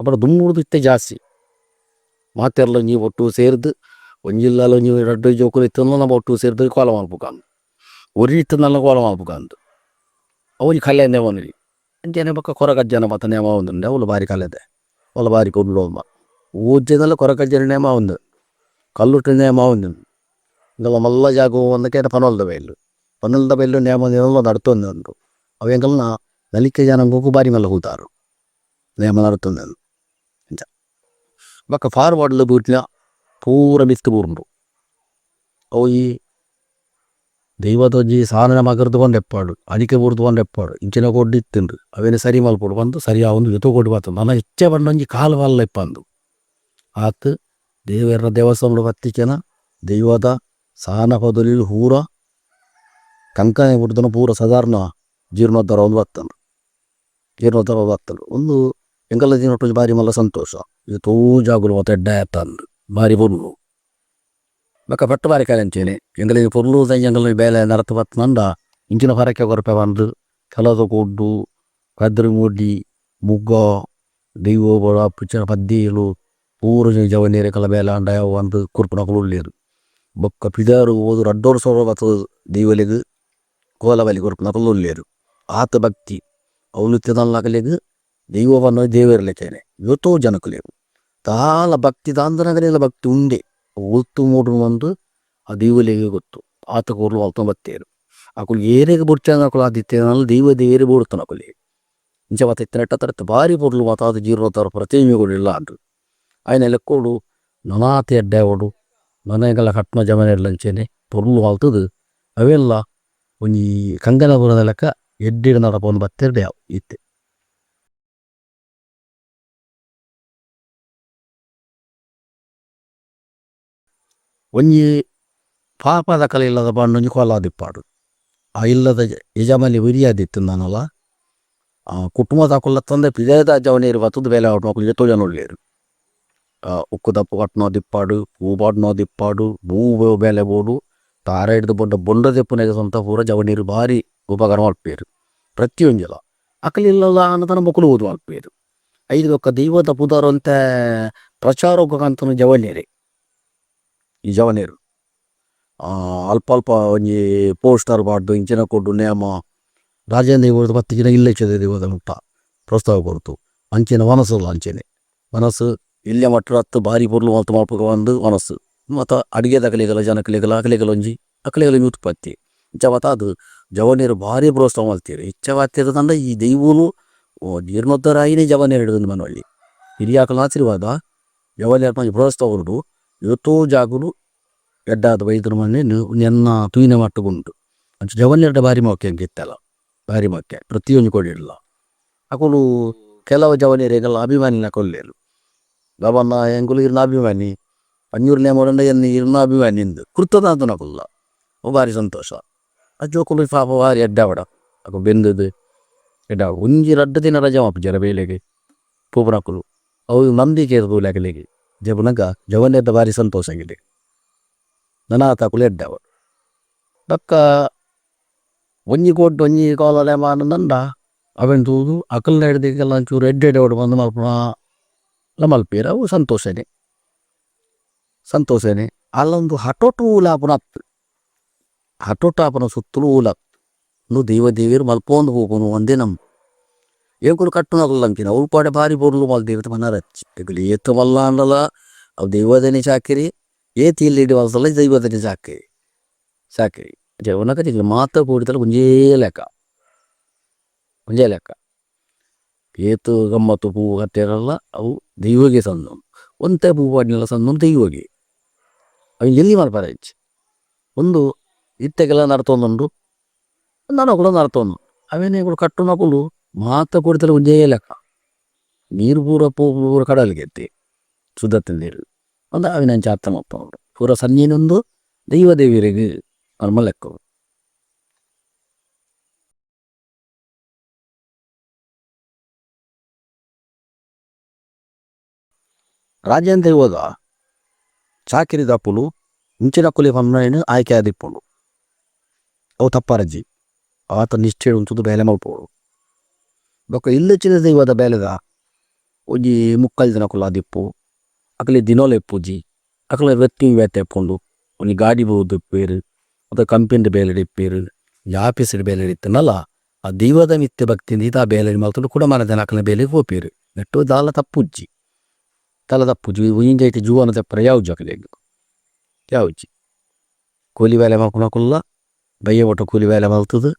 ಅಪ್ಪಡ ದುಮ್ಮುಡ್ದು ಇತ್ತೆ ಜಾಸ್ತಿ ಮಾತೆರ್ಲ ನೀವು ಒಟ್ಟು ಸೇರಿದು ಒಂಜಿಲ್ಲಲು ನೀವು ರಡ್ಡು ಜೋಕುಲು ಇತ್ತಂದು ನಮ್ಮ ಒಟ್ಟು ಸೇರಿದು ಕೋಲ ಮಲ್ಪುಕಾಂದು ಒರಿ ಇತ್ತಂದಲ್ಲ ಕೋಲ ಮಲ್ಪುಕಾಂದು ಅವನಿಗೆ ಕಲೆ ನೇವನಿರಿ ಅಂಚನೆ ಪಕ್ಕ ಕೊರಗಜ್ಜನ ಮತ್ತ ನೇಮ ಒಂದುಂಡೆ ಅವಳು ಬಾರಿ ಕಲೆದೆ ಅವಳು ಬಾರಿ ಕೊಡ್ಲು ಓಜ್ಜೆದಲ್ಲ ಕೊರಗಜ್ಜನ ನೇಮ ಒಂದು ಕಲ್ಲುಟ್ಟು ನೇಮ ఉంది ఇంకల మల్ల జాగు వందకేట పనులద బయలు నేమ నెలలో నడుతుంది అంటారు అవి ఎంకల్న నలికే జనంకు బారి మల్ల కూతారు నేమ నడుతుంది అంత బక్క ఫార్వర్డ్లో బూట్ల ಪೂರ ಬಿಸ್ತು ಬೂರ್ಂಡು ಅವು ಈ ದೈವದೊಜ್ಜಿ ಸಾಧನ ಮಗರ್ದುಕೊಂಡು ಎಪ್ಪಾಡು ಅಡಿಕೆ ಬೂರ್ದುಕೊಂಡು ಎಪ್ಪಾಡು ಇಂಚಿನ ಕೊಡ್ಡು ಇತ್ತಿಂಡು ಅವೇನು ಸರಿ ಮಲ್ಪಡು ಬಂದು ಸರಿ ಒಂದು ಜೊತೆ ಕೊಟ್ಟು ಬರ್ತದೆ ನನ್ನ ಇಚ್ಛೆ ಬಂಡೊಂಜಿ ಕಾಲು ವಲ್ಲ ಇಪ್ಪಂದು ಆತು ದೇವರ ದೇವಸ್ಥಾನಗಳು ಬತ್ತಿಕೆನ ದೈವದ ಸಾನ ಪದಲಿ ಪೂರ ಕಂಕನೆ ಬಿಡ್ದನ ಪೂರ ಸಾಧಾರಣ ಜೀರ್ಣೋದ್ಧಾರ ಒಂದು ಬರ್ತಂಡು ಜೀರ್ಣೋದ್ಧಾರ ಬರ್ತಂಡು ಒಂದು ಎಂಕಲ್ಲ ಜೀರ್ಣೊಟ್ಟು ಬಾರಿ ಮಲ್ಲ ಸಂತೋಷ ಇದು ತೂ ಜಾಗುಲು ಮತ್ತೆ ಎಡ್ಡ ಎತ್ತಂದು ಬಾರಿ ಪೊರ್ಲು ಬಕ್ಕ ಪಟ್ಟು ಬಾರಿ ಕಾಲಂಚೇನೆ ಎಂಗಳಿಗೆ ಪೊರ್ಲು ಎಂಗಲ್ ಬೇಲೆ ನರತು ಬತ್ತನಂಡ ಇಂಚಿನ ಹೊರಕ್ಕೆ ಕೊರಪೆ ಬಂದು ಕೆಲದ ಕೊಡ್ಡು ಕದ್ರಿ ಮೂಡಿ ಮುಗ್ಗ ದೈವ ಬಡ ಪಿಚ್ಚನ ಪದ್ದೀಲು ಪೂರ ಜವನೀರೆ ಕಲ ಬೇಲೆ ಅಂಡ ಒಂದು ಕುರ್ಪುನ ಕುಳ್ಳಿರು ಬೊಕ್ಕ ಪಿದಾರು ಓದು ರಡ್ಡೋರು ಸೊರ ಬತ್ತದ ದೈವಲಿಗೆ ಕೋಲಬಲಿ ಕುರ್ಪುನ ಕುಳ್ಳಿರು ಆತ ಭಕ್ತಿ ಅವನುತ್ಯದಲ್ಲಾಗಲಿಗೆ ದೈವವನ್ನು ದೇವರಲಿಕ್ಕೇನೆ ಇವತ್ತೋ ಜನಕಲೇರು ತಾಲ ಭಕ್ತಿ ದಾಂದನಗಲೆಲ್ಲ ಭಕ್ತಿ ಉಂಡೆ ಒತ್ತು ಮೂಡು ಒಂದು ಆ ದೈವಲಿಗೆ ಗೊತ್ತು ಆತ ಕೂರ್ಲು ಅಲ್ತ ಬತ್ತೇರು ಅಕುಲು ಏರೆಗೆ ಬುಡ್ಚಾನಕುಲು ಆದಿತ್ಯನಲ್ಲ ದೈವ ದೇವರೇ ಬೋಡ್ತಾನಕುಲಿ ಇಂಚ ಮತ್ತೆ ಇತ್ತನೆಟ್ಟ ತರತ್ತೆ ಭಾರಿ ಪೊರ್ಲು ಮಾತಾದ ಜೀರ್ಣೋತ್ತಾರ ಪ್ರತಿಮೆಗಳಿಲ್ಲ ಅಂದ್ರು ఆయన లెక్కోడు ననాతి అడ్డావాడు ನನಗೆಲ್ಲ ಕಟ್ನ ಜಮನೆ ಇರ್ಲಂಚೇನೆ ಪೊರ್ಲು ಆಲ್ತದು ಅವೆಲ್ಲ ಒಂಜಿ ಕಂಗನಪುರದ ಲೆಕ್ಕ ಎಡ್ಡಿಡ ನಡಪೊಂದು ಬತ್ತೆರಡೆ ಯಾವ ಇತ್ತೆ ಒಂಜಿ ಪಾಪದ ಕಲೆ ಇಲ್ಲದ ಬಾಂಡೊಂಜಿ ಕೊಲಾದಿಪ್ಪಾಡು ಆ ಇಲ್ಲದ ಯಜಮಾನಿ ವಿರಿಯಾದಿತ್ತು ನಾನಲ್ಲ ಕುಟುಂಬದ ಹಾಕೊಲ್ಲ ತಂದೆ ಪಿದೇದ ಜವನೇರು ಬತ್ತದು ಬೇಲೆ ಆಟ ಮಕ್ಕಳಿಗೆ ತೋಜನೊಳ್ಳೇರು ಉಕ್ಕು ದಪ್ಪು ಕಟ್ನೋ ದಿಪ್ಪಾಡು ಹೂ ಬಾಡ್ನೋ ದಿಪ್ಪಾಡು ಭೂ ಬೇಲೆ ಬೋಡು ತಾರ ಹಿಡಿದು ಬೊಂಡ ದೆಪ್ಪುನೆಗೆ ಸ್ವಂತ ಪೂರ ಜವನೀರು ಭಾರಿ ಉಪಕಾರ ಮಾಡ್ಪೇರು ಪ್ರತಿಯೊಂಜಲ ಅಕಲಿಲ್ಲಲ್ಲ ಅನ್ನತನ ಮಕ್ಕಳು ಓದು ಮಾಡ್ಪೇರು ಐದು ಒಕ್ಕ ದೈವದ ಪುದಾರು ಅಂತ ಪ್ರಚಾರಕ್ಕಂತನು ಜವನೇರೆ ಈ ಜವನೇರು ಅಲ್ಪ ಅಲ್ಪ ಒಂಜಿ ಪೋಸ್ಟರ್ ಬಾಡ್ದು ಇಂಚಿನ ಕೊಡ್ಡು ನೇಮ ರಾಜೇಂದ್ರ ದೇವರದ ಪತ್ತಿಗಿನ ಇಲ್ಲೆಚ್ಚದೆ ದೇವದ ಮುಟ್ಟ ಪ್ರಸ್ತಾವ ಕೊಡ್ತು ಅಂಚಿನ ಮನಸ್ಸಲ್ಲ ಅಂಚೆನೆ ಮನಸ್ಸು ಇಲ್ಲೇ ಮಟ್ಟ ಹತ್ತು ಭಾರಿ ಪೊರ್ಲು ಮಲ್ತು ಮಲ್ಪಕ ಒಂದು ಮನಸ್ಸು ಮತ್ತು ಅಡುಗೆದ ಅಕಲಿಗಲ ಜನಕಲಿಗಲ ಅಕಲಿಗಲ ಒಂಜಿ ಅಕಲಿಗಲ ಉತ್ಪತ್ತಿ ಇಂಚ ಮತ್ತು ಅದು ಜವನೇರು ಭಾರಿ ಪ್ರೋತ್ಸಾಹ ಮಾಡ್ತೀರಿ ಇಚ್ಛವಾಗ್ತಿರೋದಂದ್ರೆ ಈ ದೈವನು ಜೀರ್ಣೋದ್ಧಾರ ಆಯಿನೇ ಜವನೇರು ಹಿಡಿದು ಮನವಳ್ಳಿ ಹಿರಿಯಾಕಲ ಆಶೀರ್ವಾದ ಜವನೇರು ಮಂಜಿ ಪ್ರೋತ್ಸಾಹ ಹೊರಡು ಇವತ್ತೋ ಜಾಗುಲು ಎಡ್ಡಾದ ವೈದ್ಯರ ಮನೆ ನೆನ್ನ ತೂಯಿನ ಮಟ್ಟಗುಂಟು ಅಂಚ ಜವನೇರ ಭಾರಿ ಮೊಕ್ಕೆ ಗೆತ್ತಲ್ಲ ಭಾರಿ ಮೊಕ್ಕೆ ಪ್ರತಿಯೊಂದು ಕೊಡಿರಲ್ಲ ಅಕಲು ಕೆಲವು ಜವನೇರಿಗೆಲ್ಲ ಅಭಿಮಾನಿನ ಕೊಲ್ಲೇರು ಗವನ್ನ ಎಂಗುಲು ಇರ್ನ ಅಭಿಮಾನಿ ಅನ್ಯೂರ್ನೇ ಮಾಡೋಣ ಇರ್ನ ಅಭಿಮಾನಿ ಎಂದು ಕೃತದ ಅಂತ ನಕಲ್ಲ ಅವು ಭಾರಿ ಸಂತೋಷ ಅಜ್ಜೋಕುಲು ಪಾಪ ಭಾರಿ ಎಡ್ಡಾವಡ ಅಕು ಬೆಂದದು ಎಡ್ಡಾವ ಒಂಜಿ ರಡ್ಡ ದಿನ ರಜೆ ಮಾಪು ಜರ ಬೇಲೆಗೆ ಪೂಪನಕುಲು ಅವು ನಂದಿಕೆ ಲೆಗಲಿಗೆ ಜಬುನಗ ಜವನೇದ ಭಾರಿ ಸಂತೋಷ ಆಗಿದೆ ನನ ತಾಕುಲು ಎಡ್ಡಾವ ಬಕ್ಕ ಒಂಜಿ ಕೊಟ್ಟು ಒಂಜಿ ಕಾಲಲೆ ಮಾನಂದ ಅವೆನ್ ತೂದು ಅಕಲ್ನ ಹಿಡ್ದಿಗೆಲ್ಲ ಒಂಚೂರು ಎಡ್ಡೆ ಹೊಡು ಬಂದು ಮಲ್ಪನ ಮಲ್ಪೇರ ಅವು ಸಂತೋಷನೇ ಅಲ್ಲೊಂದು ಹಠೋಟು ಊಲಾಪನ ಹತ್ತು ಹಠೋಟ ಆಪನ ಸುತ್ತಲೂ ಊಲಾಪ್ ನು ದೈವ ದೇವಿಯರು ಮಲ್ಪೊಂದು ಹೋಗೋನು ಒಂದೇ ನಮ್ಮ ಏಕುಲು ಕಟ್ಟು ನಗಲ್ಲಂಕಿನ ಉಳ್ಪಾಡೆ ಭಾರಿ ಬೋರ್ಲು ಮಲ್ ದೇವತೆ ಮನರಚ್ಚಿ ಎಗುಲಿ ಏತು ಮಲ್ಲ ಅಂಡಲ ಅವು ದೈವದನಿ ಸಾಕಿರಿ ಏತಿ ಇಲ್ಲಿ ಹಿಡಿವಲ್ಸಲ್ಲ ದೈವದನಿ ಸಾಕಿರಿ ಜವನಕ ಮಾತ ಕೂಡಿದಲ್ಲ ಒಂಜೇ ಲೆಕ್ಕ ಏತು ಗಮ್ಮತ್ತು ಪೂವು ಕಟ್ಟಿರಲ್ಲ ಅವು ದೈವಗೆ ಸಂದು ಒಂತೆ ಪೂ ಪಾಡಿನೆಲ್ಲ ಸಂದು ದೈವಗೆ ಅವು ಎಲ್ಲಿ ಮಾಡ್ಪಾರ ಹೆಚ್ಚು ಒಂದು ಇತ್ತೆಗೆಲ್ಲ ನಡ್ತೊಂದುಂಡು ನನಗಳು ನಡ್ತೊಂದು ಅವೇನೇಗಳು ಕಟ್ಟು ನಕಲು ಮಾತ ಕೂಡಿದಲ್ಲ ಒಂಜೇ ಲೆಕ್ಕ ನೀರು ಪೂರ ಕಡಲಿಗೆ ಎತ್ತಿ ಶುದ್ಧತೆ ನೀರು ಒಂದು ಅವಿನಂಚ ಅರ್ಥ ಮಾಡ್ಕೊಂಡು ಪೂರ ಸನ್ನಿನೊಂದು ದೈವ ದೇವಿಯರಿಗೆ ನಮ್ಮ ಲೆಕ್ಕ ರಾಜೇಂದ್ರ ಹೋದ ಚಾಕಿರಿ ದಪ್ಪುಲು ಇಂಚಿನ ಕುಲಿ ಪನ್ನಏನು ಆಯ್ಕೆ ಆದಿಪ್ಪುಂಡು ಅವು ತಪ್ಪಾರಜ್ಜಿ ಆತ ನಿಷ್ಠೆ ಉಂಟು ಬೇಲೆ ಮಲ್ಪೋಡು ಬೊಕ್ಕ ಇಲ್ಲಚ್ಚಿನ ದೈವದ ಬೇಲೆದ ಒಂಜಿ ಮುಕ್ಕಲ್ ದಿನ ಕುಲ ದಿಪ್ಪು ಅಕಲಿ ದಿನೋಲೆ ಎಪ್ಪುಜಿ ಅಕಲ ವ್ಯಕ್ತಿ ವ್ಯಾತೆ ಎಪ್ಪುಂಡು ಒಂಜಿ ಗಾಡಿ ಬೋದು ಇಪ್ಪೇರು ಅಥವಾ ಕಂಪೆನಿದ ಬೇಲೆ ಇಪ್ಪೇರು ಆಫೀಸಿದ ಬೇಲೆ ಇತ್ತನಲ್ಲ ಆ ದೈವದ ಮಿತ್ಯ ಭಕ್ತಿಯಿಂದ ಇದ ಬೇಲೆ ಮಲ್ತುಂಡು ಕೂಡ ಮನದ ಅಕಲ ಬೇಲೆಗೆ ಹೋಪೇರು ನೆಟ್ಟು ದಾಲ ತಪ್ಪುಜ್ಜಿ ತಲ ತಪ್ಪುಜಿ ಇಂಜೈತಿ ಜೀವನ ತೆಪ್ಪರ ಯಾವ ಜಗಲಿಗೆ ಯಾವುಜಿ ಕೂಲಿ ಬೇಲೆ ಮಕ್ಕಳಲ್ಲ ಬಯ್ಯ ಒಟ್ಟು ಕೂಲಿ ಬೇಲೆ ಮಲ್ತದು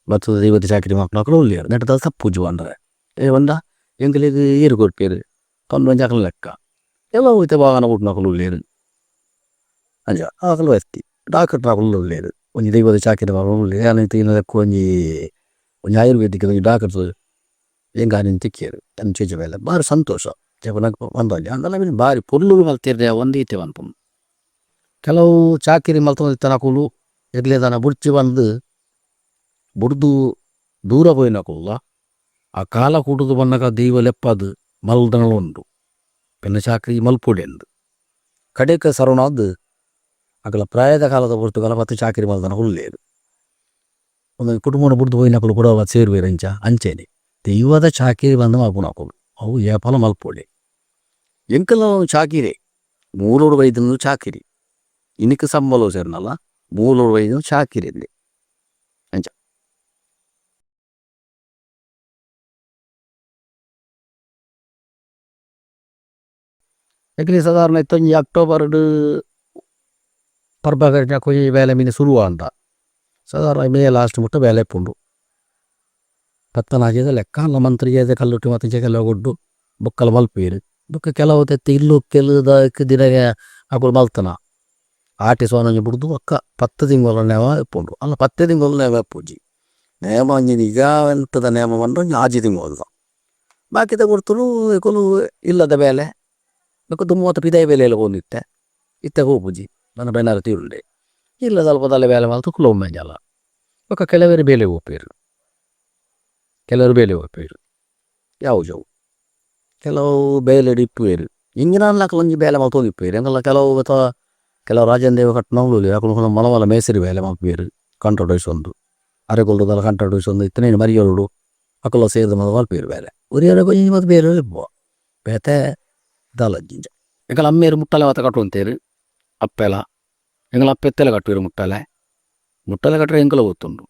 ಬರ್ತದ ದೈವದ ಚಾಕರಿ ಮಕ್ಕಳು ಉಳ್ಳಿಯರು ನೆಟ್ಟದ ತಪ್ಪುಜು ಅಂದ್ರೆ ಒಂದ ಎಂಕಲಿಗೆ ಈರು ಕೊಡ್ಪೇರು ಕಣ್ಣು ಜಾಕಲ ಲೆಕ್ಕ ಎಲ್ಲ ಹೋಯ್ತೆ ವಾಹನ ಊಟ ಮಕ್ಕಳು ಉಳ್ಳಿಯರು ಅಂಜ ಆಕಲು ವ್ಯಕ್ತಿ ಡಾಕ್ಟರ್ ಮಕ್ಕಳು ಉಳ್ಳಿಯರು ಒಂಜಿ ದೈವದ ಚಾಕರಿ ಮಕ್ಕಳು ಉಳ್ಳಿ ಏನೈತೆ ಇನ್ನದಕ್ಕೆ ಒಂಜಿ ಆಯುರ್ವೇದಿಕ್ ಡಾಕ್ಟರ್ ಹೆಂಗಾನಿನ ತಿಕ್ಕಿಯರು ಅಂಚೆಜ ಮೇಲೆ ಭಾರಿ ಸಂತೋಷ ಜಪನಕ್ಕೆ ಬಂದಲ್ಲಿ ಅಂದಲ್ಲ ಭಾರಿ ಪೊರ್ಲು ಮಲ್ತಿರ್ದೆ ಒಂದೀತೆ ಅನ್ಕೊಂಡು ಕೆಲವು ಚಾಕಿರಿ ಮಲ್ತನಕುಲು ಎಗ್ಲೇದನ ಬುಡ್ಚಿ ಬಂದು ಬುಡ್ದು ದೂರ ಪೋಯಿನಕುಲ್ಲ ಆ ಕಾಲ ಕೂಟದು ಬನ್ನಕ ದೈವ ಲೆಪ್ಪದು ಮಲ್ದನಳುಂಡು ಪೆನ್ನ ಚಾಕರಿ ಮಲ್ಪೊಡಿ ಅಂದು ಕಡೆಕ ಸರವಣದ್ದು ಅಕಲ ಪ್ರಾಯದ ಕಾಲದ ಪುರ್ತುಗಲ ಮತ್ತೆ ಚಾಕರಿ ಮಲ್ದನ ಹುಲ್ಲೇರು ಒಂದು ಕುಟುಂಬನ ಬುಡ್ದು ಪೋಯಿನಕಲು ಕೂಡ ಸೇರುವೇರಂಚ ಅಂಚೆನೆ ದೈವದ ಚಾಕಿರಿ ಬಂದು ಮಲ್ಪುನಕುಲು ಅವು ಏಪಲ ಮಲ್ಪೊಡಿ ಎಂಕಲ ಚಾಕಿರಿ ಮೂಲೋಡು ವೈದ್ಯನು ಚಾಕಿರಿ ಇನಿಕ್ ಸಂಬಳ ಸೇರ್ನಲ್ಲ ಮೂಲೋಡು ವೈದ್ಯನು ಚಾಕಿರಿ ಅಲ್ಲಿ ಅಂಚ ಯಾಕಂದ್ರೆ ಸಾಧಾರಣ ಇತ್ತೊಂಜಿ ಅಕ್ಟೋಬರ್ ಪರ್ಬಗಡ್ನ ಕೊಯ್ ಬೇಲೆ ಮೀನು ಶುರುವ ಅಂತ ಸಾಧಾರಣ ಮೇ ಲಾಸ್ಟ್ ಮುಟ್ಟ ಬೇಲೆ ಪುಂಡು ಪತ್ತನಾಜದ ಲೆಕ್ಕ ಅಲ್ಲ ಮಂತ್ರಿಜದ ಕಲ್ಲುಟ್ಟಿ ಮತ್ತೆ ಕೆಲ ಗೊಡ್ಡು ಬೊಕ್ಕಲ ಮಲ್ಪೇರು ಬೊಕ್ಕ ಕೆಲವು ತೆತ್ತೆ ಇಲ್ಲು ಕೆಲದ ದಿನಗೆ ಅಕುಲು ಮಲ್ತನ ಆಟಿ ಸೋನಂಜಿ ಬಿಡ್ದು ಅಕ್ಕ 10 ತಿಂಗಳ ನೇಮ ಎಪ್ಪುಂಡು ಅಲ್ಲ 10 ತಿಂಗಳು ನೇಮ ಎಪ್ಪುಜಿ ನೇಮ ಅಂಜಿನ ಈಗ ಎಂತದ ನೇಮ ಬಂದು ಆಜಿ ತಿಂಗಳು ಬಾಕಿದ ಕೊಡ್ತರು ಕೊಲು ಇಲ್ಲದ ಬೇಲೆ ಬೊಕ್ಕ ತುಂಬ ಪಿದಾಯ ಬೇಲೆಯಲ್ಲಿ ಹೋಗಿತ್ತೆ ಇತ್ತೆ ಹೋಪುಜಿ ನನ್ನ ಬೆನ್ನಾರ ತೀರುಂಡೆ ಇಲ್ಲ ಸ್ವಲ್ಪದಲ್ಲೇ ಬೇಲೆ ಮಲ್ತು ಕುಲೊಮ್ಮೆಂಜಲ್ಲ ಬೊಕ್ಕ ಕೆಲವರು ಬೇಲೆ ಹೋಗ್ಪೇರು ಕೆಲವರು ಬೇಲೆ ಹೋಗ್ಪೇರು ಯಾವ ಜವು ಕೆಲವು ಬೇಲೆ ಇಪ್ಪುವೇರು ಇಂಗಿನ ಒಂಜಿ ಬೇಲೆ ಮಲ್ತು ಹೋಗಿಪ್ಪೇರು ಹಂಗಲ್ಲ ಕೆಲವು ರಾಜನ್ ದೇವ ಕಟ್ನಗಳು ಯಾಕಂದ್ರೆ ಮಲಮಲ ಮೇಸರಿ ಬೇಲೆ ಮಲ್ಪೇರು ಕಂಟ್ರೋಡೈಸೊಂದು ಅರೆಗೊಳ್ಳುದಲ್ಲ ಕಂಟ್ರೋಡೈಸೊಂದು ಇತ್ತನೇನು ಮರಿಯೋಳು ಅಕಲ ಸೇರಿದ ಮಲ್ಪೇರು ಬೇಲೆ ಉರಿಯರ ಕೊಂಚ ಮತ್ತು ಬೇರೆ ಇಪ್ಪುವ ಬೇತೆ ದಲಜ್ಜಿಂಜ ಎಂಕಲ ಅಮ್ಮೇರು ಮುಟ್ಟಲೆ ಮಾತ ಕಟ್ಟುವಂತೇರು ಅಪ್ಪೆಲ ಎಂಕಲ ಅಪ್ಪೆತ್ತೆಲೆ ಕಟ್ಟುವೇರು ಮುಟ್ಟಲೆ ಕಟ್ಟರೆ ಎಂಕಲ ಗೊತ್ತುಂಡು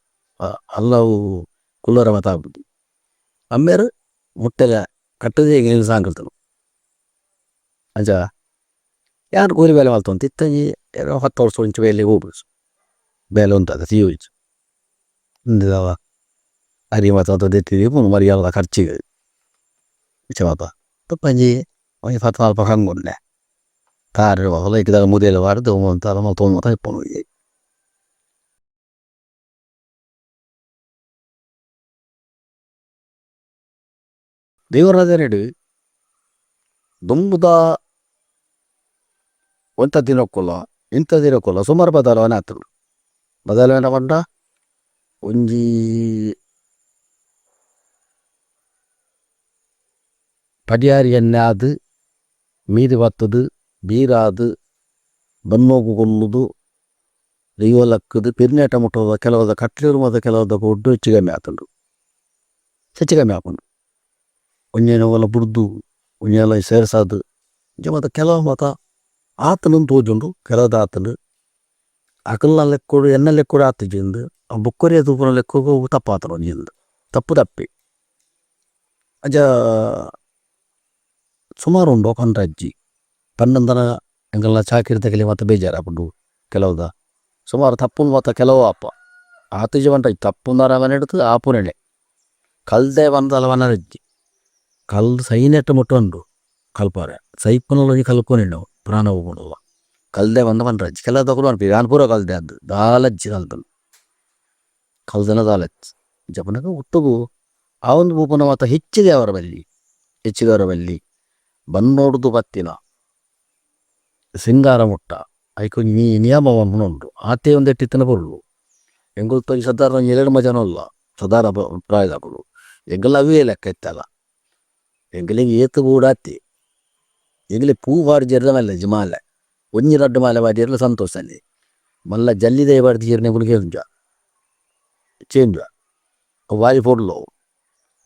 ಅಲ್ಲವು ಕುಲ್ಲರ ಮತ ಆಗ್ಬೋದು ಅಮ್ಮೇರು ಮುಟ್ಟೆಲೆ ಕಟ್ಟದೆ ಈಗ ಸಾಂಕಲ್ತನು ಅಂಚ ಯಾರು ಕೂಲಿ ಬೇಲೆ ಮಲ್ತು ಅಂತ ಇತ್ತಂಜಿ 10 ವರ್ಷ ಇಂಚು ಬೇಲೆ ಹೋಗ್ಬೋದು ಬೇಲೆ ಉಂಟದ ತೀಯೋಯ್ತು ಇಂದವ ಅರಿ ಮಾತ ದೆತ್ತಿದಿ ಮರಿಯಾದ ಖರ್ಚಿಗೆ ಇಚ್ಚ ಮಾತ ತಪ್ಪಂಜಿ ಒಂಜಿ 14 ಹಂಗುಂಡೆ ಕಾರು ಹೊಲ ಇಕ್ಕಿದಾಗ ಮುದೇಲು ವಾರದು ಅಂತ ಮಲ್ತು ಇಪ್ಪನು ದೇವರಾಜ ನೆಡು ದುಂಬುದ ಒಂಥ ದಿನಕ್ಕೊಲ್ಲ ಇಂಥ ದಿನಕ್ಕೊಲ್ಲ ಸುಮಾರು ಬದಲಾವಣೆ ಆಗ್ತದೆ ಬದಲಾವಣೆ ಬಂದ ಒಂಜಿ ಪಡಿಯಾರಿ ಎಣ್ಣೆ ಆದು ಮೀದಿ ಬತ್ತದು ಬೀರಾದು ಬನ್ನೋಗು ಕೊಲ್ಲುದು ದೈವಲಕ್ಕದು ಪೆರ್ನೇಟ ಮುಟ್ಟೋದ ಕೆಲವದ ಕಟ್ಲಿರು ಮತ್ತು ಕೆಲವದ ಕೊಡ್ಡು ಹೆಚ್ಚು ಕಮ್ಮಿ ಆಗ್ತಂಡು ಹೆಚ್ಚು ಕಮ್ಮಿ ಹಾಕೊಂಡು ಒಂಜೇನ ಒಲ ಬುಡ್ದು ಒಂಜೆಲ್ಲ ಸೇರ್ಸಾದು ಮತ್ತು ಕೆಲವು ಮತ ಆತನು ತೋಜುಂಡು ಕೆಲವದ ಆತನು ಅಕಲ್ನ ಲೆಕ್ಕೋಡು ಎನ್ನ ಲೆಕ್ಕೋಡು ಆತಿಜಿಂದು ಬುಕ್ಕರಿಯ ತೂಪನ ಲೆಕ್ಕೋಗು ತಪ್ಪಾತನು ಒಂಜಿಂದು ತಪ್ಪಿ ಅಜ ಸುಮಾರು ಉಂಡು ಕಂಡ್ರಜ್ಜಿ ಪನ್ನಂದನ ಎಂಕಲ್ನ ಚಾಕಿರಿ ತಗಲಿ ಮತ್ತು ಬೇಜಾರಾಪುಂಡು ಕೆಲವುದ ಸುಮಾರು ತಪ್ಪು ಮತ್ತು ಕೆಲವು ಅಪ್ಪ ಆತಿಜಿ ಬಂಟ ತಪ್ಪುಂದಾರ ಮನೆಡ್ತು ಆಪುನೆಡೆ ಕಲ್ದೆ ಬಂದಲ್ಲ ವನರಜ್ಜಿ ಕಲ್ದು ಸೈನೆಟ್ಟು ಮುಟ್ಟುಂಡು ಕಲ್ಪಾರೆ ಸೈಪುನಲ್ಲೊಂಜಿ ಕಲ್ಕೊನಿಂಡು ಪ್ರಾಣ ಹೋಗ್ಬಿಡಲ್ಲ ಕಲ್ದೆ ಬಂದ ಬಂದ್ರಜ್ಜಿ ಕೆಲವು ತಗೊಂಡು ಅನ್ಪಿ ನಾನು ಪೂರ ಕಲ್ದೆ ಅದು ದಾಲಜ್ಜಿ ಕಲ್ತನು ಕಲ್ದನ ದಾಲಜ್ಜಿ ಜಪನಗ ಹುಟ್ಟುಗು ಆ ಒಂದು ಭೂಪನ ಮತ್ತು ಹೆಚ್ಚಿಗೆ ಅವರ ಬಲ್ಲಿ ಬನ್ನೋಡ್ದು ಬತ್ತಿನ ಸಿಂಗಾರ ಮುಟ್ಟ ಐಕು ನಿಯಮವನ್ನು ಉಂಟು ಆತೆ ಒಂದು ಎಟ್ಟಿತ್ತನ ಬರುಳು ಎಂಗೊತ್ತು ಸಾಧಾರಣ 2 ಮಜನಲ್ಲ ಸಾಧಾರಣ ಪ್ರಾಯದಾಕಲು ಎಂಗೆಲ್ಲ ಅವೇ ಲೆಕ್ಕ ಇತ್ತಲ್ಲ ಎಂಗಲಿಗೆ ಏತು ಕೂಡಾತಿ ಎಂಗಲಿ ಪೂ ಬಾಡಿ ಜರ್ದ ಮೇಲೆ ಮಾಲೆ ಒಂಜಿ ರಡ್ಡು ಮಾಲೆ ಬಾಡಿ ಇರಲು ಸಂತೋಷನೇ ಮಲ್ಲ ಜಲ್ಲಿದೆ ಬಾಡಿ ಜೀರ್ನೆ ಗುಳಿಗೆ ಚೇಂಜ ವಾರಿ ಪೊಡ್ಲು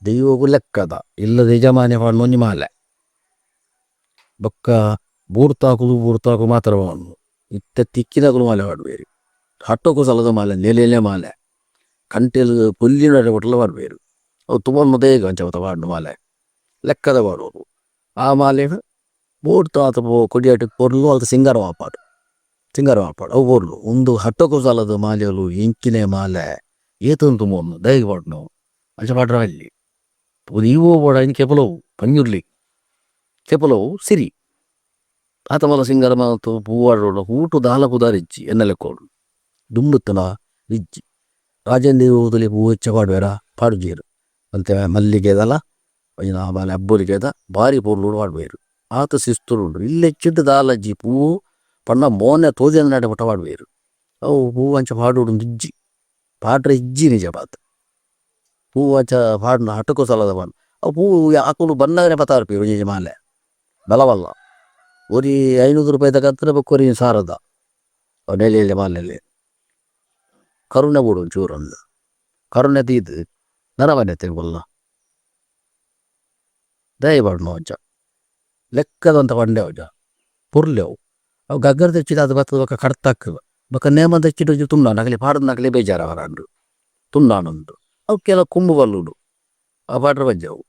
ದೈವಗೂ ಲೆಕ್ಕದ ಇಲ್ಲದ ಯಜಮಾನಿ ಪಾಡು ಒಂಜಿ ಮಾಲೆ ಬೊಕ್ಕ ಬೂರ್ತಾಕು ಮಾತ್ರ ಬಾಡು ಇತ್ತ ತಿಕ್ಕಿದಾಗಲು ಮಾಲೆ ಬಾಡ್ಬೇರು ಹಟ್ಟೋಕು ಸಲದ ಮಾಲೆ ನೆಲೆಲೆ ಮಾಲೆ ಕಂಟೆಲು ಪುಲ್ಲಿನ ಒಟ್ಟಲು ಬಾಡ್ಬೇರು ಅವು ತುಂಬ ಮೊದೇಗ ಅಂಚವತ್ತ ಬಾಡು ಮಾಲೆ ಲೆಕ್ಕದ ಬಾಡೋರು ಆ ಮಾಲೆ ಬೂಡ್ತಾತ ಕೊಡಿಯಾಟ ಪೊರ್ಲು ಅದು ಸಿಂಗಾರ ವಾಪಾಡು ಸಿಂಗಾರ ಮಾಲ್ಪಾಡು ಅವು ಬೋರ್ಲು ಒಂದು ಹಟ್ಟಕ್ಕೂ ಸಾಲದ ಮಾಲೆಗಳು ಇಂಚಿನ ಮಾಲೆ ಏತಂತು ಮೋನು ದಯಗೆ ಪಾಡ್ನು ಅಂಚ ಪಾಡ್ರ ಅಲ್ಲಿ ಇವು ಬೋಡ ಇನ್ನು ಕೆಪಲವು ಪಂಜುರ್ಲಿ ಕೆಪಲವು ಸಿರಿ ಆತ ಮಲ ಸಿಂಗಾರ ಮಾತು ಪೂವಾಡೋಡು ಊಟು ದಾಲ ಪುದಾರಿಜ್ಜಿ ಎನ್ನಲೆಕ್ಕೋಡು ದುಂಬುತ್ತನ ಇಜ್ಜಿ ರಾಜೇಂದ್ರ ಊದಲ್ಲಿ ಹೂ ಹೆಚ್ಚ ಪಾಡ್ಬೇರ ಪಾಡುಜೀರು ಅಂತೆ ಮಲ್ಲಿಗೆದಲ್ಲ ಒಂಜಿನ ಆಮೇಲೆ ಅಬ್ಬುಲಿಗೆದ ಭಾರಿ ಪೂರ್ಲೂಡು ಪಾಡ್ಬೇರು ಆತ ಶಿಸ್ತುಡು ಇಲ್ಲಿ ಹೆಚ್ಚಿಟ್ಟು ದಾಲಜ್ಜಿ ಪೂವು ಪಣ್ಣ ಮೋನೆ ತೋಜನ ನಾಡೆ ಪುಟ್ಟ ಪಾಡ್ಬೇರು ಅವು ಹೂ ಅಂಚ ಪಾಡುಡು ಇಜ್ಜಿ ಪಾಡ್ರೆ ಇಜ್ಜಿ ನಿಜ ಪಾತ ಹೂ ಅಂಚ ಪಾಡ್ನ ಹಟಕೋ ಸಲದ ಬಣ್ಣ ಅವು ಹೂ ಹಾಕಲು ಬಣ್ಣನೇ ಪತಾರ್ಪಿ ಒಂಜಿ ಮಾಲೆ ಬಲವಲ್ಲ ಒರಿ 500 ರೂಪಾಯಿ ತಗತ್ರ ಬಕ್ಕೊರಿ ಸಾರದ ನೆಲೆಯಲ್ಲಿ ಮಾಲೆಯಲ್ಲಿ ಕರುಣೆ ಬಿಡು ಚೂರೊಂದು ಕರುಣೆ ತೀದು ನರವನ್ನೆ ತಿನ್ಬಲ್ಲ ದಯಬಾಡ್ನು ಅಂಚ ಲೆಕ್ಕದಂತ ಬಂಡೆ ಅವಜ ಪುರ್ಲೆವು ಅವು ಗಗ್ಗರ ತೆಚ್ಚಿದ ಅದು ಬತ್ತದ ಬಕ್ಕ ಕಡ್ತಾಕ್ತದ ಬಕ್ಕ ನೇಮ ತೆಚ್ಚಿಟ್ಟು ತುಂಡ ನಗಲಿ ಪಾಡದ ನಗಲಿ ಬೇಜಾರ ಅವರಂಡು ತುಂಡಾನುಂಡು ಅವು ಕೆಲ ಕುಂಬು ಬಲ್ಲುಡು ಆ ಪಾಡ್ರ ಬಜ್ಜವು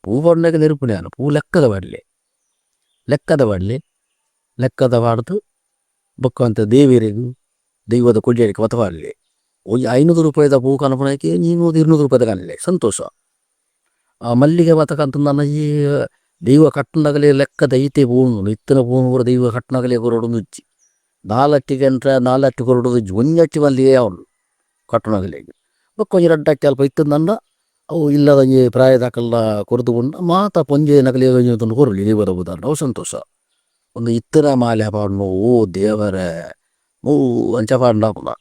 ಪೂ ಬಣ್ಣಗೆ ನಿರೂಪಣೆಯಾನು ಪೂ ಲೆಕ್ಕದ ಬಡ್ಲಿ ಲೆಕ್ಕದ ಬಾಡ್ದು ಬೊಕ್ಕ ಅಂತ ದೇವಿರಿಗೂ ದೈವದ ಕೊಡ್ಲಿಕ್ಕೆ ಮತವಾಡಲಿ ಒಂಜಿ 500 ರೂಪಾಯಿದ ಪೂ ಕನಪಣಕ್ಕೆ 200 ರೂಪಾಯಿದ ಕಾಣಲಿ ಸಂತೋಷ ಆ ಮಲ್ಲಿಗೆ ಮತಕ್ಕಂತ ನನ್ನ ಈ ದೈವ ಕಟ್ಟನಗಲಿ ಲೆಕ್ಕದ ಐತೆ ಪೂನು ಇತ್ತನ ಪೂನು ಕೂಡ ದೈವ ಕಟ್ಟನಗಲಿ ಕೊರಡು ನುಜ್ಜಿ 4 ಗಂಟೆ 4 ಕೊರಡು ನುಜ್ಜಿ ಒಂಜಿ ಮಲ್ಲಿಗೆ ಅವನು ಕಟ್ಟನಗಲಿಗೆ ಬೊಕ್ಕ ಒಂಜಿ ರಡ್ಡಕ್ಕೆ ಅಲ್ಪ ಇತ್ತು ನನ್ನ ಅವು ಇಲ್ಲದ ಪ್ರಾಯದಾಕಲ್ಲ ಕೊರದುಕೊಂಡು ಮಾತ ಪೊಂಜೆ ನಗಲಿ ತಂದು ಕೊರಲಿ ದೈವದ ಉದಾಹರಣೆ ಅವು ಸಂತೋಷ ಒಂದು ಇತ್ತಿನ ಮಾಲೆ ಪಾಡ್ನು ಓ ದೇವರೇ ಓ ಅಂಚ ಪಾಡ್ನಾಕುನ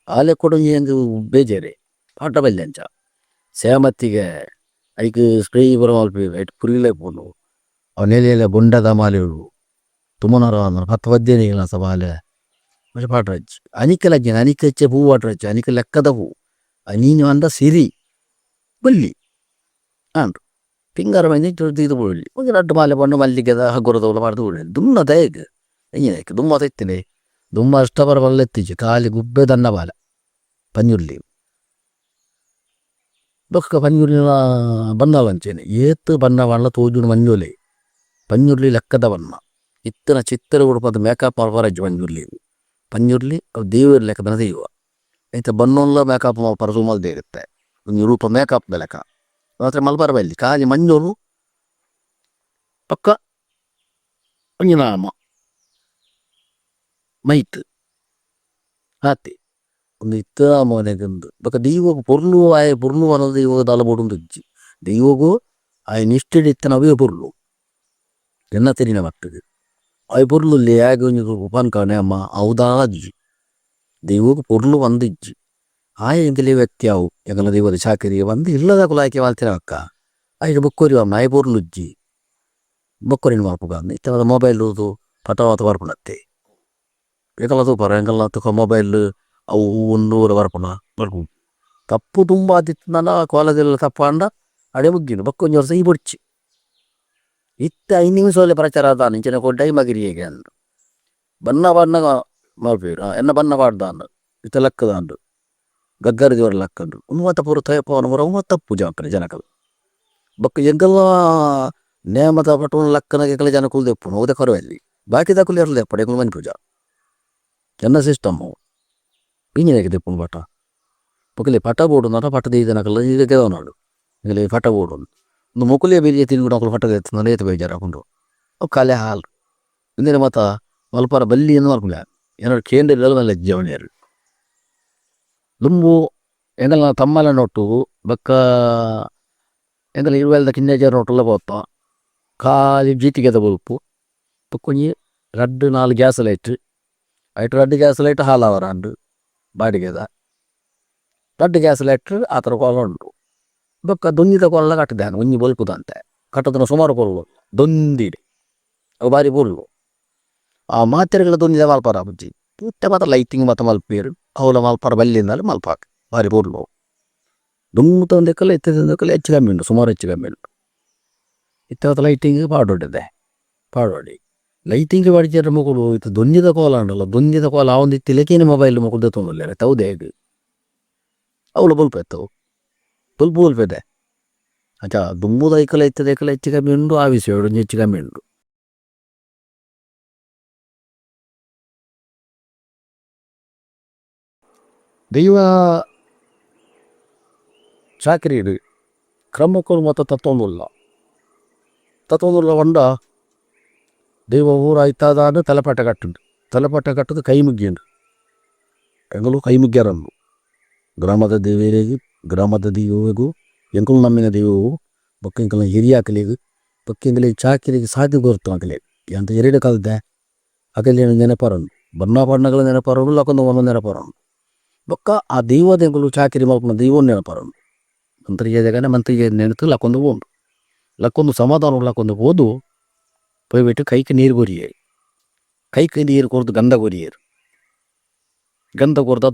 ಆಲೆ ಕೊಡೊಂಜಿ ಎಂದು ಬೇಜಾರೆ ಪಾಠ ಬಲ್ಲೆ ಅಂಚ ಸೇಮತ್ತಿಗೆ ಐಕ್ ಸ್ಪ್ರೇ ಬರ ಮಲ್ಪಿ ಐಟ್ ಪುರಿಲೆ ಪೋನು ಅವ ನೆಲೆಯಲ್ಲ ಬೊಂಡದ ಮಾಲೆಗಳು ತುಮನರ 10-15 ಸ ಮಾಲೆ ಮಂಚ ಪಾಠ ಹಚ್ಚಿ ಅನಿಕಲಜ್ಜಿ ಅನಿಕ ಹೆಚ್ಚೆ ಹೂ ಪಾಠ ಹಚ್ಚಿ ಅನಿಕ ಲೆಕ್ಕದ ಹೂ ನೀನು ಅಂದ ಸಿರಿ ಬಲ್ಲಿ ಆಂಡ್ರು ಪಿಂಗಾರ ಮಂದಿ ಇದು ಬಿಡಲಿ ಒಂದು ರಡ್ಡು ಮಾಲೆ ಬಣ್ಣ ಮಲ್ಲಿಗೆದ ಹಗುರದವಳ ಮಾಡ್ದು ಬಿಡಲಿ ದುಮ್ಮ ದಯಗೆ ಎಂಜಿನಕ್ಕೆ ದುಮ್ಮ ತೆತ್ತಿನಿ ದುಮ್ಮ ಅಷ್ಟಬರ ಬಲ್ಲೆತ್ತಿಜಿ ಕಾಲಿ ಗುಬ್ಬೆ ದನ್ನ ಬಾಲ ಪಂಜುರ್ಲಿ ಬೊಕ್ಕ ಪಂಜುರ್ಲಿನ ಬಣ್ಣ ಬಂಚೇನೆ ಏತು ಬಣ್ಣ ಬಣ್ಣ ತೋಜುಡು ಮಂಜೋಲೆ ಪಂಜುರ್ಲಿ ಲೆಕ್ಕದ ಬಣ್ಣ ಇತ್ತನ ಚಿತ್ರ ಉಡುಪದ ಮೇಕಪ್ ಮಾಡ್ಬಾರಜ್ಜು ಪಂಜುರ್ಲಿ ಅವು ದೇವರ ಲೆಕ್ಕದನ ದೈವ ಐತೆ ಬಣ್ಣಲ್ಲ ಮೇಕಪ್ ಪರಸು ಮಲ್ದೇ ಇರುತ್ತೆ ಒಂದು ರೂಪ ಮೇಕಪ್ ಲೆಕ್ಕ ಮಾತ್ರ ಮಲ್ಬಾರ ಬಲ್ಲಿ ಕಾಲಿ ಮಂಜೋರು ಪಕ್ಕ ಒಂಜಿ ನಾಮ ಮೈತ್ ಆತಿ ಒಂದು ಇತ್ತ ಮನೆಗೊಂದು ಬೊಕ್ಕ ದೈವಗು ಪೊರ್ಲು ಆಯ ಪೊರ್ಲು ಅನ್ನೋದು ದೈವಗ ದಾಲ ಬೋಡುಂದು ಇಜ್ಜಿ ದೈವಗು ಆಯ ನಿಷ್ಠೆಡ್ ಇತ್ತನ ಅವೇ ಪೊರ್ಲು ಎನ್ನ ತೆರಿನ ಮಟ್ಟಿಗೆ ಆಯ ಪೊರ್ಲು ಹೇಗೆ ಒಂಜಿ ಉಪನ್ಕನೆ ಅಮ್ಮ ಅವದಾಜ್ಜಿ ದೈವಗು ಪೊರ್ಲು ಒಂದು ಇಜ್ಜಿ ಆಯ ಎಂಕಲೆ ವ್ಯಕ್ತಿ ಅವು ಎಂಕಲ ದೈವದ ಚಾಕರಿಗೆ ಬಂದು ಇಲ್ಲದ ಕುಲಾಯ್ಕೆ ವಾಲ್ತಿನ ಅಕ್ಕ ಆಯ್ತು ಬೊಕ್ಕೋರಿ ಅಮ್ಮ ಆಯ ಪೊರ್ಲು ಇಜ್ಜಿ ಬೊಕ್ಕೊರಿನ ಮಾಪುಗಾಂದು ಇತ್ತದ ಮೊಬೈಲ್ದು ಪಟವಾತ ಬರ್ಪುಣತ್ತೆ ಏಕಲ್ಲ ತೂಪರ ಎಂಕಲ್ಲ ತುಕ ಮೊಬೈಲ್ ಅವು 100 ಬರ್ಪುಣ ಬರ್ಪು ತಪ್ಪು ತುಂಬ ಆದಿತ್ತು ನನ್ನ ಕಾಲೇಜೆಲ್ಲ ತಪ್ಪಂಡ ಅಡೆ ಮುಗ್ಗಿನು ಬಕ್ಕೊಂಜಿ ವರ್ಷ ಈ ಬುಡ್ಚಿ ಇತ್ತ 5 ನಿಮಿಷದಲ್ಲಿ ಪ್ರಚಾರ ಅದ ಇಂಚಿನ ಕೊಡ್ಡೈ ಮಗಿರಿ ಹೇಗೆ ಅಂದು ಬಣ್ಣ ಮಾಡ್ಬೇರು ಎನ್ನ ಬಣ್ಣ ಪಾಡ್ದಾಂಡು ಇತ್ತ ಲೆಕ್ಕದಾಂಡು ಗಗ್ಗರ ದೇವರ ಲೆಕ್ಕಂಡು ಉನ್ಮತ್ತ ಪೂರ ತಯಪವನ ಪೂರ ಉಮ್ಮ ತಪ್ಪು ಜಾಪನೆ ಜನಕಲು ಬೊಕ್ಕ ಎಂಕಲ್ಲ ನೇಮದ ಪಟುನ ಲೆಕ್ಕನಗೆ ಕೆಲ ಜನ ಕುಲ್ ದೆಪ್ಪುನು ಹೋದೆ ಕೊರವಲ್ಲಿ ಬಾಕಿದ ಕುಲ್ ಇರಲಿ ದೆಪ್ಪಡೆ ಕುಲ್ ಮನಿ ಪೂಜಾ ಚೆನ್ನ ಸಿಸ್ಟಮ್ಮು ಇಂಜಿನಿಯರಿಗೆ ದೆಪ್ಪುನು ಪಟ ಬೊಕ್ಕಲಿ ಪಟ ಬೋಡು ನಟ ಪಟದ ಇದನಕಲ್ಲ ಈಗ ದೇವನಾಡು ಇಲ್ಲಿ ಪಟ ಬೋಡು ಒಂದು ಮುಕುಲಿಯ ಬೀದಿಯ ತಿನ್ಬಿಟ್ಟು ಮಕ್ಕಳು ಪಟದ ಎತ್ತ ಏತು ಬೇಜಾರು ಹಾಕೊಂಡು ಅವು ಕಲೆ ಹಾಲು ಇಂದಿನ ಮತ ಮಲ್ಪಾರ ಬಲ್ಲಿಯನ್ನು ಮಲ್ಪುಲ ಏನಾದ್ರು ಕೇಂದ್ರ ಮೇಲೆ ಜವಣಿಯರು ದುಂಬು ಎಂಗಲ್ಲ ತಮ್ಮಲ ನೋಟು ಬಕ್ಕ ಎಂಗಲ್ಲ ಇರುವೆಲ್ದ ಕಿನ್ನೇಜರ್ ನೋಟುಲ್ಲ పోత ಖಾಲಿ ಜೀತಿಗೆದ ಬಲ್ಪು ಬಕ್ಕೊಂಜಿ 2-4 ಗ್ಯಾಸ್ ಲೈಟ್ ಐಟು 2 ಗ್ಯಾಸ್ ಲೈಟ್ ಹಾಲವರಂಡು ಬಾಡಿಗೆದ 2 ಗ್ಯಾಸ್ ಲೈಟ್ ಆ ಥರ ಕೊಲ ಉಂಟು ಬೊಕ್ಕ ದೊಂದಿದ ಕೊಲ್ಲ ಕಟ್ಟಿದ್ದಾನೆ ಒಂಜಿ ಬಲ್ಪುದಂತೆ ಕಟ್ಟದನ ಸುಮಾರು ಕೊಲ್ಲು ದೊಂದಿಡಿ ಅವು ಬಾರಿ ಬುಲ್ಲು ಆ ಮಾತ್ರೆಗಳ ದೊಂದಿದ ಮಲ್ಪಾರ ಬುಜ್ಜಿ ಪೂರ್ತಿ ಮಾತ್ರ ಲೈಟಿಂಗ್ ಮಾತ್ರ ಮಲ್ಪೇರು ಅವಳ ಮಲ್ಪಾರ ಬಲ್ಲಿಂದಲ್ಲಿ ಮಲ್ಪಾಕ ಬಾರಿ ಬುಲ್ಲು ದುಮ್ಮು ತಂದೆಕ್ಕಲ್ಲ ಎತ್ತದಿಂದಕ್ಕಲ್ಲ ಹೆಚ್ಚು ಕಮ್ಮಿ ಉಂಟು ಸುಮಾರು ಹೆಚ್ಚು ಕಮ್ಮಿ ಉಂಟು ಇತ್ತ ಲೈಟಿಂಗ್ ಪಾಡೊಡ್ಡಿದೆ ಪಾಡೊಡಿ ಲೈಟಿಂಗ್ ಬಾಡಿಚಾರ ಮಕ್ಕಳು ಇತ್ತು ದೊಂದಿದ ಕೋಲ ಉಂಟಲ್ಲ ದೊಂದಿದ ಕೋಲ ಆ ಒಂದು ತಿಲಕೇನೆ ಮೊಬೈಲ್ ಮಕ್ಕಳು ದೆತ್ತೊಂದಿಲ್ಲ ತೌದೆ ಹೇಗೆ ಅವಳು ಬಲ್ಪ್ ಎತ್ತವು ಬಲ್ಪ್ ಇದೆ ಅಚ್ಚಾ ದುಮ್ಮುದ ಐಕಲ ಎತ್ತದ ಐಕಲ ಹೆಚ್ಚು ಕಮ್ಮಿ ಉಂಟು ಆ ವಿಷಯ ಹೆಚ್ಚು ಕಮ್ಮಿ ಉಂಟು ದೈವ ಚಾಕರಿ ಇದು ಕ್ರಮಕ್ಕೂ ಮತ್ತು ತತ್ವೊಂದುಲ್ಲ ಒಂಡ ದೈವ ಊರು ಆಯ್ತಾದ ತಲೆಪಾಠ ಕಟ್ಟದು ಕೈ ಮುಗ್ಗಿಂಡು ಎಂಗಳು ಕೈ ಮುಗ್ಗ್ಯಾರನ್ನು ಗ್ರಾಮದ ದೈವಗೂ ಎಂಕಲು ನಮ್ಮಿನ ದೈವವು ಬೊಕ್ಕ ಎಂಕಲ್ನ ಹಿರಿಯಾಕಲಿಗೆ ಬೊಕ್ಕ ಎಂಗಳಿಗೆ ಚಾಕರಿಗೆ ಸಾಧ್ಯ ಗೊತ್ತು ಆಗಲಿ ಅಂತ ಎರಡು ಕಲ್ದೆ ಅಕಲಿ ನೆನಪರನ್ನು ಬಣ್ಣಗಳ ನೆನಪರನ್ನು ಲಕೊಂದು ಒಂದು ನೆನಪರನ್ನು ಬೊಕ್ಕ ಆ ದೈವದ ಎಂಗಳು ಚಾಕರಿ ಮಲ್ಪನ ದೈವ ನೆನಪರನ್ನು ಮಂತ್ರಿಗೆ ನೆನೆತು ಲಕ್ಕೊಂದು ಹೋಂಡು ಲಕ್ಕೊಂದು ಸಮಾಧಾನ ಲಕ್ಕೊಂದು ಹೋದು ಪೋಯ್ಬಿಟ್ಟು ಕೈಗೆ ನೀರು ಕೊರಿಯೇರು ಕೈಗೆ ನೀರು ಕೊರ್ದು ಗಂಧ ಕೊರಿಯೇರು ಗಂಧ ಕೊರ್ದ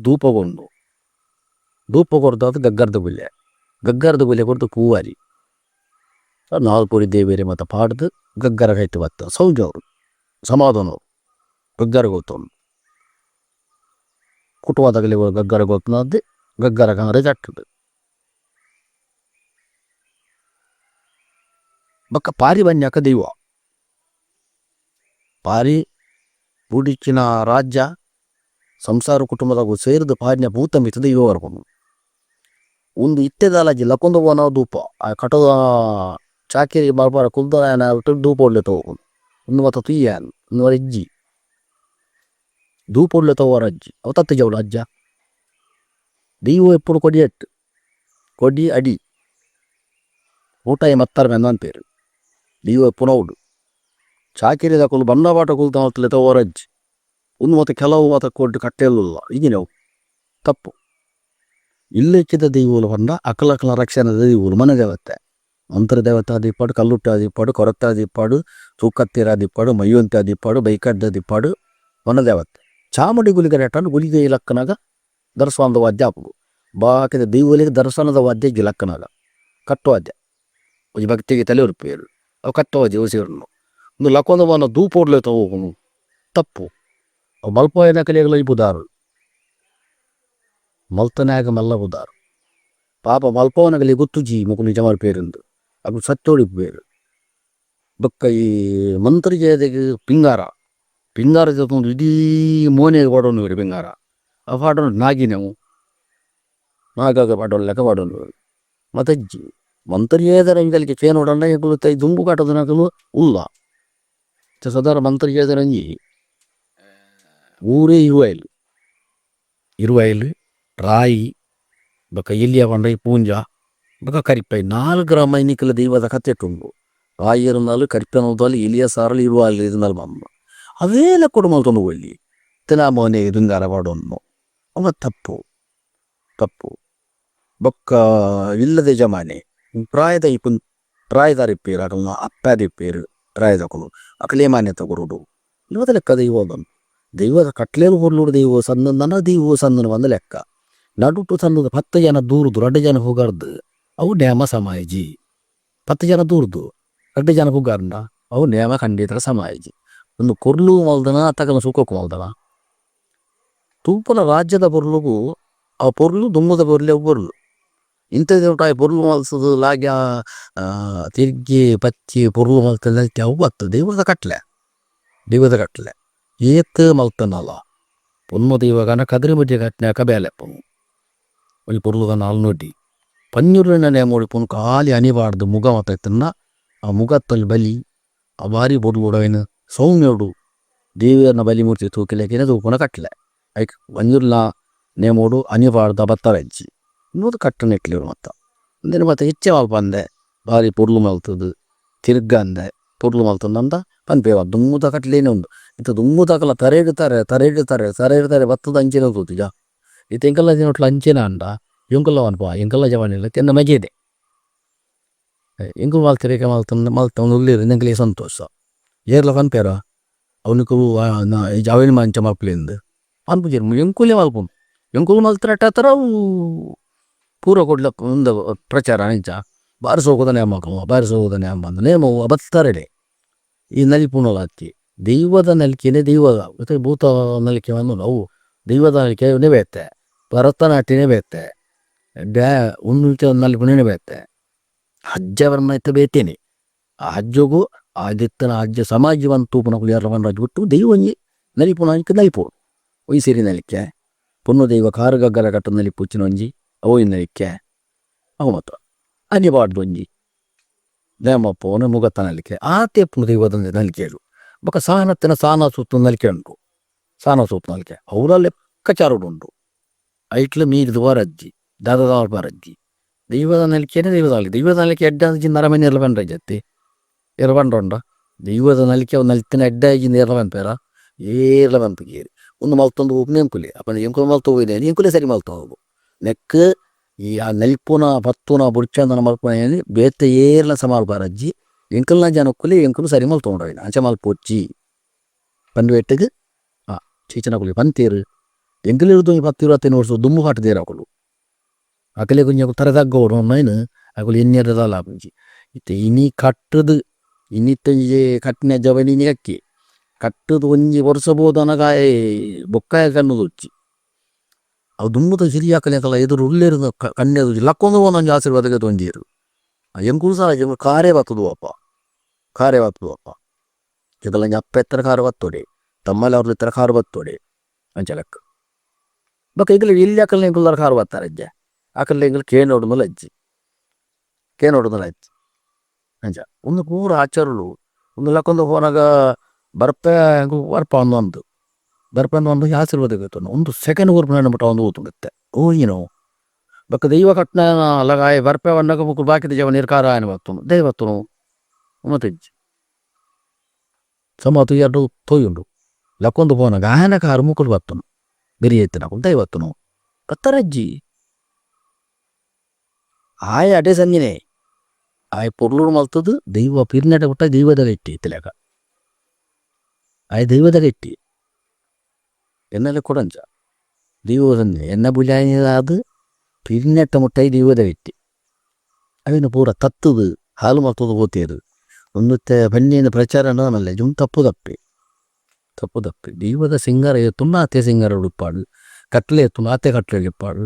ಧೂಪ ಕೊರ್ದಾದ ಗಗ್ಗರದ ಬುಲ್ಲೆ ಕೊರ್ದು ಪೂವಾರಿ ನಾಲ್ಕು ದೇವೇರಿ ಮತ್ತು ಪಾಡ್ದು ಗಗ್ಗರ ಕೈತು ಬತ್ತ ಸೌಜವರು ಸಮಾಧಾನವರು ಗಗ್ಗರ ಗೊತ್ತವನು ಕುಟುವಾದಾಗಲಿ ಗಗ್ಗರ ಗೊತ್ತನಾದ್ದು ಗಗ್ಗರ ಕಂಗ್ರೆ ಚಟ್ಟದು ಬೊಕ್ಕ ಪಾರಿ ಬನ್ಯಾಕ ದೈವ ಪಾರಿ ಬುಡಿಚಿನ ರಾಜ್ಯ ಸಂಸಾರ ಕುಟುಂಬದಾಗ ಸೇರಿದ ಪಾರಿನ ಭೂತ ಮಿತ ದೈವ ಬರ್ಕೊಂಡು ಒಂದು ಇತ್ತೆದಾಲಜಿ ಲಕೊಂದು ಹೋನ ಧೂಪ ಆ ಕಟದ ಚಾಕಿರಿ ಬರ್ಬಾರ ಕುಲ್ದ ಧೂಪ ಒಳ್ಳೆ ತಗೋಕೊಂಡು ಒಂದು ಮತ ತುಯ್ಯಾನ್ ಒಂದು ಅಜ್ಜಿ ಧೂಪ ಒಳ್ಳೆ ತಗೋರ ಅಜ್ಜಿ ಅವ ತತ್ತ ಜವಳು ಅಜ್ಜ ದೈವ ಎప్పుడు ಕೊಡಿ ಅಡಿ ಊಟ ಮತ್ತಾರ ಮೆಂದನ್ ಪೇರು ದೈವ ಪುನೌಡು ಚಾಕಿರಿ ತಗೊಳ್ಳು ಬಣ್ಣ ಬಾಟ ಕುಲ್ತ ಮತ್ತಲೆ ತಗೋರ ಅಜ್ಜಿ ಒಂದು ಮತ್ತೆ ಕೆಲವು ಮತ ಕೊಟ್ಟು ಕಟ್ಟೆಲ್ಲ ಈಗಿನವು ತಪ್ಪು ಇಲ್ಲೆಚ್ಚಿದ ದೈವಗಳು ಬಂದ ಅಕಲಕಲ ರಕ್ಷಣದ ದೈವಗಳು ಮನೆ ದೇವತೆ ಮಂತ್ರ ದೇವತೆ ದಿಪ್ಪಾಡು ಕಲ್ಲುಟ್ಟ ದಿಪ್ಪಾಡು ಕೊರತ ದಿಪ್ಪಾಡು ತೂಕತ್ತಿರ ದಿಪ್ಪಾಡು ಮಯ್ಯಂತ ದಿಪ್ಪಾಡು ಬೈಕಡ್ಡ ದಿಪ್ಪಾಡು ಮನ ದೇವತೆ ಚಾಮುಂಡಿ ಗುಲಿಗರೇಟನ್ನು ಗುಲಿಗೆ ಇಲಕ್ಕನಾಗ ದರ್ಶನದ ವಾದ್ಯ ಹಾಪು ಬಾಕಿದ ದೈವಗಳಿಗೆ ದರ್ಶನದ ವಾದ್ಯ ಗಿಲಕ್ಕನಾಗ ಕಟ್ಟುವಾದ್ಯ ಒಂದು ಭಕ್ತಿಗೆ ತಲೆ ಉರುಪೇರು ಅವು ಕಟ್ಟುವಾದ್ಯ ಹೊಸಿರನ್ನು ಒಂದು ಲಕ್ಕೊಂದು ಮನ ಧೂಪ ಹೊಡ್ಲೆ ತಗೋನು ತಪ್ಪು ಅವು ಮಲ್ಪಾಯನ ಕಲಿಯಗಳ ಬುದಾರು ಮಲ್ತನಾಗ ಮಲ್ಲ ಬುದಾರು ಪಾಪ ಮಲ್ಪವನಗಲಿ ಗೊತ್ತು ಜಿ ಮುಕು ನಿಜ ಮಲ್ಪೇರಿಂದು ಅದು ಸತ್ತೋಡಿ ಬೇರು ಬೊಕ್ಕ ಈ ಮಂತ್ರಿಜಯದಿಗೆ ಪಿಂಗಾರ ಜೊತೆ ಇಡೀ ಮೋನೆಗೆ ಪಾಡೋನು ಬೇರೆ ಪಿಂಗಾರ ಆ ಪಾಡೋನು ನಾಗಿನೆವು ನಾಗಾಗ ಪಾಡೋಲ್ಲೆಕ್ಕ ಪಾಡೋನು ಮತ್ತೆ ಅಜ್ಜಿ ಮಂತ್ರಿಜಯದ ರಂಗಲಿಗೆ ಚೇನ್ ಹೊಡಣ್ಣ ಹೆಗ್ಲು ತೈ ದುಂಬು ಕಾಟದ ನಗಲು ಉಲ್ಲ ಸದಾರ ಮಂತ್ರಿಜಯದ ರಂಜಿ ಊರೇ ಇರುವಾಯಿಲು ರಾಯಿ ಬೊಕ್ಕ ಇಲ್ಲಿಯ ಬಂಡೈ ಪೂಂಜ ಬೊಕ್ಕ ಕರಿಪೈ 4 ರಮೈನಿಕಲ ದೈವದ ಕತೆ ಉಂಡು ರಾಯಿ ಇರುನಾಲು ಕರಿಪೆನೋದಲ್ಲಿ ಇಲಿಯ ಸಾರಲು ಇರುವಾಯಿಲು ಇರುನಾಲು ಮಮ್ಮ ಅವೇಲ ಕೊಡು ತೊಂದು ಒಳ್ಳಿ ತಿನ ಮೋನೆ ದುಂಗಾರ ಪಾಡೋನು ಅವ ತಪ್ಪು ಬೊಕ್ಕ ಇಲ್ಲದೆ ಜಮಾನೆ ಪ್ರಾಯದ ರಿಪ್ಪೇರು ಅಕಲ್ನ ಅಪ್ಪಾದ ಇಪ್ಪೇರು ಪ್ರಾಯದ ಕೊಡು ಅಕಲೇ ಮಾನ್ಯತೆ ಕೊಡುಡು ಇವದ ಲೆಕ್ಕ ದೈವದ ಕಟ್ಲೇರು ಹೊರ್ಲುಡು ದೈವ ಸಣ್ಣ ದೈವ ಸಣ್ಣನ ಒಂದು ಲೆಕ್ಕ ನಡುಟು ಸಣ್ಣದು 10 ಜನ ದೂರದು 2 ಜನ ಹೋಗಾರ್ದು ಅವು ನೇಮ ಸಮಾಯಿಜಿ 10 ಜನ ದೂರದು 2 ಜನ ಹೋಗಾರ್ನ ಅವು ನೇಮ ಖಂಡಿತರ ಸಮಾಯಿಜಿ ಒಂದು ಕೊರ್ಲು ಮಲ್ದನ ತಗಲ ಸುಖಕ್ಕೂ ಮಲ್ದನ ತೂಪಲ ರಾಜ್ಯದ ಬೊರ್ಲುಗೂ ಆ ಪೊರ್ಲು ದುಮ್ಮದ ಬೊರ್ಲೆ ಬೊರ್ಲು ಇಂಥದ್ದು ಟಾಯ್ ಪೊರ್ಲು ಮಲ್ಸದು ಲಾಗ್ಯ ತಿರ್ಗಿ ಪಚ್ಚಿ ಪೊರ್ಲು ಮಲ್ತದ ಅವು ಬತ್ತು ದೈವದ ಕಟ್ಲೆ ಏತ್ ಮಲ್ತನಲ್ಲ ಪೊನ್ನು ದೈವಗನ ಕದ್ರಿ ಮುಜ್ಜೆ ಕಟ್ನ್ಯಾಕ ಬೇಲೆಪ್ಪನು ಒಲಿ ಪೊರ್ಲುಗನ ಅಲ್ನೊಡ್ಡಿ ಪನ್ನೂರಿನ ನೇಮೋಡಿ ಪೊನು ಖಾಲಿ ಅನಿಬಾರ್ದು ಮುಗ ಮತ್ತೈತನ್ನ ಆ ಮುಗತ್ತಲ್ಲಿ ಬಲಿ ಆ ಬಾರಿ ಬೊರ್ಲುಡವೇನು ಸೌಮ್ಯೋಡು ದೇವಿಯರ್ನ ಬಲಿ ಮೂರ್ತಿ ತೂಕಿಲೆಕಿನ ತೂಪನ ಕಟ್ಲೆ ಐಕ್ ಪನ್ನೂರ್ನ ನೇಮೋಡು ಅನಿಬಾರ್ದ ಬತ್ತವೆಜ್ಜಿ ಇನ್ನೊಂದು ಕಟ್ಟನ ಇಟ್ಲಿರು ಅಂದೇನು ಮತ್ತೆ ಹೆಚ್ಚೆ ಮಲ್ಪ ಅಂದೆ ಬಾರಿ ಪೊರ್ಲು ಮಲ್ತದು ತಿರ್ಗ ಅಂದೆ ಪೊರ್ಲು ಮಲ್ತಂದಂದ ಪನ್ಪೇವ ದುಮ್ಮುದ ಕಟ್ಲೇನೆ ಉಂಡು ಇಂಥ ದುಮ್ಮುದಾಕಲ್ಲ ತರೆ ಬತ್ತದ ಅಂಚೆನ ತೂತಿಜ ಇತ್ತು ಎಂಕಲ್ಲ ಜನೊಟ್ಲ ಅಂಚೆನ ಅಂಡ ಎಂಕಲ್ಲ ಅನ್ಪ ಎಂಕಲ್ಲ ಜವಾನಿಲ್ಲ ತೆನ್ನ ಮಜೆದೆ ಎಂಕು ಮಲ್ತಿರೇಕ ಮಲ್ತವನು ಉಳ್ಳಿರು ಎಂಕಲೇ ಸಂತೋಷ ಏರ್ಲ ಪನ್ಪೇರ ಅವನಿಗೂ ಜಾವೇನು ಮಂಚ ಮಲ್ಪಲಿಂದು ಅನ್ಪುಜೇರು ಎಂಕುಲೇ ಮಲ್ಪುನು ಎಂಕುಲು ಮಲ್ತರಟ್ಟಾತರ ಅವು ಪೂರ ಕೊಡ್ಲಕ್ಕ ಒಂದು ಪ್ರಚಾರ ನಿಜ ಬಾರಿಸೋಗೋದ ನೇಮ ಅಂದ ನೇಮವು ಬತ್ತಾರೆಡೆ ಈ ನಲಿಪುಣಲ ಹತ್ತಿ ದೈವದ ನಲಿಕೆನೇ ದೈವದ ಮತ್ತೆ ಭೂತ ನಲಿಕೆ ಅನ್ನೋದು ಅವು ದೈವದ ನಲಿಕೆ ಬೇತ್ತೆ ಭರತನಾಟ್ಯನೇ ಬೇತ್ತೆ ಉನ್ನತ ನಲಿಪುಣನೇ ಬೇತ್ತೆ ಹಜ್ಜವರನ್ನ ಇತ್ತ ಬೇತೇನೆ ಆ ಹಜ್ಜಗೂ ಆದಿತ್ತನ ಹಜ್ಜ ಸಮಾಜವನ್ನು ತೂಪನ ಕುಲಿಯಾರ ರಾಜ್ ಬಿಟ್ಟು ದೈವಂಜಿ ನಲಿಪುಣ ನಲಿಪು ಒಯ್ಸೇರಿ ನಲಿಕೆ ಪೊನ್ನು ದೈವ ಕಾರುಗಗ್ಗಲ ಕಟ್ಟನಲ್ಲಿ ಪುಚ್ಚಿನ ಒಂಜಿ ಅವು ಇನ್ನಲಿಕ್ಕೆ ಅವು ಮಾತ್ರ ಅನಿಬಾರ್ದು ಒಂಜಿ ನೇಮಪ್ಪ ಅವನ ಮುಗತ್ತ ನಲಿಕೆ ಆತೆ ಪುನು ದೈವದ ನಲಿಕೆಗಳು ಬೊಕ ಸಾನತ್ತಿನ ಸಾನ ಸೂತ್ತು ನಲಿಕೆ ಉಂಟು ಸಾನ ಸೂತ್ತು ನಲಿಕೆ ಅವರ ಲೆಕ್ಕಾಚಾರಡು ಉಂಟು ಐಟ್ಲು ಮೀರಿದು ಬರಜ್ಜಿ ದಾದ ಬರಜ್ಜಿ ದೈವದ ನಲಿಕೆನೇ ದೈವದ ನಲಿಕೆ ಎಡ್ಡ ನರಮನೆ ಇರಲ ಬಂಡ್ರ ಜತ್ತಿ ಇರಬಂಡ್ರ ದೈವದ ನಲಿಕೆ ಅವು ನಲಿತಿನ ಎಡ್ಡ ಇಜಿಂದ ಇರಲ ಬಂಪೇರ ಏರ್ಲ ಬಂಪಿಗೇರಿ ಒಂದು ಮಲ್ತೊಂದು ಹೋಗಿ ನೆಂಕುಲಿ ಅಪ್ಪನ ಎಂಕುಲು ಮಲ್ತು ಹೋಗಿದೆ ಎಂಕುಲೇ ಸರಿ ಮಲ್ತು ಹೋಗು ನೆಕ್ ಈ ಆ ನೆಲ್ಪುನ ಪತ್ತುನ ಬುಡ್ಚಂದನ ಮಲ್ಪುನ ಬೇತೆ ಏರ್ಲ ಸಮಾಲ್ ಬಾರಜ್ಜಿ ಎಂಕಲ್ನ ಜನಕ್ಕುಲಿ ಎಂಕುಲು ಸರಿ ಮಲ್ತೊಂಡೋಯ್ನ ಅಂಚ ಮಲ್ಪೊಚ್ಚಿ ಪಂಡ್ವೆಟ್ಟಿಗೆ ಚೀಚನ ಕುಲಿ ಪಂತೀರು ಎಂಕಲಿರುದು 10-20 ವರ್ಷ ದುಮ್ಮು ಹಾಟದೇರ ಅಕುಲು ಅಕಲೆ ಕುಂಜ ತರದಗ್ಗೋಡು ಮೈನು ಅಕುಲು ಎನ್ನೆರದ ಲಾಭಂಜಿ ಇತ್ತೆ ಇನಿ ಕಟ್ಟದು ಇನ್ನಿತ್ತಂಜಿ ಕಟ್ಟಿನ ಜವನಿನಿ ಅಕ್ಕಿ ಕಟ್ಟದು ಒಂಜಿ ವರ್ಷ ಬೋದನಗಾಯ ಬೊಕ್ಕಾಯ ಕಣ್ಣುದು ಉಚ್ಚಿ ಅವು ದುಮ್ಮುದ ಸಿರಿಯಾಕಲೆಕಲ್ಲ ಎದುರು ಉಳ್ಳೇರು ಕಣ್ಣೆದು ಲಕ್ಕೊಂದು ಒಂದೊಂದು ಆಶೀರ್ವಾದಕ್ಕೆ ತೊಂದಿರು ಎಂಕುಲು ಸಹ ಕಾರೇ ಬತ್ತದು ಅಪ್ಪ ಇದೆಲ್ಲ ಅಪ್ಪ ಎತ್ತರ ಕಾರು ಬತ್ತೋಡೆ ತಮ್ಮಲ್ಲಿ ಅವ್ರದ್ದು ಎತ್ತರ ಕಾರು ಬತ್ತೋಡೆ ಅಂಚ ಲೆಕ್ಕ ಬೊಕ್ಕ ಈಗಲೇ ಇಲ್ಲಿ ಅಕಲ್ನ ಎಂಕುಲ್ದಾರ ಕಾರು ಬರ್ತಾರೆ ಅಜ್ಜ ಅಕಲ್ನ ಎಂಕಲ್ ಕೇನೋಡುದಲ್ಲ ಅಜ್ಜಿ ಅಂಚ ಒಂದು ಪೂರ ಆಚಾರಲು ಒಂದು ಲಕ್ಕೊಂದು ಹೋನಾಗ ಬರ್ಪೆ ಬರ್ಪ ಒಂದು ಬರ್ಪಂದು ಒಂದು ಆಶೀರ್ವಾದ ಒಂದು ಸೆಕೆಂಡ್ ಊರ್ಪನ ಬಿಟ್ಟ ಒಂದು ಊತುತ್ತೆ ಏನೋ ಬೊಕ್ಕ ದೈವ ಕಟ್ನ ಲಗಾಯ ಬರ್ಪೆ ವನ್ನಗ ಮುಕ್ಕು ಬಾಕಿದ ಜವ ನಿರ್ಕಾರ ಆಯನ ಬತ್ತನು ದೈವತ್ತನು ಮತ್ತೆಜ್ಜಿ ಸಮತು ಎರಡು ತೊಯ್ಯುಂಡು ಲಕ್ಕೊಂದು ಹೋನಾಗ ಆಯನ ಕಾರು ಮುಕ್ಕಳು ಬತ್ತನು ಬಿರಿ ಎತ್ತಿನ ದೈವತ್ತನು ಕತ್ತರಜ್ಜಿ ಆಯ ಅಡೆ ಸಂಜಿನೇ ಆಯ ಪೊರ್ಲೂರು ಮಲ್ತದು ದೈವ ಪಿರ್ನಟ ಬಿಟ್ಟ ದೈವದ ಇಟ್ಟಿ ತಿಲಕ ಆಯ ದೈವದ ಇಟ್ಟಿ ಎನ್ನೆಲ್ಲ ಕೊಡಂಚ ದೈವ ಸಂಜೆ ಎನ್ನ ಬುಲಾಯದು ಪಿರ್ನೆಟ್ಟ ಮುಟ್ಟೈ ದೈವದ ಇಟ್ಟಿ ಅವಿನ ಪೂರ ತತ್ತದು ಹಾಲು ಮಲ್ತದು ಓತೇರು ಒಂದು ಬನ್ನಿಯಿಂದ ಪ್ರಚಾರ ಅನ್ನೋದಲ್ಲ ಜುಮ್ ತಪ್ಪು ತಪ್ಪಿ ದೈವದ ಸಿಂಗಾರ ಎತ್ತುನ್ನ ಅತ್ತೆ ಸಿಂಗಾರ ಉಡುಪಾಡು ಕಟ್ಲೆ ಎತ್ತು ಅತ್ತೆ ಕಟ್ಲೆ ಇಪ್ಪಾಡು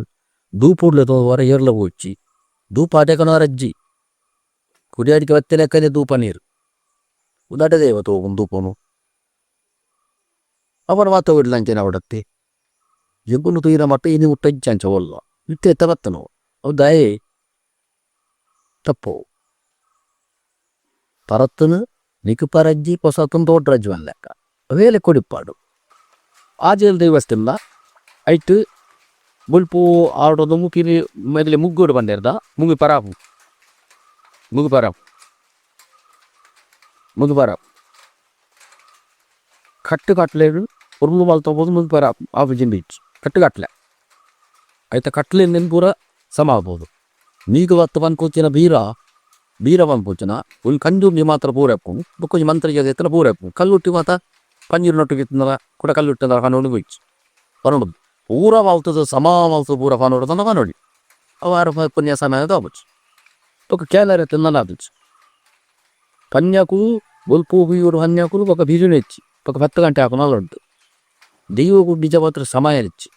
ದೂಪುಡ್ಲೆ ತೋವರ ಏರ್ಲ ಹೋಚ್ಚಿ ಧೂಪ ಆಟೆಕನವರಜ್ಜಿ ಕುಡಿಯಾಡಿಕೆ ಒತ್ತೆ ಲೆಕ್ಕನೆ ಧೂಪ ನೀರು ಉದಾಟ ದೇವ ತೋಗೊಂಡು ಧೂಪನು ಅವರ ಮಾತು ಬಿಡ್ಲಂಚೆ ಅವಡತ್ತೆ ಎಂಕುನು ತೀರ ಮಟ್ಟ ಇನಿ ಮುಟ್ಟಜ್ಜ ಅಂಚ ಒಲ್ಲ ಇತ್ತೆ ಎತ್ತ ಬತ್ತನು ಹೌದಾಯೇ ತಪ್ಪು ಪರತ್ತನು ನಿಕುಪರಜ್ಜಿ ಪೊಸತನು ತೋಡ್ರಜ್ಜು ಅನ್ ಲೆಕ್ಕ ಅವೇಲೆ ಕೊಡಿಪ್ಪಾಡು ಆಜಲ್ ದೈವಸ್ತಿಲ್ಲ ಐಟು ಬುಲ್ಪು ಆಡೋದು ಮುಗಿಲಿ ಮೊದಲೇ ಮುಗ್ಗೋಡು ಬಂದಿರ್ದ ಮುಗಿ ಪರಾಪು ಕಟ್ಟು ಕಟ್ಲೇಡು ಉರ್ಲು ಮಲ್ತೋಬೋದು ಮುಗಿ ಪರಾಪು ಆಪಜಿನ್ ಬೀಚ್ ಕಟ್ಟು ಕಟ್ಲೆ ಆಯ್ತಾ ಕಟ್ಲಿಂದ ಪೂರ ಸಮ ಆಗ್ಬೋದು ನೀಗ ಹೊತ್ತು ಬಂದ್ಕೋಚಿನ ಬೀರ ಬಂದ್ಕೋಚಿನ ಒಂದು ಕಂಜೂರ್ನಿ ಮಾತ್ರ ಪೂರ ಎಪ್ಪು ಬುಕ್ಕೊಂಜಿ ಮಂತ್ರ ಎತ್ತನ ಪೂರ ಎಪ್ಪು ಕಲ್ಲುಟ್ಟಿ ಮಾತ ಪಂಜೀರು ನೊಟ್ಟಿಗಿತ್ತಂದ್ರ ಕೂಡ ಕಲ್ಲುಟ್ಟಿಂದ ಕಣ್ಣು ಹೋಯ್ತು ಪನ್ನೋಡು ಪೂರ ಮಲ್ತದ ಸಮ ಮಲ್ತದ ಪೂರ ಪನ್ನೋಡು ತಂದ ಪನ್ನೋಡಿ ಅವಾರ ಪುಣ್ಯ ಸಮಯ ತಗೋಬಚ್ಚು ತೊಕ್ಕ ಕೇಳರೆ ತಿನ್ನಲ್ಲ ಆದಿಚ್ಚು ಪನ್ಯಾಕು ಬೊಲ್ಪು ಬೀರು ಹನ್ಯಾಕುಲು ಬೊಕ್ಕ ಬೀಜುನು ಹೆಚ್ಚಿ ಬೊಕ್ಕ 10 ಗಂಟೆ ಹಾಕು ನಲ್ಲೊಡ್ದು ದೈವಗೂ ಬೀಜ ಮಾತ್ರ ಸಮಯ ಹೆಚ್ಚಿ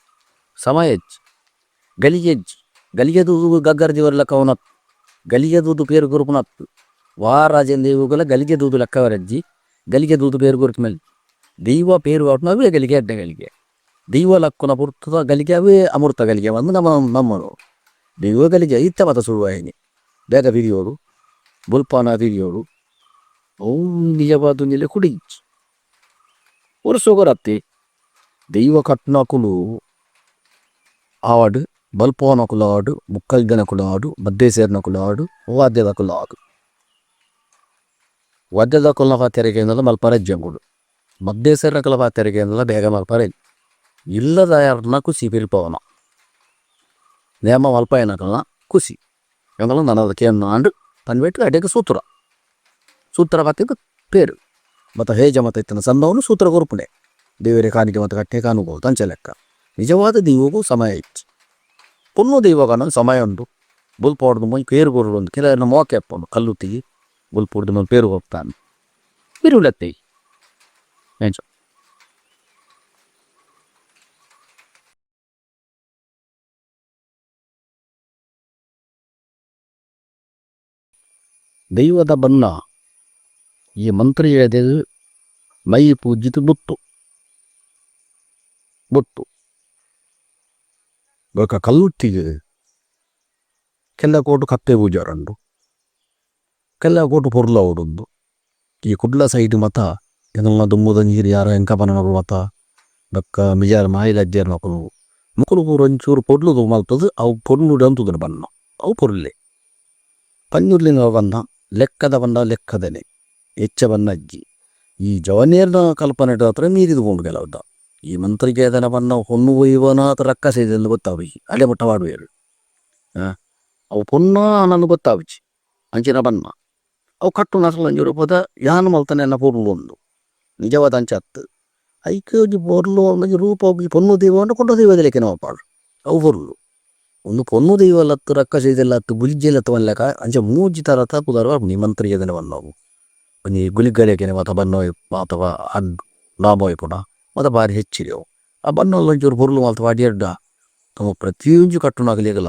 ಗಲಿಗೆ ದೂದು ಗಗ್ಗರ ಜೀವರ ಲೆಕ್ಕ ಅವನತ್ತು ಗಲಿಗೆ ದೂದು ಪೇರು ಗುರುಪುನತ್ತು ವಾರಾಜನ್ ದೇವುಗಳ ಗಲಿಗೆ ದೂದು ಲೆಕ್ಕವರಜ್ಜಿ ಗಲಿಗೆ ದೂದು ಪೇರು ಗುರುತು ಮೇಲೆ ದೈವ ಪೇರು ಅವನು ಅವೇ ಗಲಿಗೆ ಅಡ್ಡ ಗಲಿಗೆ ದೈವ ಲಕ್ಕುನ ಪುರ್ತದ ಗಲಿಗೆ ಅವೇ ಅಮೃತ ಗಲಿಗೆ ಬಂದು ನಮ್ಮನು ದೈವ ಗಲಿಗೆ ಇತ್ತ ಮತ ಸುಳುವಾಯಿನಿ ಬೇಗ ಬಿರಿಯೋರು ಬುಲ್ಪಾನ ಬಿರಿಯೋರು ಅವು ನಿಜವಾದ ನಿಲೆ ಕುಡಿಚ್ಚು ಒರೆಸೋಗರತ್ತಿ ದೈವ ಕಟ್ನಕುಲು ಆಡು ಬಲ್ಪೋನಕುಲು ಆಡು ಮುಕ್ಕಲ್ದನಕುಲು ಆಡು ಮದ್ದೆ ಸೇರ್ನಕುಲು ಆಡು ವಾದ್ಯದಕುಲು ಆಡು ವಾದ್ಯದಕುಲ್ನ ಪಾತ್ಯರಿಗೆ ಏನಲ್ಲ ಮಲ್ಪರಜ್ಜಂಗುಡು ಮದ್ದೆ ಸೇರ್ನಕುಲ ಪಾತ್ಯರಿಗೆ ಏನಲ್ಲ ಬೇಗ ಮಲ್ಪರೆ ಇಲ್ಲದ ಯಾರನ್ನ ಕುಸಿ ಬಿಲ್ಪವನ ನೇಮ ಮಲ್ಪ ಏನಕಲ್ನ ಕುಸಿ ಎಂಗಲ್ಲ ನನದ ಕೇನ್ನ ಆಂಡು ಪನ್ವೆಟ್ಟು ಅಡೆಗೆ ಸೂತ್ರ ಪಾತಿದ್ದು ಪೇರು ಮತ್ತು ಹೇಜ ಮತ್ತು ಇತ್ತನ ಸಂದವನು ಸೂತ್ರ ಗುರುಪುಣೆ ದೇವರೇ ಕಾಣಿಕೆ ಮತ್ತು ಕಟ್ಟೆ ಕಾನುಗೋದು ಅಂಚೆ ಲೆಕ್ಕ ನಿಜವಾದ ದೈವಗೂ ಸಮಯ ಇತ್ತು ಪುನ್ನು ದೈವಾಗ ಅನ್ನೋದು ಸಮಯ ಉಂಟು ಬುಲ್ಪ ಹೊಡೆದು ಮೈ ಪೇರು ಗೊರಡು ಒಂದು ಕೆಲವನ್ನ ಮೋಕೆ ಅಪ್ಪನು ಕಲ್ಲು ತೆಗಿ ಬುಲ್ಪ ಹೊಡೆದು ಮೇಲೆ ಪೇರು ಹೋಗ್ತಾನೆ ಬಿರುಳತ್ತೆ ಏನ್ಸ ದೈವದ ಬನ್ನ ಈ ಮಂತ್ರ ಹೇಳಿದ ಮೈ ಪೂಜಿತು ಬುಟ್ಟು ಬೊಕ ಕಲ್ಲುಟ್ಟಿಗೆ ಕೆಲ್ಲ ಕೋಟು ಕಪ್ಪೆ ಪೂಜಾರಂಡು ಕೆಲ್ಲ ಕೋಟು ಪೊರ್ಲ ಓಡೊಂದು ಈ ಕುಡ್ಲ ಸೈಡ್ ಮತ ಎಂಗಳ ದುಮ್ಮುದ ನೀರು ಯಾರ ಎಂಕ ಪನಗಳು ಮತ ಬೊಕ್ಕ ಮಿಜಾರ ಮಾಯಿಲಜ್ಜಾರ ಮಕ್ಕಳು ಮುಕ್ಕಳು ಪೂರ ಒಂಚೂರು ಪೊರ್ಲು ಮಲ್ತದು ಅವು ಪೊರ್ಲು ಅಂತುದನು ಬನ್ನ ಅವು ಪೊರ್ಲೆ ಪಂಜುರ್ಲಿನ ಬನ್ನ ಲೆಕ್ಕದ ಬನ್ನ ಲೆಕ್ಕದನೆ ಹೆಚ್ಚ ಬನ್ನ ಅಜ್ಜಿ ಈ ಜವನೇರ್ನ ಕಲ್ಪನೆ ಹತ್ರ ಮೀರಿದುಕೊಂಡು ಕೆಲವದ್ದ ಈ ಮಂತ್ರಿಗೇದನ ಬನ್ನ ಹೊನ್ನು ಒಯ್ಯವನಾಥ ರಕ್ಕ ಸೇದೆಂದು ಗೊತ್ತಾವಿ ಅಲೆ ಮುಟ್ಟ ಮಾಡುವೇರು ಅವು ಪೊನ್ನ ನನ್ನ ಗೊತ್ತಾವಿಚಿ ಅಂಚಿನ ಬನ್ನ ಅವು ಕಟ್ಟು ನಸಲಂಜೂರು ಪದ ಯಾನು ಮಲ್ತಾನೆ ಎನ್ನ ಪೊರ್ಲು ಒಂದು ನಿಜವಾದ ಅಂಚತ್ತು ಐಕೆ ಒಂಜಿ ಪೊರ್ಲು ಒಂಜಿ ರೂಪ ಒಂಜಿ ಪೊನ್ನು ದೈವ ಅಂಡ ಕೊಂಡ ದೈವದ ಲೆಕ್ಕ ನಾವು ಪಾಡು ಅವು ಪೊರ್ಲು ಒಂದು ಪೊನ್ನು ದೈವ ಲತ್ತು ರಕ್ಕ ಸೇದೆಲ್ಲ ಹತ್ತು ಬುಲಿಜ್ಜೆಲ್ಲತ್ತು ಮನ್ಲೆಕ ಅಂಚ ಮೂಜಿ ತರ ತಪ್ಪುದಾರು ನೀ ಮಂತ್ರಿಗೇದನೆ ಬನ್ನವು ಒಂಜಿ ಗುಲಿಗಲೆಕೆನೆ ಮತ ಬನ್ನೋಯ್ ಅಥವಾ ಅಡ್ ಲಾಭೋಯ್ ಪುಣ ಮತ ಬಾರಿ ಹೆಚ್ಚಿದೆವು ಆ ಬನ್ನೊಂದು ಒಂಚೂರು ಪೊರ್ಲು ಮಲ್ತ ಬಾಡಿ ಎಡ್ಡ ತಮ್ಮ ಪ್ರತಿಯೊಂದು ಕಟ್ಟುನಾಗಲಿಗಲ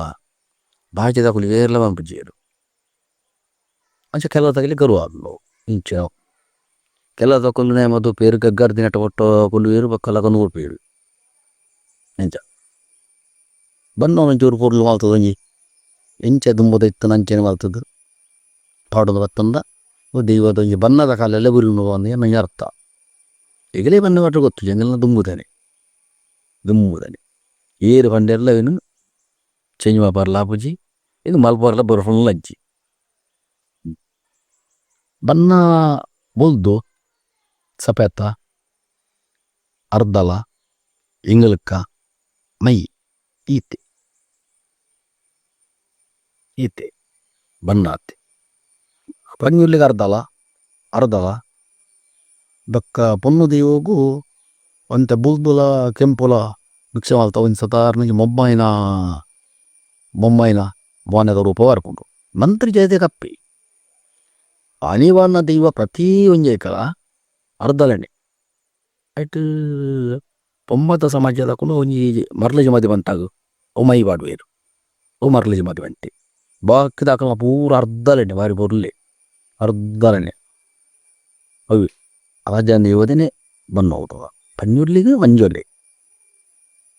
ಬಾಜದ ಕುಲಿ ಏರ್ಲ ಬಂಪಿಜೇರು ಅಂಚ ಕೆಲವು ತಗಲಿ ಗರು ಆದ್ಲು ಇಂಚ ಕೆಲವು ತಕೊಲ್ಲು ನೇಮದು ಪೇರು ಗಗ್ಗರ್ ದಿನಟ ಒಟ್ಟು ಕೊಲ್ಲು ಏರು ಬಕ್ಕಲ ನೂರು ಪೇರು ಎಂಚ ಬನ್ನೋ ಒಂಚೂರು ಪೊರ್ಲು ಮಲ್ತದ ಒಂಜಿ ಎಂಚ ದುಂಬದ ಇತ್ತು ನಂಚೆನೆ ಮಲ್ತದ್ದು ಪಾಡೋದು ಬತ್ತಂದ ದೈವದ ಒಂಜಿ ಬನ್ನದ ಕಾಲೆಲ್ಲ ಗುರಿನು ಅಂದ ನಂಗೆ ಅರ್ಥ ಈಗಲೇ ಬನ್ನ ಒಟ್ಟು ಗೊತ್ತು ಜಂಗಲ್ನ ದುಂಬುದಾನೆ ಏರು ಪಂಡೆರ್ಲ ಏನು ಚೆಂಜು ಮಾಪಾರ್ಲ ಆಪುಜಿ ಇದು ಮಲ್ಪಾರ್ಲ ಬರ್ಫುಲ್ ಅಜ್ಜಿ ಬನ್ನ ಬೊಲ್ದು ಸಪೇತ ಅರ್ಧಲ ಇಂಗಳಕ್ಕ ಮೈ ಈತೆ ಬನ್ನ ಆತೆ ಪಂಜುರ್ಲಿಗೆ ಅರ್ಧಲ ಬಕ್ಕ ಪೊನ್ನು ದೈವಗೂ ಒಂತೆ ಬುಲ್ದುಲ ಕೆಂಪುಲ ಭಿಕ್ಷೆ ಮಾಲ್ತ ಒಂದು ಸತಾರ್ನಿಗೆ ಮೊಮ್ಮೈನ ಬಾನೆದ ರೂಪ ಬರ್ಕೊಂಡು ಮಂತ್ರಿ ಜಯದೆ ಕಪ್ಪಿ ಅನಿವಾರ್ನ ದೈವ ಪ್ರತಿ ಒಂಜೇಕಲ ಅರ್ಧಲೆಣ್ಣೆ ಐಟು ಪೊಮ್ಮತ ಸಮಾಜದ ಕೂಡ ಒಂಜಿ ಮರ್ಲಜಿ ಮದಿ ಬಂತಾಗು ಓ ಮೈ ಬಾಡುವೇರು ಓ ಮರ್ಲಜಿ ಮದಿ ಬಂಟೆ ಬಾಕಿದಾಕಲ ಪೂರ ಅರ್ಧಲೆಣ್ಣೆ ಬಾರಿ ಬೊರ್ಲೆ ಅರ್ಧಲೆಣ್ಣೆ ಅವು ರಾಜನ ಯೋಧನೆ ಬನ್ನೋದು ಪಂಜುರ್ಲಿಗೆ ಮಂಜೊಲೆ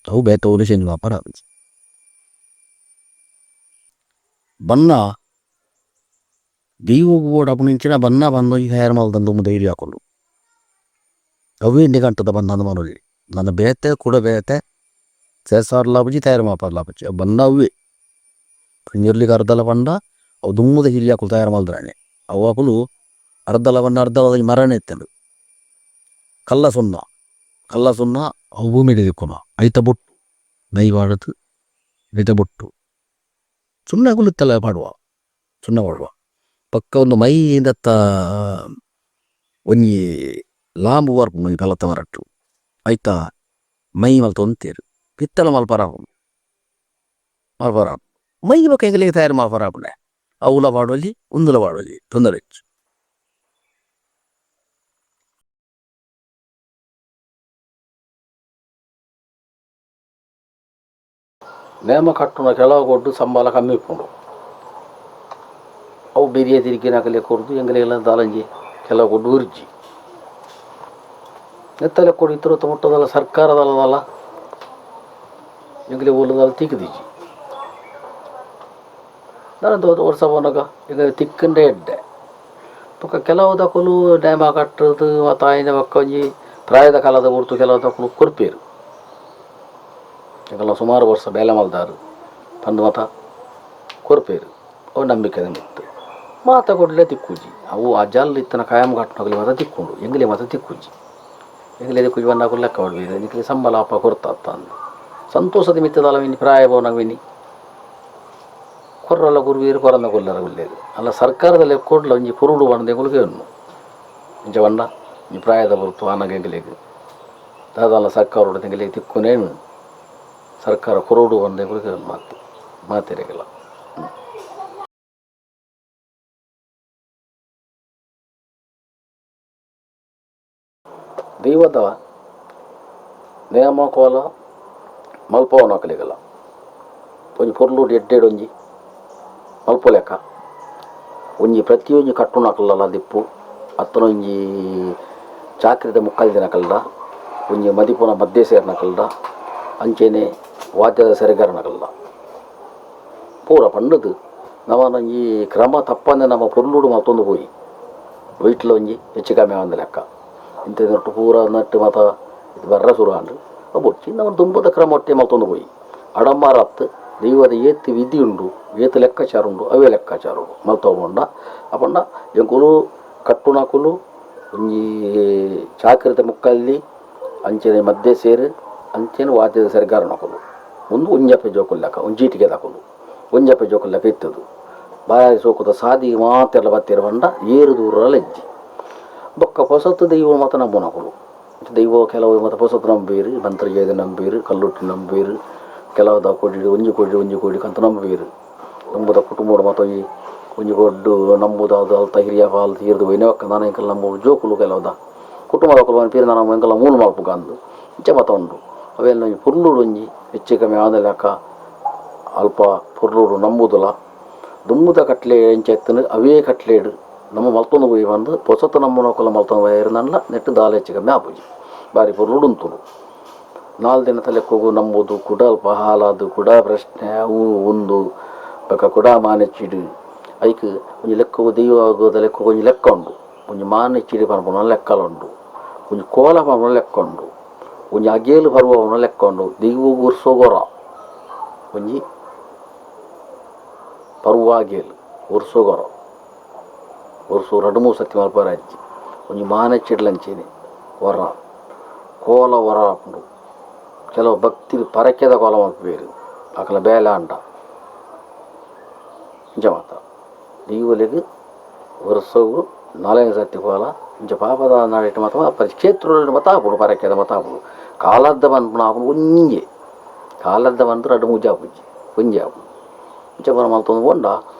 ಅವು ಬೇತೋಲು ಶನಿ ವ್ಯಾಪಾರ ಬನ್ನ ದೈವಗೂ ಕೂಡ ಅಪನಿಂಚಿನ ಬನ್ನ ಬಂದು ಈ ತಯಾರು ಮಲ್ದಂದು ಧೈರ್ಯ ಹಾಕೊಂಡು ಅವೇ ನಿಘಂಟದ ಬನ್ನ ಮನೋಲಿ ನನ್ನ ಬೇತೆ ಕೂಡ ಬೇತೆ ಸೇಸಾರ್ಲಾಪಜಿ ತಯಾರು ಮಾಪಾರ್ಲಾಪಜಿ ಅವು ಬನ್ನ ಅವೇ ಪಂಜುರ್ಲಿಗೆ ಅರ್ಧಲ ಬಂಡ ಅವು ದುಮ್ಮದ ಹಿರಿಯ ಹಾಕಲು ತಯಾರು ಮಲ್ದ್ರಾಣೆ ಅವು ಹಾಕಲು ಅರ್ಧಲ ಬಣ್ಣ ಅರ್ಧಲ ಮರಣ ಎತ್ತಂಡು ಕಲ್ಲ ಸುಣ್ಣ ಅವು ಭೂಮಿಗೆ ದಿಕ್ಕುನ ಐತ ಬೊಟ್ಟು ನೈ ಬಾಡದು ಐತ ಬೊಟ್ಟು ಸುಣ್ಣ ಗುಲುತ್ತಲ್ಲ ಪಾಡುವ ಪಕ್ಕ ಒಂದು ಮೈದತ್ತ ಒಂಜಿ ಲಾಂಬು ವರ್ಪು ಕಲತ ಮರಟ್ಟು ಐತ ಮೈ ಮಲ್ತ ಒಂತೇರು ಪಿತ್ತಲ ಮಲ್ಪರ ಮೈ ಬಕ್ಕ ಹೆಂಗಲಿಗೆ ತಯಾರು ಮಲ್ಪರಾಪುಂಡೆ ಅವುಲ ಪಾಡೋಲಿ ಉಂದುಲ ಪಾಡೋಲಿ ತೊಂದರೆ ಹೆಚ್ಚು ನೇಮ ಕಟ್ಟುನ ಕೆಲವು ಕೊಟ್ಟು ಸಂಬಳ ಕಮ್ಮಿ ಇಟ್ಕೊಂಡು ಅವು ಬೆರಿಯ ತಿರುಗಿನಾಗಲೇ ಕೊಡ್ದು ಎಂಗಲೆಲ್ಲ ದಾಲಂಜಿ ಕೆಲವು ಕೊಟ್ಟು ಉರ್ಜಿ ನೆತ್ತಲೆ ಕೊಡು ಇತರ ಮುಟ್ಟದಲ್ಲ ಸರ್ಕಾರದಲ್ಲದಲ್ಲ ಎಂಗಲೆ ಓಲದಲ್ಲ ತಿಕ್ಕದಿಜ್ಜಿ ನಾನು ವರ್ಷ ಬಂದಾಗ ಈಗ ತಿಕ್ಕಂಡೆ ಎಡ್ಡೆ ಪಕ್ಕ ಕೆಲವು ತಕೊಲು ನೇಮ ಕಟ್ಟದು ಮತ್ತು ಆಯ್ನ ಪಕ್ಕ ಒಂಜಿ ಪ್ರಾಯದ ಕಾಲದ ಹೊರ್ತು ಕೆಲವು ತಕೊಲು ಕೊರ್ಪೇರು ಈಗೆಲ್ಲ ಸುಮಾರು ವರ್ಷ ಬೇಲೆ ಮಲ್ದಾರು ತಂದು ಮತ ಕೊರ್ಪೇರು ಅವು ನಂಬಿಕೆ ಮಿತ್ತು ಮಾತ ಕೊಡಲೇ ತಿಕ್ಕುಜಿ ಅವು ಆ ಜಲ್ ಇತ್ತನ ಕಾಯಂ ಕಟ್ಟೋಗಲಿ ಮತ ತಿಕ್ಕೊಂಡು ಎಂಗಲೆ ಮತ ತಿಕ್ಕುಜಿ ಎಂಗಲೆ ತಿಕ್ಕುಜಿ ಬಂದಾಗ ಲೆಕ್ಕ ಹೊಡ್ಬೇಕು ನಿಕ್ಕಲಿ ಸಂಬಳ ಅಪ್ಪ ಕೊಡ್ತಾತ್ತ ಅಂದು ಸಂತೋಷದ ಮಿತ್ತದಲ್ಲ ವಿನಿ ಪ್ರಾಯ ಬೋನಾಗ ವಿನಿ ಕೊರ್ರಲ್ಲ ಗುರುವೀರು ಕೊರಂದ ಕೊಲ್ಲರ ಗುಲ್ಲೇರು ಅಲ್ಲ ಸರ್ಕಾರದಲ್ಲಿ ಕೊಡ್ಲ ಒಂಜಿ ಪುರುಡು ಬಣ್ಣದೆ ಗುಳಿಗೆಯನ್ನು ಇಂಚ ಬಣ್ಣ ಈ ಪ್ರಾಯದ ಬರುತ್ತು ಆನಾಗ ಎಂಗಲೆಗೆ ದಾದಲ್ಲ ಸರ್ಕಾರ ಹೊಡೆದ ಎಂಗಲೆಗೆ ತಿಕ್ಕುನೇನು ಸರ್ಕಾರ ಕೊರೋಡು ಒಂದೇ ಗುಳಿಗೆ ಮಾತಿರಗಿಲ್ಲ ದೈವದ ನೇಮ ಕೋಲ ಮಲ್ಪವನ ಹಾಕಲಿಗಲ್ಲ ಒಂಜಿ ಪೊರ್ಲು ಎಡ್ಡೆಡು ಒಂಜಿ ಮಲ್ಪ ಲೆಕ್ಕ ಒಂಜಿ ಪ್ರತಿಯೊಂಜಿ ಕಟ್ಟುನ ಹಾಕಲ್ಲ ದಿಪ್ಪು ಅತ್ತನೊಂಜಿ ಚಾಕ್ರಿದ ಮುಕ್ಕಲ್ ದಿನ ಕಲ್ದ ಒಂಜಿ ಮದಿಪುನ ಮಧ್ಯೆ ಸೇರ್ನ ಕಲ್ದ ಅಂಚೆನೆ ವಾದ್ಯದ ಸರಿಗಾರನಗಲ್ಲ ಪೂರ ಪಂಡದು ನಮ್ಮನ ಈ ಕ್ರಮ ತಪ್ಪಂದೆ ನಮ್ಮ ಪೊರ್ಲುಡು ಮತ್ತೊಂದು ಹೋಯಿ ವೀಟ್ಲು ಒಂಜಿ ಹೆಚ್ಚು ಕಮ್ಮಿ ಒಂದು ಲೆಕ್ಕ ಇಂಥ ನಟ್ಟು ಪೂರ ನಟ್ಟು ಮತ ಇದು ಬರ್ರ ಸುರ ಅಂಡು ಬೊಚ್ಚಿ ನಮ್ಮ ದುಂಬದ ಕ್ರಮ ಒಟ್ಟೆ ಮತ್ತೊಂದು ಹೋಯಿ ಅಡಂಬಾರ ಹತ್ತು ದೈವದ ಏತಿ ವಿಧಿ ಉಂಡು ಏತು ಲೆಕ್ಕಾಚಾರ ಉಂಡು ಅವೇ ಲೆಕ್ಕಾಚಾರ ಉಂಡು ಮಲ್ತೊಂಡ ಅಪಂಡ ಎಂಕುಲು ಕಟ್ಟುನಾಕುಲು ಒಂಜಿ ಚಾಕರಿತ ಮುಕ್ಕಲ್ಲಿ ಅಂಚನೆ ಮಧ್ಯೆ ಸೇರು ಅಂಚೆನ ವಾದ್ಯದ ಸರಿಗಾರ ನಕಲು ಒಂದು ಒಂಜಪ್ಪೆ ಜೋಕುಲ್ ಲೆಕ್ಕ ಒಂದು ಜೀಟಿಗೆ ತಕೊಲು ಒಂಜಪ್ಪೆ ಜೋಕುಲ್ ಲೆಕ್ಕ ಇತ್ತದು ಬಾಯಿ ಸೋಕುದ ಸಾದಿ ಮಾತೆಲ್ಲ ಬತ್ತಿರ ಬಂಡ ಏರು ದೂರ ಲೆಜ್ಜಿ ಬೊಕ್ಕ ಹೊಸತು ದೈವ ಮತ ನಂಬು ನಕಲು ದೈವ ಕೆಲವು ಮತ ಹೊಸತು ನಂಬೇರು ಮಂತ್ರ ಜಯದ ನಂಬೇರು ಕಲ್ಲುಟ್ಟಿ ನಂಬೇರು ಕೆಲವುದ ಕೊಡಿ ಒಂಜಿ ಕೊಡಿ ಕಂತ ನಂಬೇರು ನಂಬುದ ಕುಟುಂಬದ ಮತ ಈ ಒಂಜಿ ಕೊಡ್ಡು ನಂಬುದ ಅದು ಅಲ್ತ ಹಿರಿಯ ಹಾಲು ತೀರ್ದು ಬೈನವಕ್ಕ ನಾನು ಎಂಕಲ್ ನಂಬುದು ಜೋಕುಲು ಕೆಲವುದ ಕುಟುಂಬದ ಕೊಲು ಪೀರು ನಾನು ಎಂಕಲ್ಲ ಮೂಲು ಮಲ್ಪು ಕಂದು ಇಂಚ ಮತ ಉಂಡು ಅವೆಲ್ಲ ಪುರ್ಲುಡು ಒಂಜಿ ಹೆಚ್ಚು ಕಮ್ಮಿ ಆದ ಲೆಕ್ಕ ಅಲ್ಪ ಪುರ್ಲುಡು ನಂಬುದಿಲ್ಲ ದುಮ್ಮುದ ಕಟ್ಲೆ ಎಂಚೆತ್ತನು ಅವೇ ಕಟ್ಲೇಡು ನಮ್ಮ ಮಲ್ತೊಂದು ಹೋಗಿ ಬಂದು ಹೊಸತು ನಮ್ಮ ನೋಕಲ್ಲ ಮಲ್ತೊಂದು ವೈರ್ನಲ್ಲ ನೆಟ್ಟು ದಾಲ ಹೆಚ್ಚು ಕಮ್ಮಿ ಆಪುಜಿ ಬಾರಿ ಪುರ್ಲುಡು ಉಂತುಡು 4 ದಿನ ತಲೆಗೆ ಹೋಗು ನಂಬುದು ಕುಡ ಅಲ್ಪ ಹಾಲಾದು ಕುಡ ಪ್ರಶ್ನೆ ಅವು ಒಂದು ಬಕ ಕುಡ ಮಾನೆಚ್ಚಿಡು ಐಕ್ ಒಂಜಿ ಲೆಕ್ಕ ದೈವ ಆಗೋದ ಲೆಕ್ಕ ಒಂಜಿ ಲೆಕ್ಕ ಉಂಡು ಒಂಜಿ ಮಾನೆಚ್ಚಿಡಿ ಪನ್ಪುನ ಲೆಕ್ಕಲ ಉಂಡು ಒಂಜಿ ಕೋಲ ಪನ್ಪುನ ಲೆಕ್ಕ ಉಂಡು ಒಂಜಿ ಅಗೇಲು ಬರುವವನ ಲೆಕ್ಕ ಉಂಡು ದೈವ ಉರ್ಸೋಗೊರ ಒಂಜಿ ಪರ್ವಾಗೇಲು ಉರ್ಸೋಗೊರ ಉರ್ಸು 2-3 ಸತಿ ಮಲ್ಪರ ಅಜ್ಜಿ ಒಂಜಿ ಮಾನೆಚ್ಚಿಡ್ಲಂಚೇನೆ ವರ ಕೋಲ ವರ ಉಂಡು ಕೆಲವು ಭಕ್ತಿ ಪರಕ್ಯದ ಕೋಲ ಮಲ್ಪೇರು ಅಕಲ ಬೇಲ ಅಂಡ ಇಂಚ ಮಾತ ದೀವಲಿಗೆ ವರ್ಷವು 4 ಸತಿ ಕೋಲ ಇಂಚ ಪಾಪದ ನಾಡಿಟ್ಟು ಮಾತ್ರ ಕ್ಷೇತ್ರ ಮತ ಆಪುಡು ಪರಕ್ಯದ ಮತ ಆಪುಡು ಕಾಲದ್ದ ಬಂದ್ಪುಣ ಆಪುಡು ಒಂಜೆ ಕಾಲದ್ದ ಬಂದು 2-3 ಆಪುಜಿ ಒಂಜೆ ಆಪುಡು ಇಂಚ ಬರ ಮಲ್ತೊಂದು ಕೊಂಡ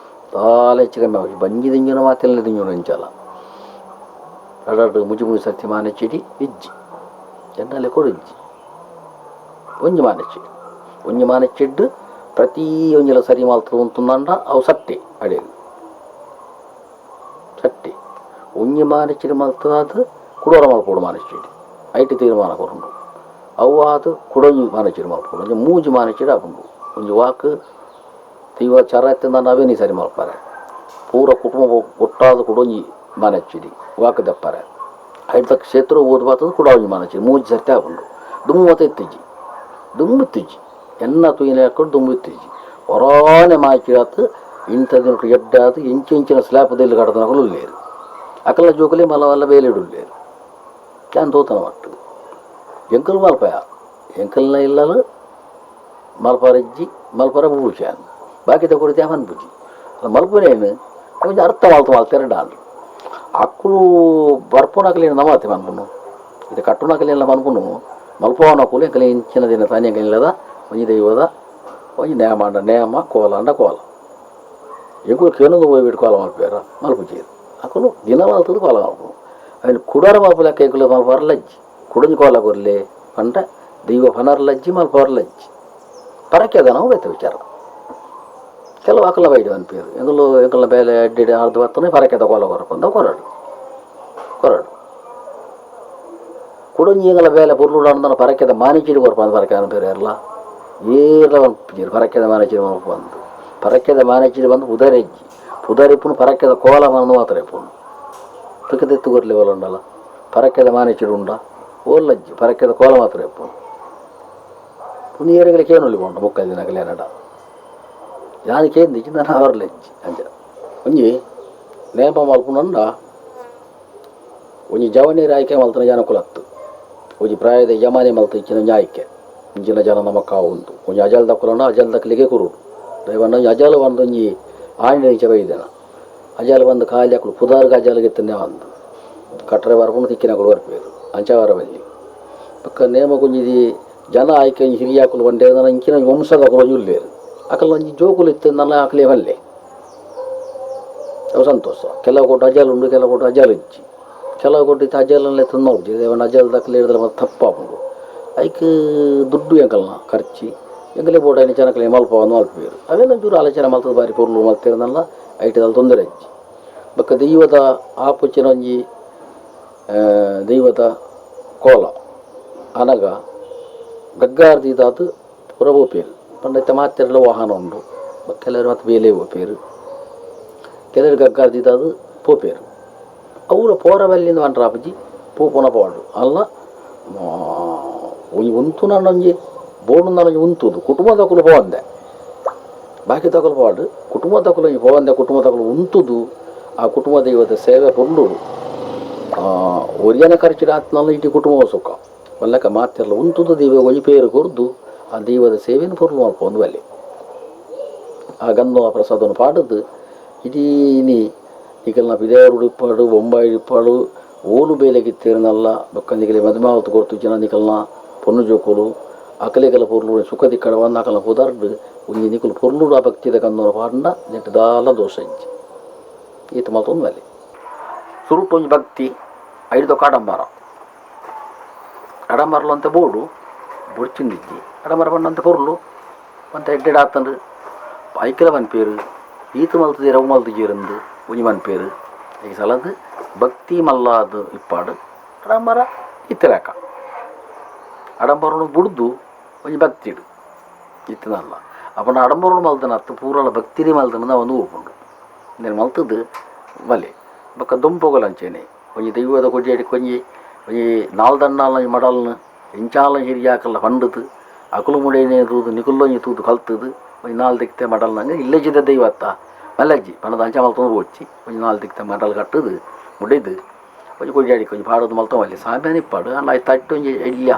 ತಾಲ ಹೆಚ್ಚು ಕಮ್ಮಿ ಆಪುಜಿ ಬಂಜಿ ದಿಂಜುನ ಮಾತೆಲ್ಲ ದಿಂಜುನ ಇಂಚಲ್ಲ 2-3 ಸತಿ ಮಾನೆಚ್ಚಿಡಿ ಇಜ್ಜಿ ಎನ್ನಲೆ ಕೊಡಿಜ್ಜಿ ಒಂಜಿ ಮಾನೆಚ್ಚಿಡ್ಡು ಪ್ರತಿ ಒಂಜಿಲ ಸರಿ ಮಾಲ್ತದ ಉಂತುಂದಂಡ ಅವು ಸಟ್ಟೆ ಅಡೆದು ಸಟ್ಟೆ ಒಂಜಿ ಮಾನೆಚ್ಚಿಡಿ ಮಲ್ತದಾದ ಕುಡೋರ ಮಲ್ಪೋಡು ಮಾನೆಚ್ಚಿಡಿ ಐಟಿ ತೀರ್ಮಾನ ಕೊರುಂಡು ಅವು ಆದು ಕುಡೊಂಜಿ ಮಾನೆಚ್ಚಿಡಿ ಮಲ್ಪೋಡು ಒಂಜಿ 3 ಮಾನೆಚ್ಚಿಡಿ ಆಪುಂಡು ಒಂಜಿ ವಾಕ್ ತೀವ ಚರ ಎತ್ತಿಂದ ಅವೇನಿ ಸರಿ ಮಲ್ಪಾರೆ ಪೂರ ಕುಟುಂಬ ಒಟ್ಟಾದ ಕುಡೊಂಜಿ ಮಾನೆಚ್ಚಿಡಿ ವಾಕ್ ದಪ್ಪಾರೆ ಐಟ ಕ್ಷೇತ್ರ ಓದ್ ಬಾತದ ಕುಡ ಒಂಜಿ ಮಾನೆಚ್ಚಿಡಿ 3 ಸರ್ತಿ ಆಪುಂಡು ದುಮ್ಮು ಮತ ಎತ್ತಿಜ್ಜಿ ದುಮ್ಮುತ್ತಿಜ್ಜಿ ಎನ್ನ ತುಯಿನ ಹಾಕೊಂಡು ದುಮ್ಮುತ್ತಿಜ್ಜಿ ಹೊರಾನೆ ಮಾಚಿಡತ್ತು ಇಂಥದ್ದು ಎಡ್ಡಾದು ಇಂಚಿನ ಸ್ಲ್ಯಾಪದಲ್ಲಿ ಕಡತನಗಳು ಉಳ್ಳೇರು ಅಕಲ ಜೋಕಲಿ ಮಲವಲ್ಲ ಬೇಲಿಡುಳ್ಳೇರು ಕ್ಯಾನ್ ತೋತನ ಮಟ್ಟು ಎಂಕಲ್ ಮಲ್ಪಯ ಎಂಕಲ್ನ ಇಲ್ಲಲು ಮಲ್ಪರಜ್ಜಿ ಮಲ್ಪರ ಭೂಷಾನ್ ಬಾಕಿ ತಗೊಡಿದ್ದೆ ಅವನ್ ಬುಜಿ ಮಲ್ಪನೇನು ಕೊಂಚ ಅರ್ಥ ಮಾಲ್ತೆರಡು ಅಂದ್ರು ಅಕ್ಕಳು ಬರ್ಪುನಕಲೇನು ನಮಾತೆ ಮನ್ಪುನು ಇದು ಕಟ್ಟುನಕಲೆಲ್ಲ ಮನ್ಪುನು ಮಲ್ಪವನ ಕೂಲಿ ಎಂಕಲೆ ಇಂಚಿನ ದಿನ ತಾನಿಯಂಕಲಿಲ್ಲದ ಒಂಜಿ ದೈವದ ಒಂಜಿ ನೇಮ ಕೋಲ ಅಂಡ ಕೋಲ ಎಂಕುಲು ಕೇನೊಂದು ಹೋಗ್ಬಿಟ್ಟು ಕೋಲ ಮಲ್ಪೇರ ಮಲ್ಪುಜೀರು ಅಕ್ಕಲು ದಿನ ಮಲ್ತದು ಕೋಲ ಮಲ್ಪನು ಅವನು ಕುಡರ ಮಲ್ಪು ಲೆಕ್ಕ ಎಂಕುಲು ಮಲ್ಪವರ ಲಜ್ಜಿ ಕುಡಂಜಿ ಕೋಲ ಕೊರ್ಲೆ ಪಂಡ ದೈವ ಪನರ ಲಜ್ಜಿ ಮಲ್ಪವರ ಲಜ್ಜಿ ಪರಕ್ಯದ ನಾವು ಬೈತ ವಿಚಾರ ಕೆಲವು ಅಕಲ ಬೈಡು ಅನ್ಪೇರು ಎಂಕಲ ಬೇಲೆ ಅಡ್ಡಿ ಅರ್ಧ ಬರ್ತನೆ ಪರಕ್ಯದ ಕೋಲ ಕೊರಕೊಂಡ ಕೊರಡು ಕುಡಂಜಿಗಳ ಬೇಲೆ ಪುರ್ಲುಡಾನ ಪರಕ್ಯದ ಮಾನಿಚಿಡಿ ಕೊರಪಂದು ಪರಕ್ಯದ ಬೇರೆ ಇರಲ್ಲ ಏರ ಒಪ್ಪಿದ್ದೀರು ಪರಕ್ಯದ ಮಾನಿಚಿಡಿ ಬಂದು ಪರಕ್ಯದ ಮಾನಿಚಿಡಿ ಬಂದು ಉದರಿಪ್ಪುನು ಪರಕ್ಯದ ಕೋಲ ಬಂದು ಮಾತ್ರ ಇಪ್ಪುನು ತುಕದೆತ್ತು ಕೊರ್ಲಿ ಓಲ ಉಂಡಲ್ಲ ಪರಕ್ಯದ ಮಾನಿಚಿಡಿ ಉಂಡ ಓಲ್ಲಜ್ಜಿ ಪರಕ್ಯದ ಕೋಲ ಮಾತ್ರ ಇಪ್ಪುನು ಪುನಿಯರಿಗೆ ಕೇನೊಲ್ಲಿ ಕೊಂಡು 3 ದಿನಗಲೇ ನಡ ಯಾನಿಕೇಂದಿಜ್ಜಿ ನಾನು ಅವರ್ಲೆಜ್ಜಿ ಅಂಜ ಒಂಜಿ ನೇಪ ಮಲ್ಪುನಂಡ ಒಂಜಿ ಜವನೀರು ಆಯ್ಕೆ ಮಲ್ತನ ಜನ ಕುಲತ್ತು ಒಂಜಿ ಪ್ರಾಯದ ಯಮಾನೆ ಮಲ್ತ ಇಚ್ಚಿನ ಆಯ್ಕೆ ಇಂಚಿನ ಜನ ನಮ್ಮ ಕಾವುಂಟು ಒಂಜಿ ಅಜಲ್ ದಕ್ಕಲನ್ನ ಅಜಲ್ ದಕ್ಕಲಿಗೆ ಕುರುಡು ದೈವಣ್ಣ ಅಜಲ್ ಒಂದೊಂಜಿ ಆಂಡ ಇಂಚ ಬೈದನ ಅಜಲ್ ಬಂದು ಖಾಲಿ ಹಾಕಲು ಪುದಾರ್ಗ ಅಜಲ್ಗೆ ಎತ್ತನೆ ಒಂದು ಕಟ್ಟರೆ ಬರ್ಕೊಂಡು ತಿಕ್ಕಿನಗಳು ಬರ್ಪೇರು ಅಂಚವರ ಬಲ್ಲಿ ಪಕ್ಕ ನೇಮ ಕೊಂಜಿದಿ ಜನ ಆಯ್ಕೆ ಹಿರಿಯ ಹಾಕಲು ಬಂಡೆ ಇಂಚಿನ ವಂಶದ ಹಾಕಲು ಉಲ್ಲೇರು ಅಕಲ್ ಒಂಜಿ ಜೋಕುಲು ಇತ್ತಂದಲ್ಲ ಹಾಕಲೇ ಬಲ್ಲೆ ಅವು ಸಂತೋಷ ಕೆಲವು ಕೊಟ್ಟು ಅಜಲ್ ಉಂಡು ಕೆಲವು ಕೊಟ್ಟು ಅಜಲ್ ಇಜ್ಜಿ ಕೆಲವು ಕೊಟ್ಟು ಅಜಲಲ್ಲೇ ತಂದು ದೇವಣ್ಣ ಅಜಲ್ ದಕ್ಕಲೆ ಹಿಡಿದ್ರೆ ಮತ್ತೆ ತಪ್ಪಾಪುಂಡು ಐಕ್ ದುಡ್ಡು ಎಂಕಲ್ನ ಖರ್ಚಿ ಎಂಕಲೆ ಬೋಟೈನ ಜನಕಲೆ ಮಲ್ಪವನ್ನು ಮಲ್ಪೇರು ಅವೆಲ್ಲ ಚೂರು ಆಲೋಚನೆ ಮಲ್ತದ ಬಾರಿ ಪೂರ್ಲು ಮಲ್ತಿರನಲ್ಲ ಐಟದಲ್ಲಿ ತೊಂದರೆ ಇಜ್ಜಿ ಬಕ್ಕ ದೈವದ ಆಪುಚ್ಚಿನ ಒಂಜಿ ದೈವದ ಕೋಲ ಅನಗ ಗಗ್ಗಾರ್ದಿದಾದು ಪೂರ ಓಪೇರು ಪಂಡೈತೆ ಮಾತೆರೆಲ್ಲ ವಾಹನ ಉಂಡು ಕೆಲವರು ಮತ್ತು ಬೇಲೆ ಓಪೇರು ಕೆಲವರು ಗಗ್ಗಾರ್ದಿದ್ದು ಪೋಪೇರು ಅವರ ಪೋರವಲ್ಲಿಂದ ಬಂಡ್ರ ಅಪ್ಪಜಿ ಪೂಪುನ ಪಾಡು ಅಲ್ಲ ಉಂತು ನನ್ನೊಂಜಿ ಬೋಡು ನನಗೆ ಉಂತುದು ಕುಟುಂಬ ತಗೊಳು ಹೋವಂದೆ ಬಾಕಿ ತಗೊಳು ಪಾಡು ಕುಟುಂಬ ತಗೊಳು ಹೋವಂದೆ ಕುಟುಂಬ ತಗೊಳು ಉಂತುದು ಆ ಕುಟುಂಬ ದೈವದ ಸೇವೆ ಪೊರ್ಲು ಒರಿಯನ ಖರ್ಚಿನ ಆತ್ನಲ್ಲ ಇಡೀ ಕುಟುಂಬ ಸುಖ ಒಲ್ಲಕ ಮಾತೆಲ್ಲ ಉಂತುದು ದೈವ ಒಂಜಿ ಪೇರು ಕೊರ್ದು ಆ ದೈವದ ಸೇವೆಯನ್ನು ಪೊರ್ಲು ಮಾಡ್ಕೊ ಒಂದು ಅಲ್ಲಿ ಆ ಗಂಧ ಪ್ರಸಾದವನ್ನು ಪಾಡದ್ದು ಇಡೀ ಈಗೆಲ್ಲ ಬಿದೇವರು ಇಪ್ಪಾಡು ಬೊಂಬಾಯಿ ಇಪ್ಪಾಡು ಓಲು ಬೇಲೆಗಿತ್ತೇರನಲ್ಲ ಬಕ್ಕಂದಿಗೆ ಮದುಮಾವತ್ತು ಕೊಡ್ತು ಜನ ನಿಕಲ್ನ ಪೊನ್ನು ಜೋಕುಲು ಅಕಲೆಗಲ ಪೊರ್ಲು ಸುಖದಿ ಕಡೆ ಒಂದು ಅಕಲ ಪುದರ್ದು ಒಂದು ನಿಕಲು ಪೊರ್ಲು ಆ ಭಕ್ತಿದ ಕನ್ನೋನ ಪಾಂಡ ನೆಟ್ಟದಾಲ ದೋಷ ಇಜ್ಜಿ ಈತ ಮತ್ತೊಂದು ಅಲ್ಲಿ ಸುರುಟು ಒಂಜಿ ಭಕ್ತಿ ಐದು ಕಾಡಂಬರ ಅಡಂಬರಲು ಅಂತ ಬೋಡು ಬುಡ್ಚಿಂದಿಜ್ಜಿ ಅಡಂಬರ ಬಂದಂತೆ ಪೊರ್ಲು ಅಂತ ಎಡ್ಡೆಡ್ ಆತಂದು ಐಕಲ ಮನ್ಪೇರು ಈತ ಮಲ್ತದೆ ರವು ಮಲ್ತಜೀರಂದು ಒಂಜಿ ಮನ್ಪೇರು ಈ ಸಲದು ಭಕ್ತಿ ಮಲ್ಲಾದು ಇಪ್ಪಾಡು ಅಡಂಬರ ಇತ್ತಲೆಕ ಅಡಂಬರನು ಬುಡ್ದು ಒಂಜಿ ಭಕ್ತಿಡು ಇತ್ತನಲ್ಲ ಅಪ್ಪನ ಅಡಂಬರನು ಮಲ್ದನ ಅತ್ತು ಪೂರಲ ಭಕ್ತಿರಿ ಮಲ್ದನ ಒಂದು ಊಪುಂಡು నేను మల్తుదు వలే బొక్క దుంపొగలంచేనే కొంచెం దైవದ ಕೊಡ್ಜೇಡಿ ಕೊಂಜಿ ಒಂಜಿ ನಾಲ್ದಣ್ಣಾಲ ಮಡಲ್ನ ಇಂಚಾಲ ಹಿರಿಯಾಕಲ್ಲ ಪಂಡುದು ಅಕುಲು ಮುಡೇನೆ ತೂದು ನಿಕುಲ್ಲೊಂಜಿ ತೂದು ಕಲ್ತದು ಒಂಜಿ ನಾಲ್ ದಿಕ್ತೆ ಮಡಲ್ನಂಗೆ ಇಲ್ಲಜಿದ ದೈವತ್ತ ಮಲ್ಲಜ್ಜಿ ಪಣದ ಅಂಚ ಮಲ್ತೊಂದು ಹೋಚ್ಚಿ ಒಂಜಿ ನಾಲ್ ದಿಕ್ತೆ ಮಡಲ್ ಕಟ್ಟುದು ಮುಡಿದು ಒಂಜಿ ಕೊಡ್ಜಾಡಿ ಕೊಂಚ ಪಾಡೋದು ಮಲ್ತವಲ್ಲಿ ಸಾಮ್ಯಾನ ಇಪ್ಪಾಡು ಅಲ್ಲ ಆಯ್ತು ತಟ್ಟು ಒಂಜಿ ಇಲ್ಯ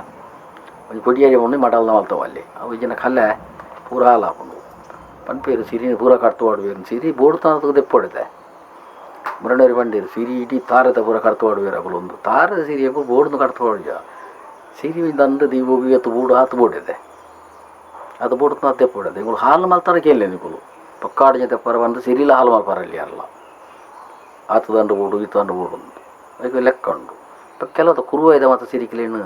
ಒಂಜಿ ಕೊಡ್ಜಾಡಿ ಉಂಡು ಮಡಲ್ನ ಮಲ್ತವಲ್ಲಿ ಅವು ಜನ ಕಲ್ಲೆ ಪೂರ ಹಾಲಾಪುಂಡು ಪನ್ಪೇರು ಸಿರಿನ ಪೂರ ಕಟ್ತುವಾಡುವೇರು ಸಿರಿ ಬೋಡು ತಾನದ ದೆಪ್ಪೊಡಿದೆ ಮುರಣೇರು ಬಂಡೇರು ಸಿರಿ ಇಡೀ ತಾರದ ಪೂರ ಕಟ್ತುವಾಡುವೇರು ಅಗಳೊಂದು ತಾರದ ಸಿರಿ ಅಗಳು ಬೋಡ್ನು ಕಟ್ತುವಾಡ್ಯ ಸಿರಿಯಿಂದ ಅಂದ ದೀವು ಇವತ್ತು ಬೋಡು ಆತು ಬೋಡಿದೆ ಅದು ಬೋಡು ತಾನು ದೆಪ್ಪೊಡಿದೆ ಇಗಳು ಹಾಲು ಮಲ್ತಾರ ಕೇಳಲೆ ನಿಗಳು ಪಕ್ಕಾಡಿನ ತೆಪ್ಪರ ಬಂದು ಸಿರಿಲ ಹಾಲು ಮಲ್ಪಾರಲ್ಲಿ ಅಲ್ಲ ಆತು ದಂಡು ಬೋಡು ಈತ ದಂಡು ಬೋಡು ಉಂಟು ಅದಕ್ಕೆ ಲೆಕ್ಕ ಉಂಟು ಕೆಲವು ಕುರುವಾಯ್ದ ಮತ್ತು ಸಿರಿಕಿಲೇನು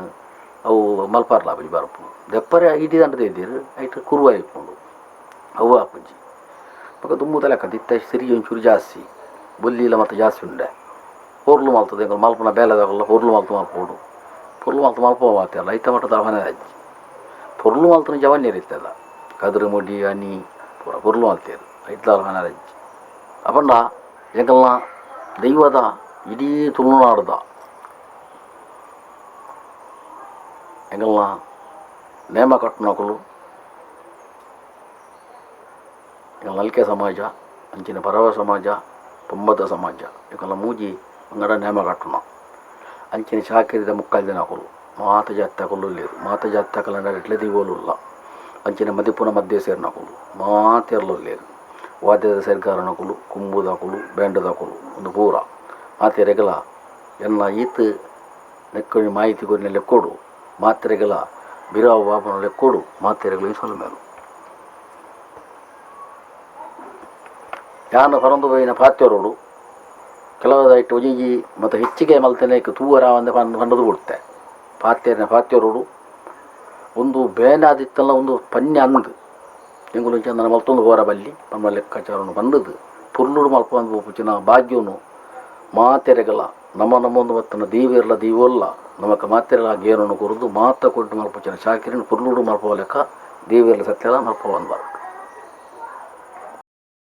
ಅವು ಮಲ್ಪಾರ್ಲ ಬಿ ಬರಪು ದೆಪ್ಪರೆ ಇಡೀ ದಂಡದ ಇದ್ದೀರು ಐಟು ಕುರುವಾಯಿ ಇಟ್ಕೊಂಡು ಅವು ಆಪುಜ್ಜಿ ಪಕ್ಕ ದುಮ್ಮುದ ಲೆಕ್ಕ ದಿತ್ತ ಸಿರಿ ಒಂಚೂರು ಜಾಸ್ತಿ ಬೊಲ್ಲಿಲ ಮತ್ತು ಜಾಸ್ತಿ ಉಂಡೆ ಪೊರ್ಲು ಮಲ್ತದೆ ಎಂಗಳು ಮಲ್ಪನ ಬೇಲೆದಾಗಲ್ಲ ಪೊರ್ಲು ಮಲ್ತು ಮಲ್ಪೋಡು ಪೊರ್ಲು ಮಲ್ತು ಮಲ್ಪೋ ಮಾತಲ್ಲ ಐತ ಮಟ್ಟದ ಅವನೇ ಅಜ್ಜಿ ಪೊರ್ಲು ಮಲ್ತನ ಜವನ್ಯ ಇರ್ತಲ್ಲ ಕದ್ರು ಮುಡಿ ಹನಿ ಪೂರ ಪೊರ್ಲು ಮಲ್ತೇರು ಐತ್ಲಾರ ಮನೆ ಅಜ್ಜಿ ಅಪಂಡ ಎಂಗಲ್ನ ದೈವದ ಇಡೀ ತುಳುನಾಡ್ದ ಎಂಗಲ್ನ ನೇಮ ಕಟ್ಟುನಕಲು ನಲ್ಕೆ ಸಮಾಜ ಅಂಚಿನ ಪರವ ಸಮಾಜ ಪೊಂಬದ ಸಮಾಜ ಇವೆಲ್ಲ ಮೂಜಿ ಅಂಗಡ ನೇಮ ಕಟ್ಟುನ ಅಂಚಿನ ಶಾಕಿರಿದ ಮುಕ್ಕಾಲು ದಿನ ಹಾಕಲು ಮಾತ ಜಾತಿ ಹಾಕಲು ಲೇರು ಮಾತ ಜಾತಿ ಹಾಕಲ್ಲ ಎಟ್ಲೆ ದಿಗೋಲು ಇಲ್ಲ ಅಂಚಿನ ಮದಿಪುನ ಮಧ್ಯೆ ಸೇರಿನಕಲು ಮಾತೆರಲು ಲೇರು ವಾದ್ಯದ ಸರ್ಕಾರ ನಕಲು ಕುಂಬುದ ಹಾಕಲು ಬ್ಯಾಂಡದ ಹಾಕಲು ಒಂದು ಪೂರ ಮಾತೆರೆಗಲ ಎಲ್ಲ ಈತ ನೆಕ್ಕೊಂಡು ಮಾಹಿತಿ ಕೊರಿನ ಲೆಕ್ಕೋಡು ಮಾತೆರೆಗಲ ಬಿರಾವು ಬಾಬನ ಲೆಕ್ಕೋಡು ಮಾತೆರೆಗಳು ಇಸಲು ಮೇಲು ಯಾನು ಪರಂದು ಪೋಯಿನ ಪಾತ್ಯರೋಡು ಕೆಲವದಾಯ್ತು ಒಜಿಂಜಿ ಮತ್ತು ಹೆಚ್ಚಿಗೆ ಮಲ್ತೇನೆ ತೂವರ ಅಂದೆ ಪಂಡದು ಬಿಡುತ್ತೆ ಪಾತ್ಯರೋಡು ಒಂದು ಬೇನಾದಿತ್ತಲ್ಲ ಒಂದು ಪನ್ಯ ಅಂದು ಎಂಗುಲು ಚಂದನ ಮಲ್ತೊಂದು ಹೋರ ಬಲ್ಲಿ ನಮ್ಮ ಲೆಕ್ಕಾಚಾರನು ಬಂದದು ಪುರ್ಲುಡು ಮಲ್ಪಂದು ಪುಚ್ಚಿನ ಭಾಗ್ಯವನು ಮಾತೆರೆಗಲ ನಮ್ಮೊಂದು ಮತ್ತನ ದೀವಿರಲ ದೀವಲ್ಲ ನಮಕ ಮಾತೆರೆಲ ಗೇರನ್ನು ಕುರಿದು ಮಾತ ಕೊಟ್ಟು ಮಲ್ಪುಚ್ಚಿನ ಶಾಕಿರಿನ ಪುರ್ಲುಡು ಮಲ್ಪೋ ಲೆಕ್ಕ ದೀವಿರಲ ಸತ್ಯಲ ಮಲ್ಪೋ ಬಂದ್ಬಾರ್ದು